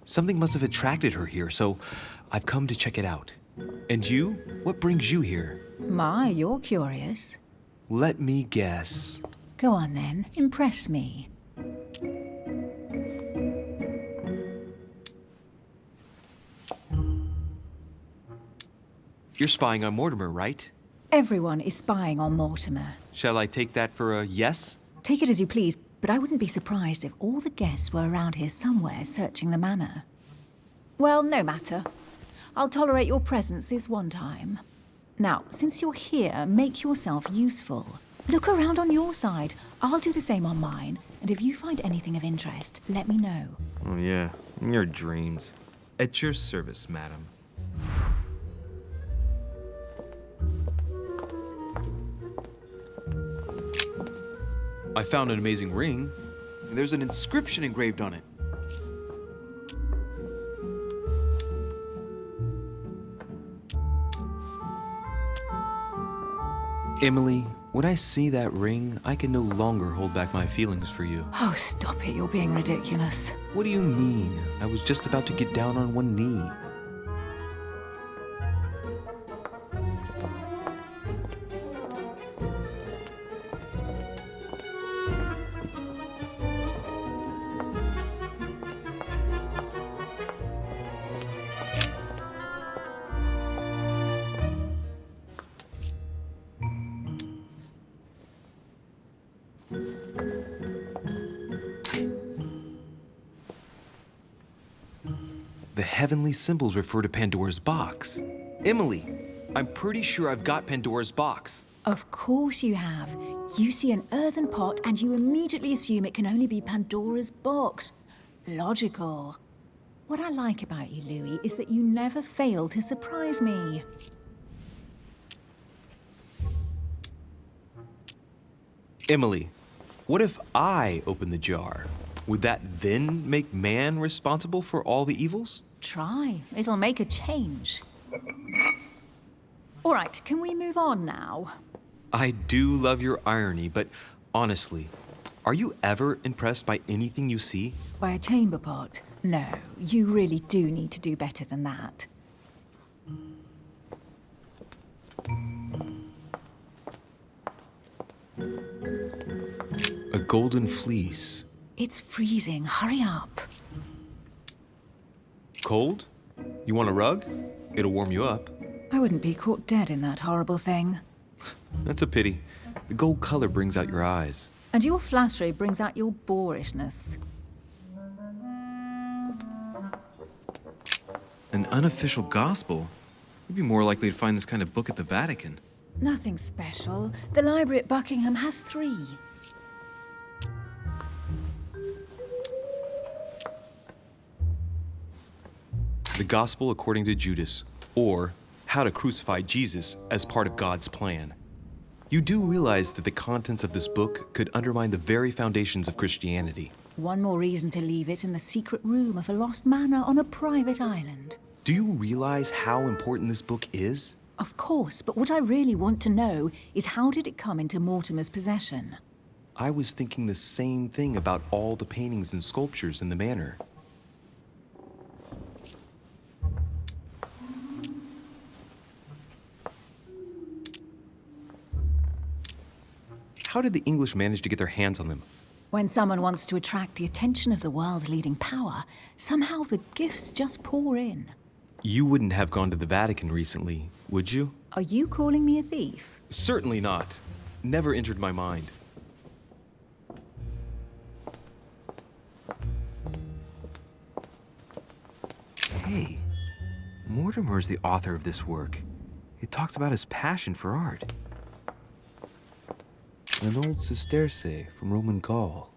Something must have attracted her here, so I've come to check it out. And you? What brings you here? My, you're curious. Let me guess. Go on then, impress me. You're spying on Mortimer, right? Everyone is spying on Mortimer. Shall I take that for a yes? Take it as you please, but I wouldn't be surprised if all the guests were around here somewhere searching the manor. Well, no matter. I'll tolerate your presence this one time. Now, since you're here, make yourself useful. Look around on your side. I'll do the same on mine, and if you find anything of interest, let me know. Oh, yeah. In your dreams. At your service, madam. I found an amazing ring. There's an inscription engraved on it. Emily, when I see that ring, I can no longer hold back my feelings for you. Oh, stop it. You're being ridiculous. What do you mean? I was just about to get down on one knee. The heavenly symbols refer to Pandora's box. Emily, I'm pretty sure I've got Pandora's box. Of course you have. You see an earthen pot and you immediately assume it can only be Pandora's box. Logical. What I like about you, Louis, is that you never fail to surprise me. Emily, what if I open the jar? Would that then make man responsible for all the evils? Try. It'll make a change. All right, can we move on now? I do love your irony, but honestly, are you ever impressed by anything you see? By a chamber pot? No, you really do need to do better than that. A golden fleece. It's freezing. Hurry up. Cold? You want a rug? It'll warm you up. I wouldn't be caught dead in that horrible thing. That's a pity. The gold color brings out your eyes. And your flattery brings out your boorishness. An unofficial gospel? You'd be more likely to find this kind of book at the Vatican. Nothing special. The library at Buckingham has 3. The Gospel According to Judas, or How to Crucify Jesus as Part of God's Plan. You do realize that the contents of this book could undermine the very foundations of Christianity. One more reason to leave it in the secret room of a lost manor on a private island. Do you realize how important this book is? Of course, but what I really want to know is how did it come into Mortimer's possession? I was thinking the same thing about all the paintings and sculptures in the manor. How did the English manage to get their hands on them? When someone wants to attract the attention of the world's leading power, somehow the gifts just pour in. You wouldn't have gone to the Vatican recently, would you? Are you calling me a thief? Certainly not. Never entered my mind. Hey, Mortimer's the author of this work. It talks about his passion for art. An old sesterce from Roman Gaul.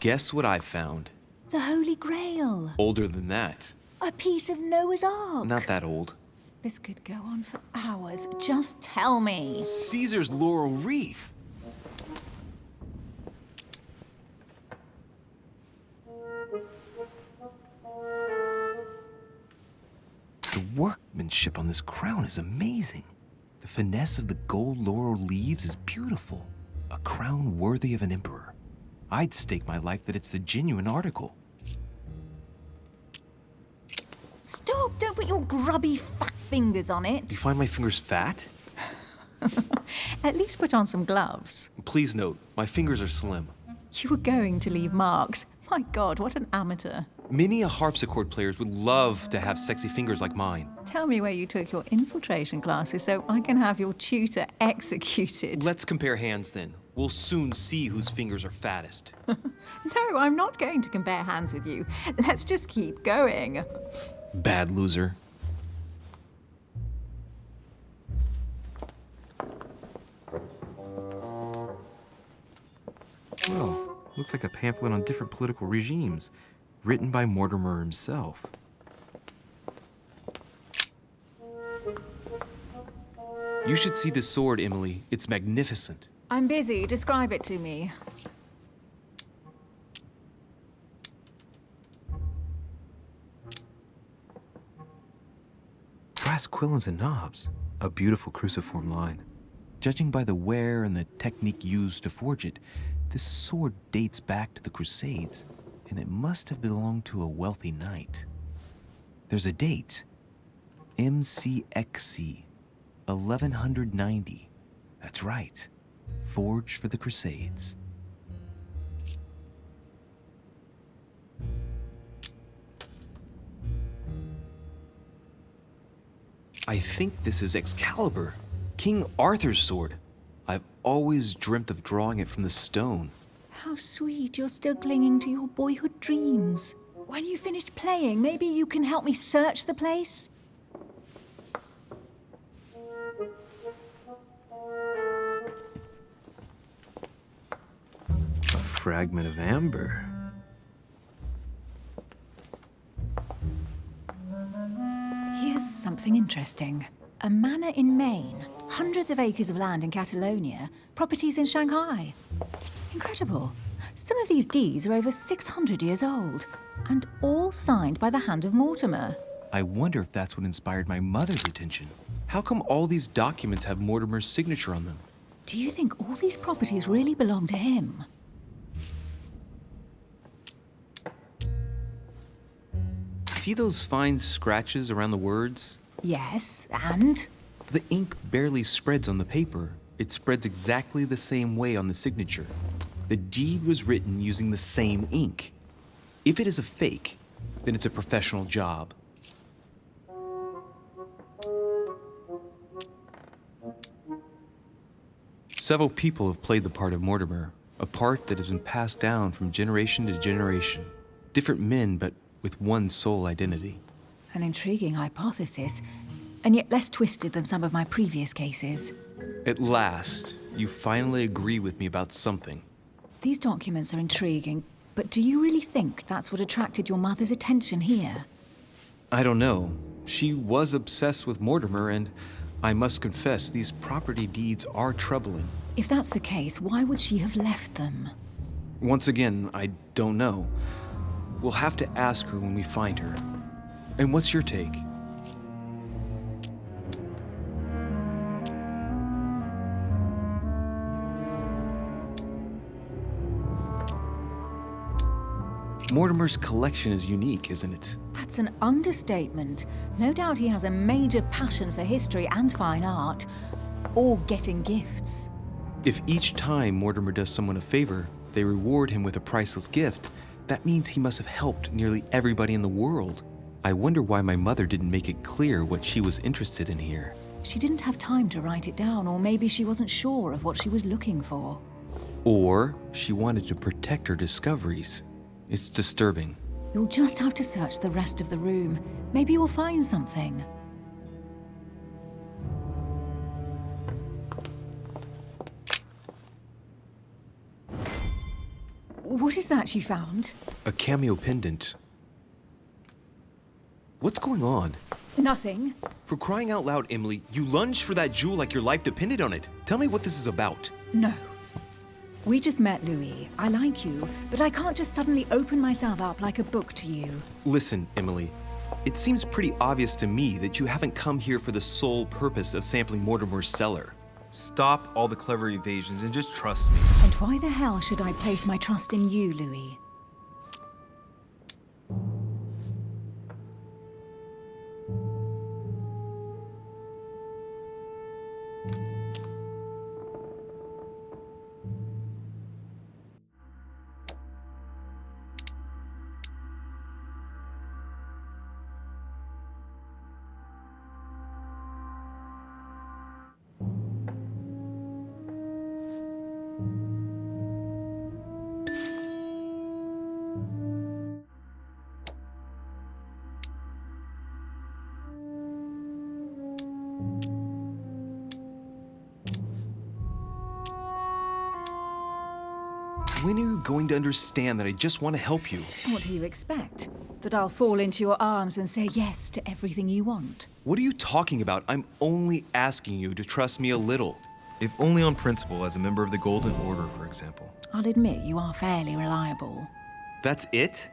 Guess what I found? The Holy Grail. Older than that. A piece of Noah's Ark. Not that old. This could go on for hours. Just tell me. Caesar's laurel wreath. The workmanship on this crown is amazing. The finesse of the gold laurel leaves is beautiful. A crown worthy of an emperor. I'd stake my life that it's the genuine article. Stop! Don't put your grubby fat fingers on it. Do you find my fingers fat? At least put on some gloves. Please note, my fingers are slim. You were going to leave marks. My God, what an amateur. Many a harpsichord players would love to have sexy fingers like mine. Tell me where you took your infiltration classes so I can have your tutor executed. Let's compare hands then. We'll soon see whose fingers are fattest. No, I'm not going to compare hands with you. Let's just keep going. Bad loser. Well, looks like a pamphlet on different political regimes, written by Mortimer himself. You should see this sword, Emily. It's magnificent. I'm busy. Describe it to me. Brass quillons and knobs. A beautiful cruciform line. Judging by the wear and the technique used to forge it, this sword dates back to the Crusades, and it must have belonged to a wealthy knight. There's a date. MCXC, 1190. That's right. Forged for the Crusades. I think this is Excalibur, King Arthur's sword. I've always dreamt of drawing it from the stone. How sweet, you're still clinging to your boyhood dreams. When you finished playing, maybe you can help me search the place? A fragment of amber. Here's something interesting. A manor in Maine, hundreds of acres of land in Catalonia, properties in Shanghai. Incredible. Some of these deeds are over 600 years old, and all signed by the hand of Mortimer. I wonder if that's what inspired my mother's attention. How come all these documents have Mortimer's signature on them? Do you think all these properties really belong to him? See those fine scratches around the words? Yes, and? The ink barely spreads on the paper. It spreads exactly the same way on the signature. The deed was written using the same ink. If it is a fake, then it's a professional job. Several people have played the part of Mortimer, a part that has been passed down from generation to generation. Different men, but with one sole identity. An intriguing hypothesis, and yet less twisted than some of my previous cases. At last, you finally agree with me about something. These documents are intriguing, but do you really think that's what attracted your mother's attention here? I don't know. She was obsessed with Mortimer, and I must confess, these property deeds are troubling. If that's the case, why would she have left them? Once again, I don't know. We'll have to ask her when we find her. And what's your take? Mortimer's collection is unique, isn't it? That's an understatement. No doubt he has a major passion for history and fine art, or getting gifts. If each time Mortimer does someone a favor, they reward him with a priceless gift, that means he must have helped nearly everybody in the world. I wonder why my mother didn't make it clear what she was interested in here. She didn't have time to write it down, or maybe she wasn't sure of what she was looking for. Or she wanted to protect her discoveries. It's disturbing. You'll just have to search the rest of the room. Maybe you'll find something. What is that you found? A cameo pendant. What's going on? Nothing. For crying out loud, Emily, you lunged for that jewel like your life depended on it. Tell me what this is about. No. We just met, Louis. I like you, but I can't just suddenly open myself up like a book to you. Listen, Emily. It seems pretty obvious to me that you haven't come here for the sole purpose of sampling Mortimer's cellar. Stop all the clever evasions and just trust me. And why the hell should I place my trust in you, Louis? When are you going to understand that I just want to help you? What do you expect? That I'll fall into your arms and say yes to everything you want? What are you talking about? I'm only asking you to trust me a little. If only on principle, as a member of the Golden Order, for example. I'll admit you are fairly reliable. That's it?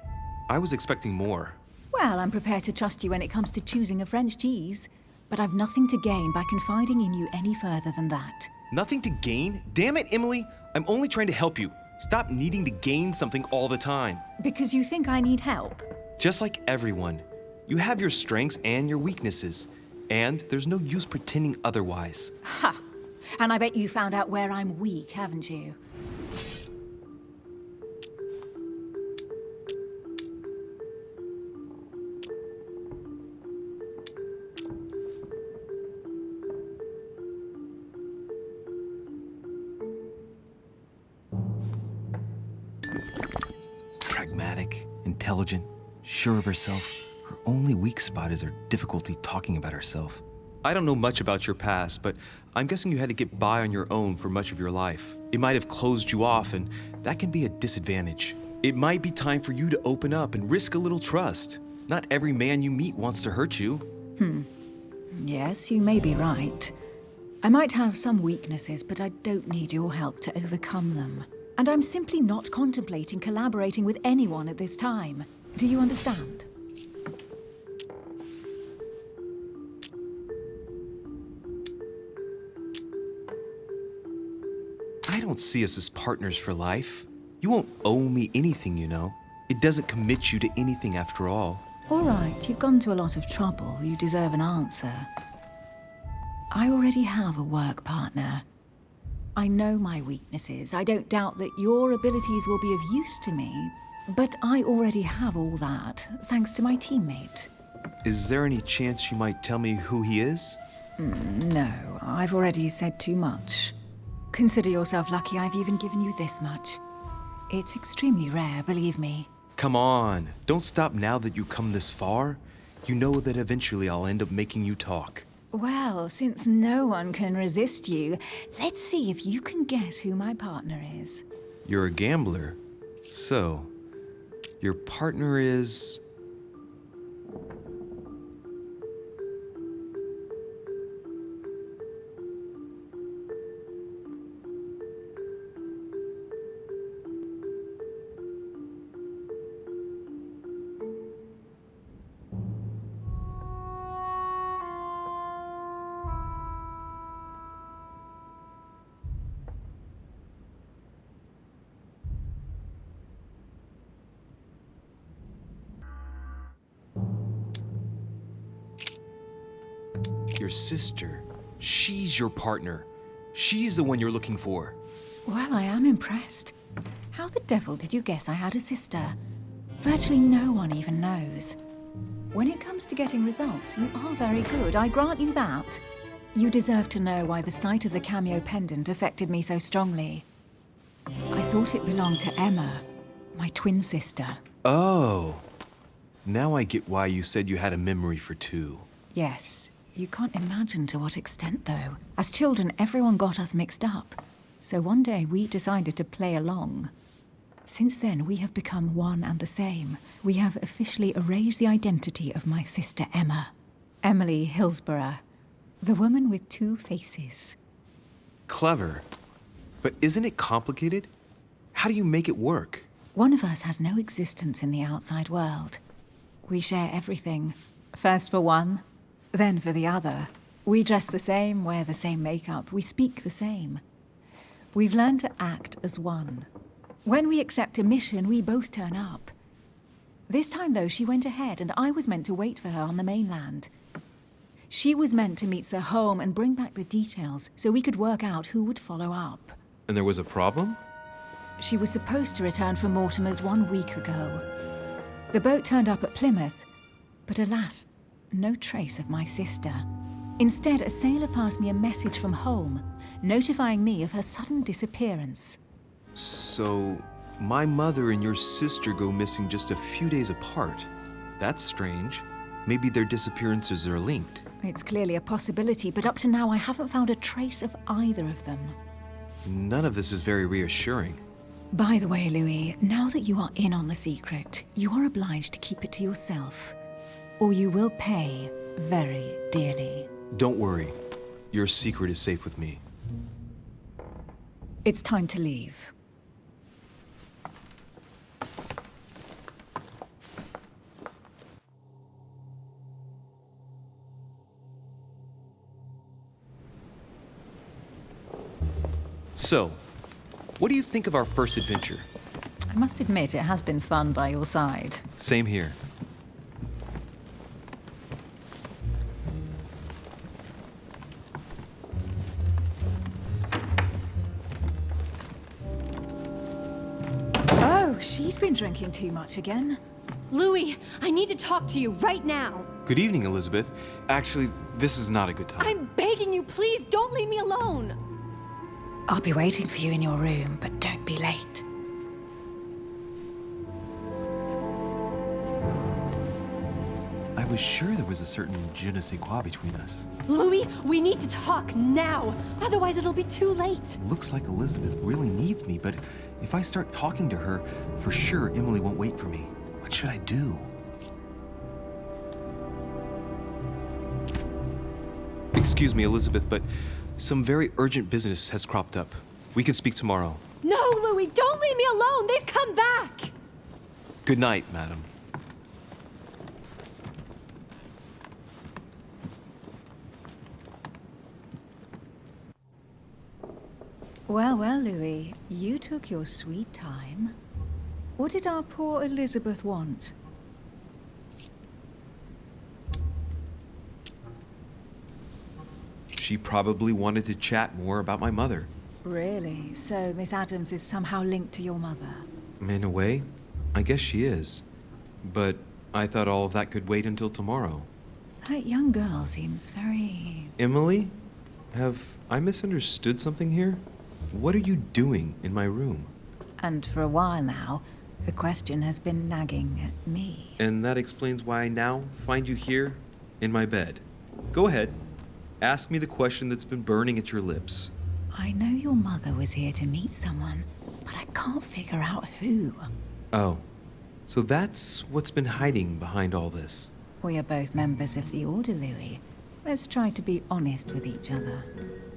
I was expecting more. Well, I'm prepared to trust you when it comes to choosing a French cheese. But I've nothing to gain by confiding in you any further than that. Nothing to gain? Damn it, Emily! I'm only trying to help you. Stop needing to gain something all the time. Because you think I need help? Just like everyone. You have your strengths and your weaknesses. And there's no use pretending otherwise. Ha! And I bet you found out where I'm weak, haven't you? Pragmatic, intelligent, sure of herself. Her only weak spot is her difficulty talking about herself. I don't know much about your past, but I'm guessing you had to get by on your own for much of your life. It might have closed you off, and that can be a disadvantage. It might be time for you to open up and risk a little trust. Not every man you meet wants to hurt you. Yes, you may be right. I might have some weaknesses, but I don't need your help to overcome them. And I'm simply not contemplating collaborating with anyone at this time. Do you understand? I don't see us as partners for life. You won't owe me anything, you know. It doesn't commit you to anything after all. All right, you've gone to a lot of trouble. You deserve an answer. I already have a work partner. I know my weaknesses. I don't doubt that your abilities will be of use to me. But I already have all that, thanks to my teammate. Is there any chance you might tell me who he is? No, I've already said too much. Consider yourself lucky I've even given you this much. It's extremely rare, believe me. Come on, don't stop now that you've come this far. You know that eventually I'll end up making you talk. Well, since no one can resist you, let's see if you can guess who my partner is. You're a gambler. So, your partner is... your sister. She's your partner. She's the one you're looking for. Well, I am impressed. How the devil did you guess I had a sister? Virtually no one even knows. When it comes to getting results, you are very good, I grant you that. You deserve to know why the sight of the cameo pendant affected me so strongly. I thought it belonged to Emma, my twin sister. Oh. Now I get why you said you had a memory for two. Yes, you can't imagine to what extent, though. As children, everyone got us mixed up. So one day we decided to play along. Since then, we have become one and the same. We have officially erased the identity of my sister Emma. Emily Hillsborough. The woman with two faces. Clever. But isn't it complicated? How do you make it work? One of us has no existence in the outside world. We share everything. First for one, then for the other. We dress the same, wear the same makeup, we speak the same. We've learned to act as one. When we accept a mission, we both turn up. This time, though, she went ahead, and I was meant to wait for her on the mainland. She was meant to meet Sir Home and bring back the details so we could work out who would follow up. And there was a problem? She was supposed to return from Mortimer's 1 week ago. The boat turned up at Plymouth, but alas, no trace of my sister. Instead, a sailor passed me a message from home, notifying me of her sudden disappearance. So, my mother and your sister go missing just a few days apart. That's strange. Maybe their disappearances are linked. It's clearly a possibility, but up to now I haven't found a trace of either of them. None of this is very reassuring. By the way, Louis, now that you are in on the secret, you are obliged to keep it to yourself, or you will pay very dearly. Don't worry. Your secret is safe with me. It's time to leave. So, what do you think of our first adventure? I must admit, it has been fun by your side. Same here. Oh, she's been drinking too much again. Louis, I need to talk to you right now. Good evening, Elizabeth. Actually, this is not a good time. I'm begging you, please don't leave me alone. I'll be waiting for you in your room, but don't be late. I was sure there was a certain je ne sais quoi between us. Louis, we need to talk now. Otherwise, it'll be too late. Looks like Elizabeth really needs me, but if I start talking to her, for sure Emily won't wait for me. What should I do? Excuse me, Elizabeth, but some very urgent business has cropped up. We can speak tomorrow. No, Louis, don't leave me alone. They've come back. Good night, madam. Well, well, Louis, you took your sweet time. What did our poor Elizabeth want? She probably wanted to chat more about my mother. Really? So Miss Adams is somehow linked to your mother? In a way, I guess she is. But I thought all of that could wait until tomorrow. That young girl seems very... Emily? Have I misunderstood something here? What are you doing in my room? And for a while now, the question has been nagging at me. And that explains why I now find you here, in my bed. Go ahead. Ask me the question that's been burning at your lips. I know your mother was here to meet someone, but I can't figure out who. Oh. So that's what's been hiding behind all this. We are both members of the Order, Louis. Let's try to be honest with each other.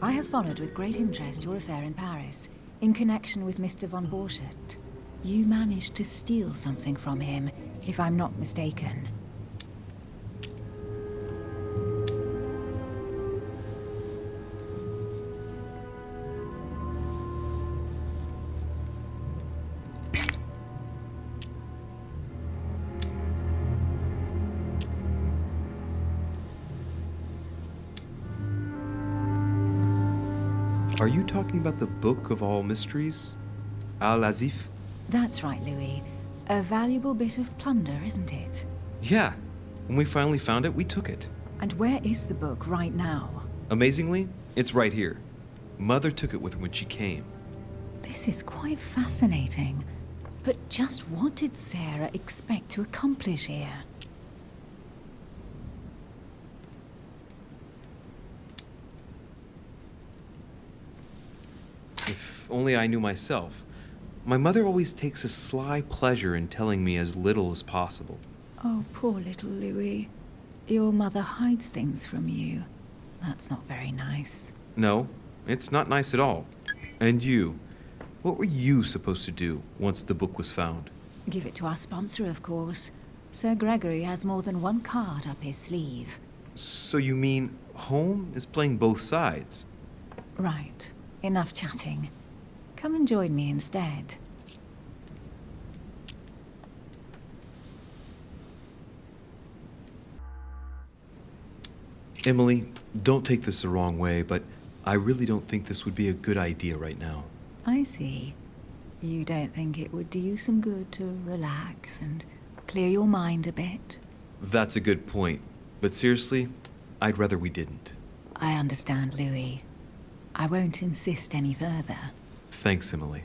I have followed with great interest your affair in Paris, in connection with Mr. von Borchardt. You managed to steal something from him, if I'm not mistaken. Are you talking about the Book of All Mysteries? Al-Azif? That's right, Louis. A valuable bit of plunder, isn't it? Yeah. When we finally found it, we took it. And where is the book right now? Amazingly, it's right here. Mother took it with her when she came. This is quite fascinating. But just what did Sarah expect to accomplish here? If only I knew myself. My mother always takes a sly pleasure in telling me as little as possible. Oh, poor little Louis. Your mother hides things from you. That's not very nice. No, it's not nice at all. And you? What were you supposed to do once the book was found? Give it to our sponsor, of course. Sir Gregory has more than one card up his sleeve. So you mean home is playing both sides? Right. Enough chatting. Come and join me instead. Emily, don't take this the wrong way, but I really don't think this would be a good idea right now. I see. You don't think it would do you some good to relax and clear your mind a bit? That's a good point. But seriously, I'd rather we didn't. I understand, Louis. I won't insist any further. Thanks, Emily.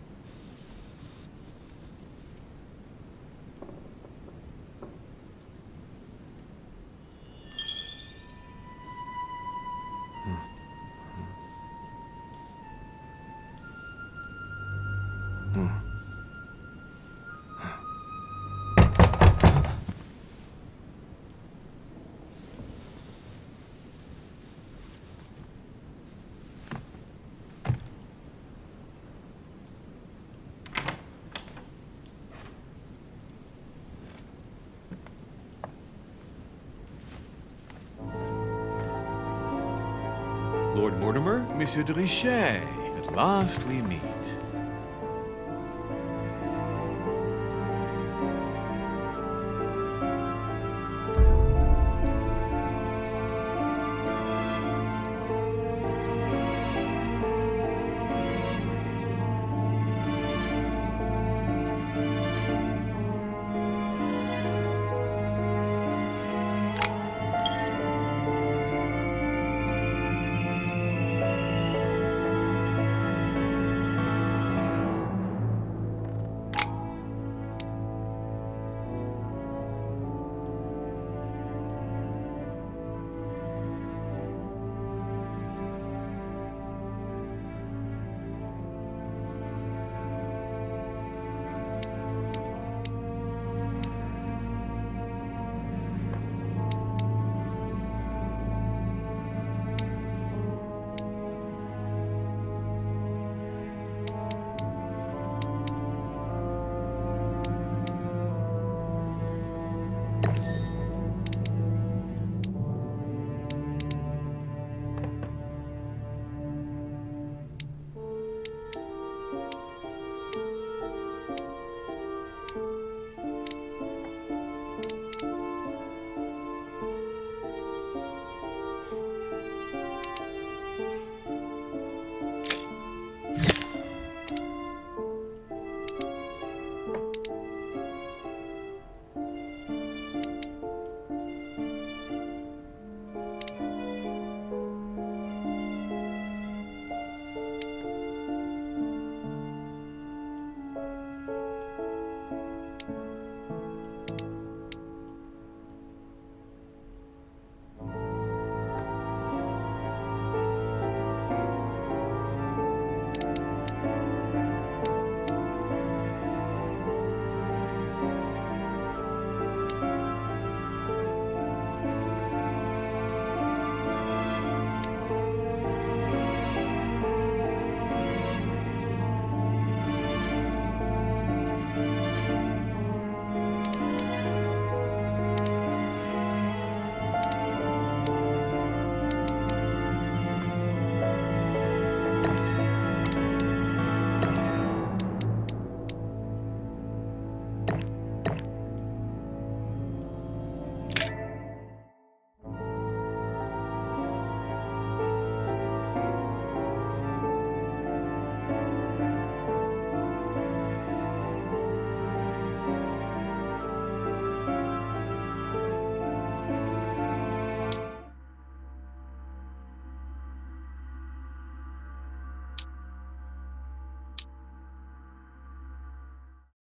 Lord Mortimer? Monsieur de Richet, at last we meet.